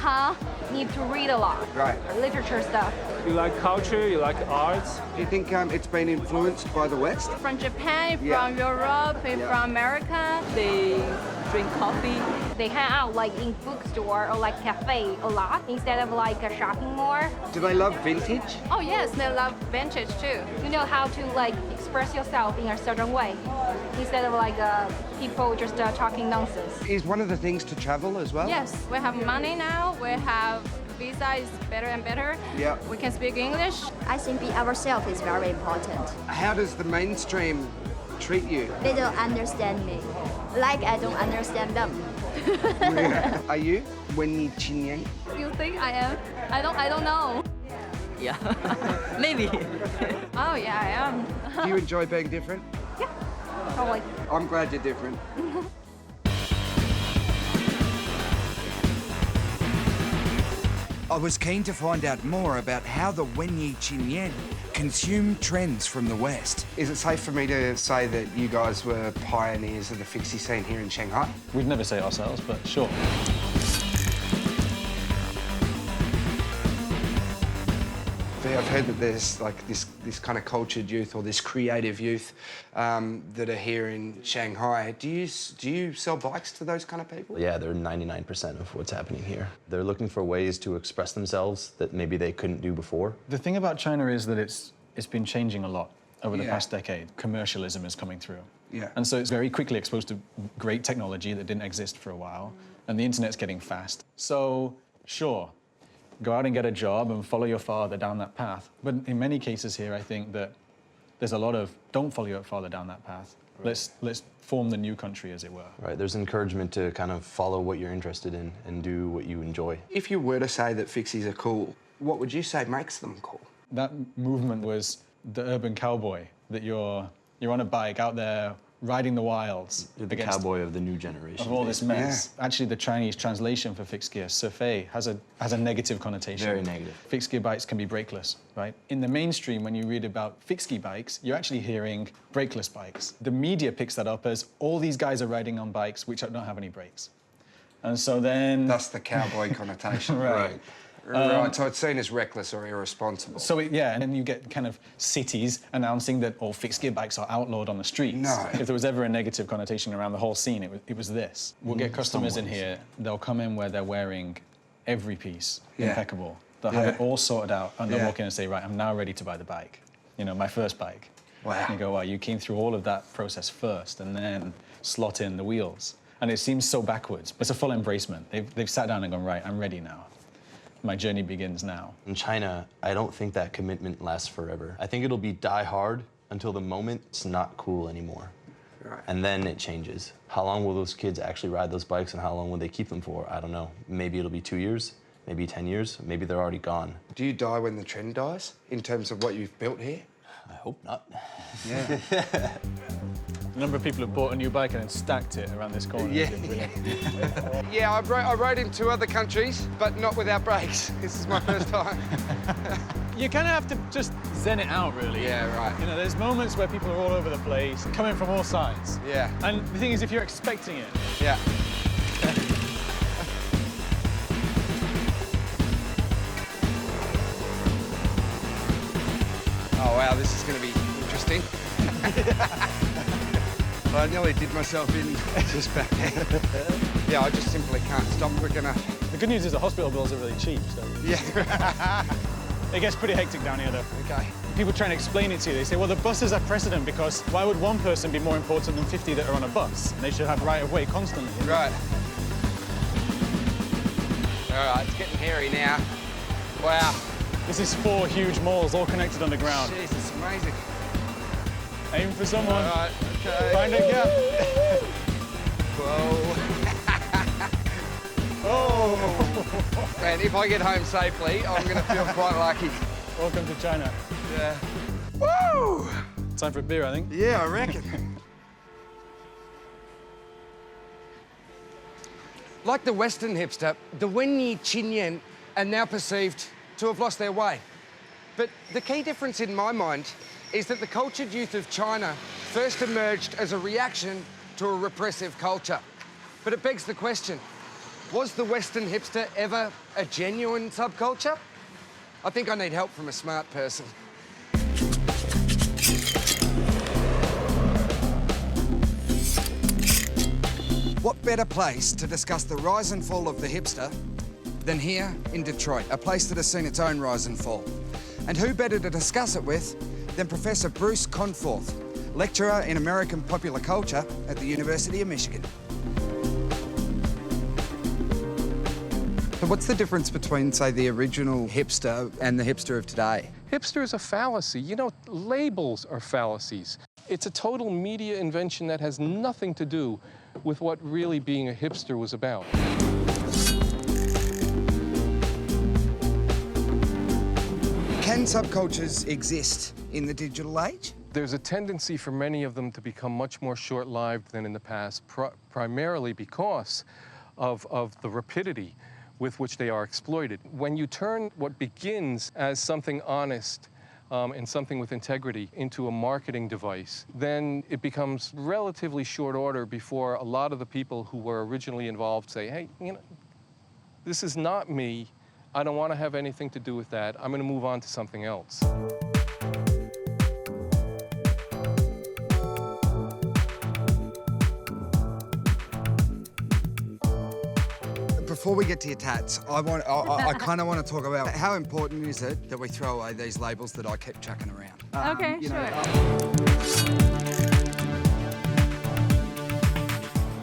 need to read a lot. Right. Literature stuff. You like culture, you like arts. Do you think it's been influenced by the West? From Japan, from Europe, from America. They drink coffee. They hang out like in bookstore or like cafe a lot instead of like a shopping mall. Do they love vintage? Oh yes, they love vintage too. You know how to like express yourself in a certain way instead of like people just talking nonsense. Is one of the things to travel as well? Yes, we have money now. We have visa is better and better. Yeah. We can speak English. I think be ourselves is very important. How does the mainstream treat you? They don't understand me, like I don't understand them. Are you Wenyi Qinyan? You think I am? I don't know. Yeah, maybe. Oh yeah, I am. Do you enjoy being different? Yeah, probably. I'm glad you're different. I was keen to find out more about how the Wenyi Qinyan consume trends from the West. Is it safe for me to say that you guys were pioneers of the fixie scene here in Shanghai? We'd never say it ourselves, but sure. I've heard that there's like this kind of cultured youth or this creative youth that are here in Shanghai. Do you sell bikes to those kind of people? Yeah, they're 99% of what's happening here. They're looking for ways to express themselves that maybe they couldn't do before. The thing about China is that it's been changing a lot over the past decade. Commercialism is coming through. Yeah. And so it's very quickly exposed to great technology that didn't exist for a while, and the internet's getting fast. So, sure, go out and get a job and follow your father down that path. But in many cases here, I think that there's a lot of don't follow your father down that path. Right. Let's form the new country, as it were. Right, there's encouragement to kind of follow what you're interested in and do what you enjoy. If you were to say that fixies are cool, what would you say makes them cool? That movement was the urban cowboy, that you're on a bike out there riding the wilds. You're the cowboy of the new generation. Of all this mess. Yeah. Actually, the Chinese translation for fixed gear, surfei, has a negative connotation. Very negative. Fixed gear bikes can be brakeless, right? In the mainstream, when you read about fixed gear bikes, you're actually hearing brakeless bikes. The media picks that up as all these guys are riding on bikes which don't have any brakes. And so then... That's the cowboy connotation. Right. Right, so it's seen as reckless or irresponsible. So, and then you get kind of cities announcing that all fixed gear bikes are outlawed on the streets. No. If there was ever a negative connotation around the whole scene, it was this. We'll get customers in here, they'll come in where they're wearing every piece impeccable. They'll have it all sorted out, and they'll walk in and say, right, I'm now ready to buy the bike. You know, my first bike. Wow. And you go, wow, you came through all of that process first, and then slot in the wheels. And it seems so backwards, but it's a full embracement. They've sat down and gone, right, I'm ready now. My journey begins now. In China, I don't think that commitment lasts forever. I think it'll be die hard until the moment it's not cool anymore. Right. And then it changes. How long will those kids actually ride those bikes and how long will they keep them for? I don't know. Maybe it'll be 2 years, maybe 10 years, maybe they're already gone. Do you die when the trend dies in terms of what you've built here? I hope not. Yeah. The number of people who bought a new bike and then stacked it around this corner. Yeah. Yeah, I rode in 2 other countries, but not without brakes. This is my first time. You kind of have to just zen it out, really. Yeah, right. You know, there's moments where people are all over the place, coming from all sides. Yeah. And the thing is, if you're expecting it... Yeah. Oh, wow, this is going to be interesting. I nearly did myself in just back there. Yeah, I just simply can't stop quick enough. The good news is the hospital bills are really cheap, so... Yeah. It gets pretty hectic down here, though. OK. People try and explain it to you. They say, well, the buses are precedent because why would one person be more important than 50 that are on a bus? And they should have right-of-way constantly. Right. All right, it's getting hairy now. Wow. This is 4 huge malls all connected underground. Jeez, it's amazing. Aim for someone. All right, OK. Find a gap. Whoa. Oh. Man, if I get home safely, I'm going to feel quite lucky. Welcome to China. Yeah. Woo! Time for a beer, I think. Yeah, I reckon. Like the Western hipster, the Wenyi Qinyan are now perceived to have lost their way. But the key difference in my mind is that the cultured youth of China first emerged as a reaction to a repressive culture. But it begs the question, was the Western hipster ever a genuine subculture? I think I need help from a smart person. What better place to discuss the rise and fall of the hipster than here in Detroit, a place that has seen its own rise and fall. And who better to discuss it with than Professor Bruce Conforth, lecturer in American popular culture at the University of Michigan. So what's the difference between, say, the original hipster and the hipster of today? Hipster is a fallacy. You know, labels are fallacies. It's a total media invention that has nothing to do with what really being a hipster was about. Can subcultures exist in the digital age? There's a tendency for many of them to become much more short-lived than in the past, primarily because of the rapidity with which they are exploited. When you turn what begins as something honest and something with integrity into a marketing device, then it becomes relatively short order before a lot of the people who were originally involved say, hey, you know, this is not me. I don't want to have anything to do with that. I'm going to move on to something else. Before we get to your tats, I kind of want to talk about how important is it that we throw away these labels that I keep chucking around. Okay, you sure.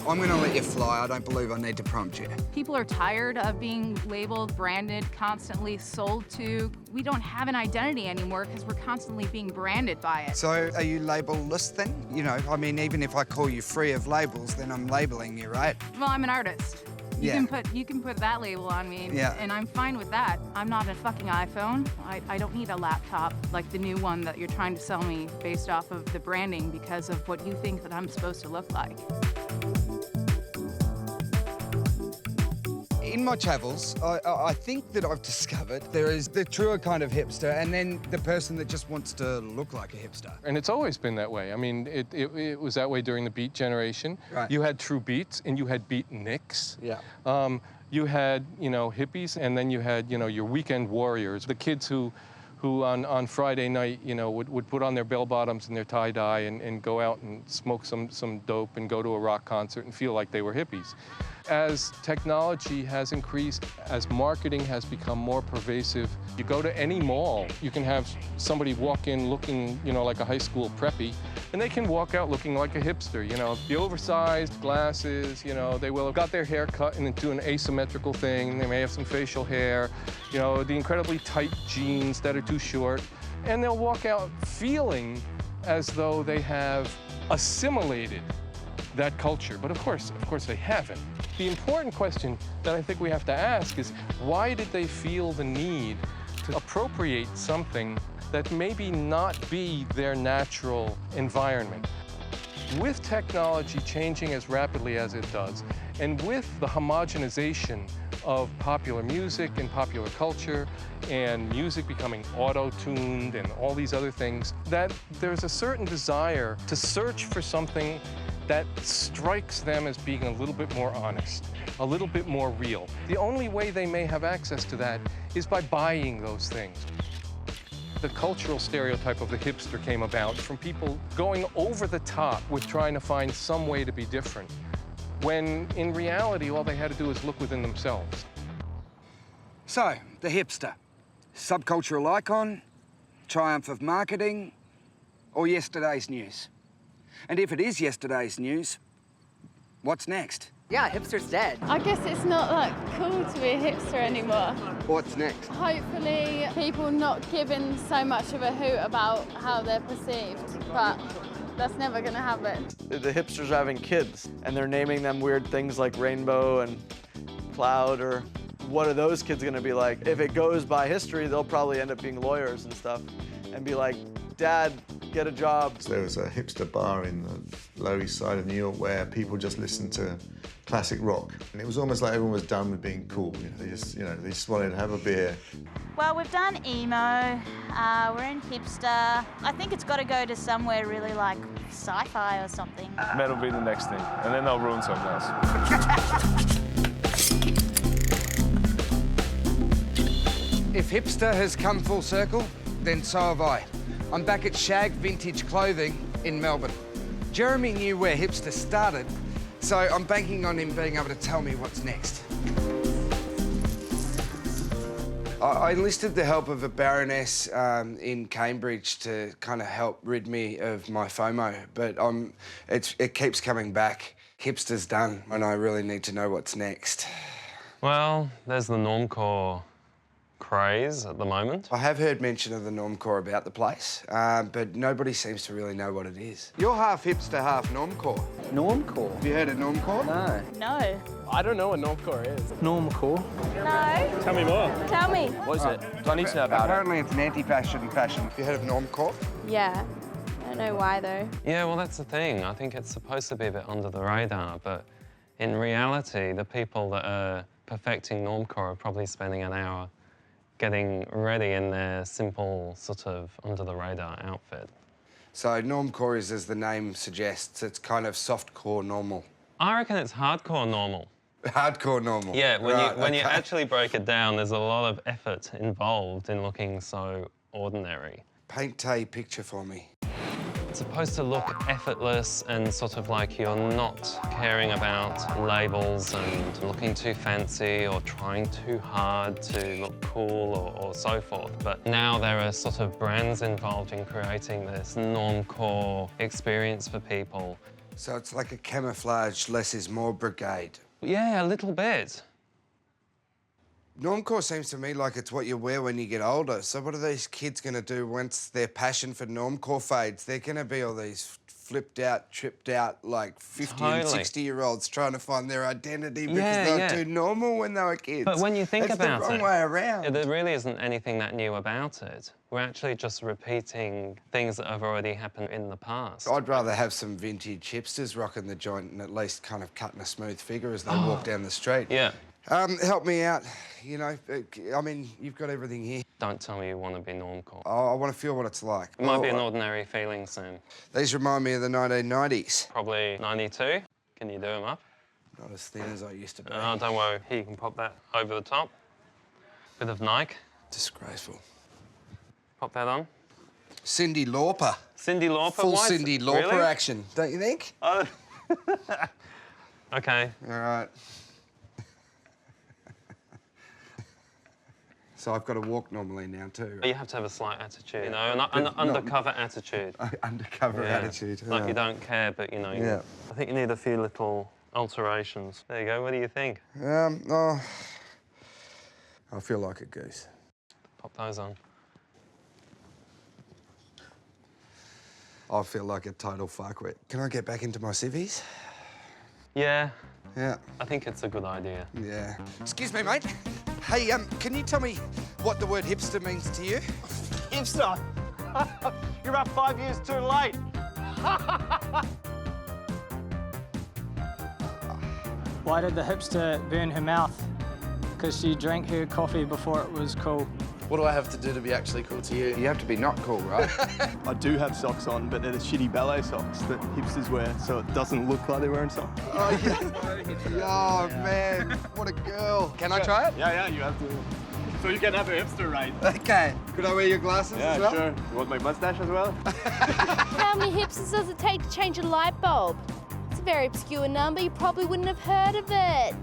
I'm going to let you fly. I don't believe I need to prompt you. People are tired of being labeled, branded, constantly sold to. We don't have an identity anymore because we're constantly being branded by it. So are you label-less then? You know, I mean, even if I call you free of labels, then I'm labeling you, right? Well, I'm an artist. You can put that label on me, and I'm fine with that. I'm not a fucking iPhone. I don't need a laptop like the new one that you're trying to sell me based off of the branding because of what you think that I'm supposed to look like. In my travels, I think that I've discovered there is the truer kind of hipster and then the person that just wants to look like a hipster. And it's always been that way. I mean, it was that way during the beat generation. Right. You had true beats and you had beatniks. Yeah. You had, you know, hippies, and then you had, you know, your weekend warriors, the kids who on Friday night, you know, would put on their bell-bottoms and their tie-dye and go out and smoke some dope and go to a rock concert and feel like they were hippies. As technology has increased, as marketing has become more pervasive, you go to any mall, you can have somebody walk in looking, you know, like a high school preppy, and they can walk out looking like a hipster, you know. The oversized glasses, you know, they will have got their hair cut and do an asymmetrical thing, they may have some facial hair, you know, the incredibly tight jeans that are too short, and they'll walk out feeling as though they have assimilated that culture, but of course they haven't. The important question that I think we have to ask is, why did they feel the need to appropriate something that maybe not be their natural environment? With technology changing as rapidly as it does, and with the homogenization of popular music and popular culture, and music becoming auto-tuned and all these other things, that there's a certain desire to search for something that strikes them as being a little bit more honest, a little bit more real. The only way they may have access to that is by buying those things. The cultural stereotype of the hipster came about from people going over the top with trying to find some way to be different, when in reality, all they had to do was look within themselves. So, the hipster. Subcultural icon, triumph of marketing, or yesterday's news? And if it is yesterday's news, what's next? Yeah, hipster's dead. I guess it's not that cool to be a hipster anymore. What's next? Hopefully people not giving so much of a hoot about how they're perceived, but that's never gonna happen. The hipsters are having kids, and they're naming them weird things like rainbow and cloud, or what are those kids gonna be like? If it goes by history, they'll probably end up being lawyers and stuff, and be like, Dad, get a job. There was a hipster bar in the Lower East Side of New York where people just listened to classic rock. And it was almost like everyone was done with being cool. They just wanted to have a beer. Well, we've done emo, we're in hipster. I think it's got to go to somewhere really like sci-fi or something. Metal will be the next thing, and then they'll ruin something else. If hipster has come full circle, then so have I. I'm back at Shag Vintage Clothing in Melbourne. Jeremy knew where hipster started, so I'm banking on him being able to tell me what's next. I enlisted the help of a baroness in Cambridge to kind of help rid me of my Fomo, but it keeps coming back. Hipster's done, and I really need to know what's next. Well, there's the normcore craze at the moment. I have heard mention of the normcore about the place, but nobody seems to really know what it is. You're half hipster, half normcore. Normcore? Have you heard of normcore? No. No. I don't know what normcore is. Normcore? No. Tell me more. Tell me. What is it? Do I need to know about Apparently it's an anti-fashion fashion. Have you heard of normcore? Yeah. I don't know why though. Yeah, well, that's the thing. I think it's supposed to be a bit under the radar, but in reality, the people that are perfecting normcore are probably spending an hour getting ready in their simple, sort of under-the-radar outfit. So normcore is, as the name suggests, it's kind of softcore normal. I reckon it's hardcore normal. Hardcore normal. Yeah, when you okay. actually break it down, there's a lot of effort involved in looking so ordinary. Paint a picture for me. It's supposed to look effortless and sort of like you're not caring about labels and looking too fancy or trying too hard to look cool or so forth. But now there are sort of brands involved in creating this normcore experience for people. So it's like a camouflage, less is more brigade. Yeah, a little bit. Normcore seems to me like it's what you wear when you get older. So what are these kids going to do once their passion for normcore fades? They're going to be all these flipped out, tripped out, like 50 and 60-year-olds trying to find their identity because they were too normal when they were kids. But when you think about it, it's the wrong way around. There really isn't anything that new about it. We're actually just repeating things that have already happened in the past. I'd rather have some vintage hipsters rocking the joint and at least kind of cutting a smooth figure as they walk down the street. Yeah. Help me out, you know. I mean, you've got everything here. Don't tell me you want to be normcore. I want to feel what it's like. It might be an ordinary feeling, Sam. These remind me of the 1990s. Probably 92. Can you do them up? Not as thin as I used to be. Oh, don't worry. Here, you can pop that over the top. Bit of Nike. Disgraceful. Pop that on. Cyndi Lauper. Cyndi Lauper? Full Cyndi Lauper action, don't you think? Oh. OK. All right. So I've got to walk normally now too. You have to have a slight attitude, you know, an undercover attitude. Undercover attitude. Like you don't care, but you know. I think you need a few little alterations. There you go. What do you think? I feel like a goose. Pop those on. I feel like a total fuckwit. Can I get back into my civvies? Yeah. Yeah. I think it's a good idea. Yeah. Excuse me, mate. Hey, can you tell me what the word hipster means to you? Hipster? You're about 5 years too late. Why did the hipster burn her mouth? Because she drank her coffee before it was cool. What do I have to do to be actually cool to you? You have to be not cool, right? I do have socks on, but they're the shitty ballet socks that hipsters wear, so it doesn't look like they're wearing socks. Oh, yeah. Oh, man, what a girl. Can I try it? Yeah, you have to. So you can have a hipster ride. Okay. Could I wear your glasses as well? Yeah, sure. You want my mustache as well? How many hipsters does it take to change a light bulb? It's a very obscure number. You probably wouldn't have heard of it.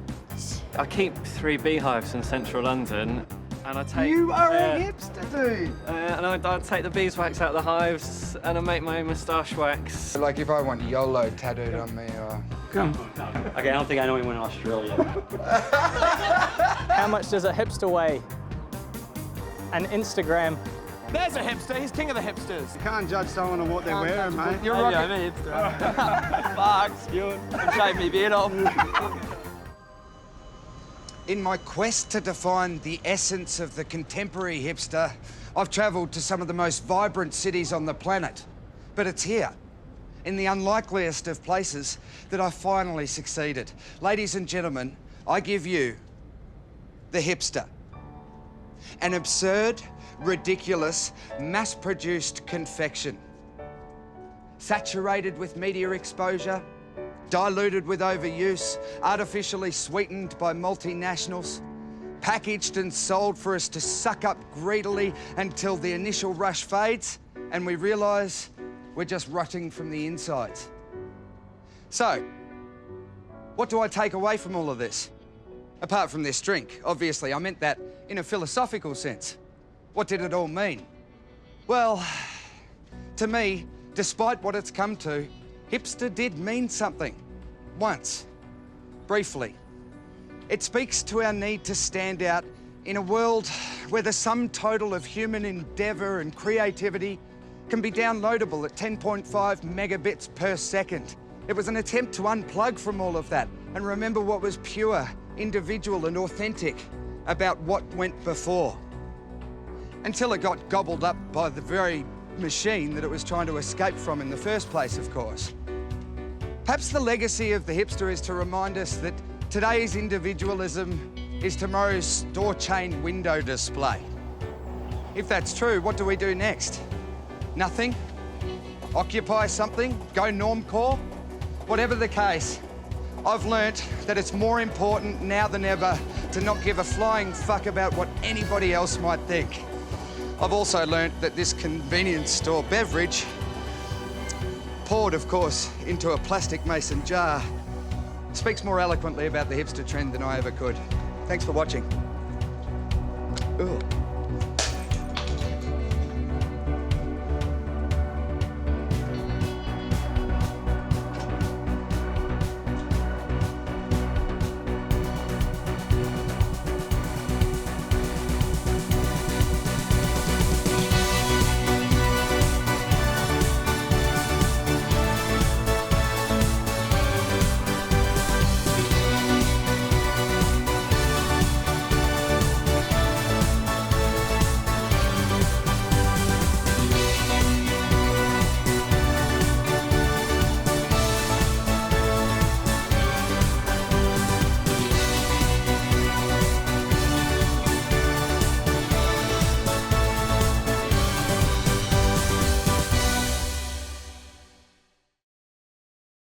I keep 3 beehives in central London, and I take... You are a hipster, dude! And I take the beeswax out of the hives, and I make my own moustache wax. Like if I want YOLO tattooed on me, or... Come. Okay, I don't think I know anyone in Australia. How much does a hipster weigh? An Instagram. There's a hipster. He's king of the hipsters. You can't judge someone on what they're wearing, mate. You're rocking... I'm a hipster. Fuck, you. Shave me beard off. In my quest to define the essence of the contemporary hipster, I've travelled to some of the most vibrant cities on the planet. But it's here, in the unlikeliest of places, that I finally succeeded. Ladies and gentlemen, I give you the hipster. An absurd, ridiculous, mass-produced confection. Saturated with media exposure, diluted with overuse, artificially sweetened by multinationals, packaged and sold for us to suck up greedily until the initial rush fades and we realise we're just rotting from the insides. So, what do I take away from all of this? Apart from this drink, obviously, I meant that in a philosophical sense. What did it all mean? Well, to me, despite what it's come to, hipster did mean something. Once. Briefly. It speaks to our need to stand out in a world where the sum total of human endeavour and creativity can be downloadable at 10.5 megabits per second. It was an attempt to unplug from all of that and remember what was pure, individual and authentic about what went before. Until it got gobbled up by the very machine that it was trying to escape from in the first place, of course. Perhaps the legacy of the hipster is to remind us that today's individualism is tomorrow's store chain window display. If that's true, what do we do next? Nothing? Occupy something? Go normcore? Whatever the case, I've learnt that it's more important now than ever to not give a flying fuck about what anybody else might think. I've also learnt that this convenience store beverage, poured, of course, into a plastic mason jar, speaks more eloquently about the hipster trend than I ever could. Thanks for watching. Ugh.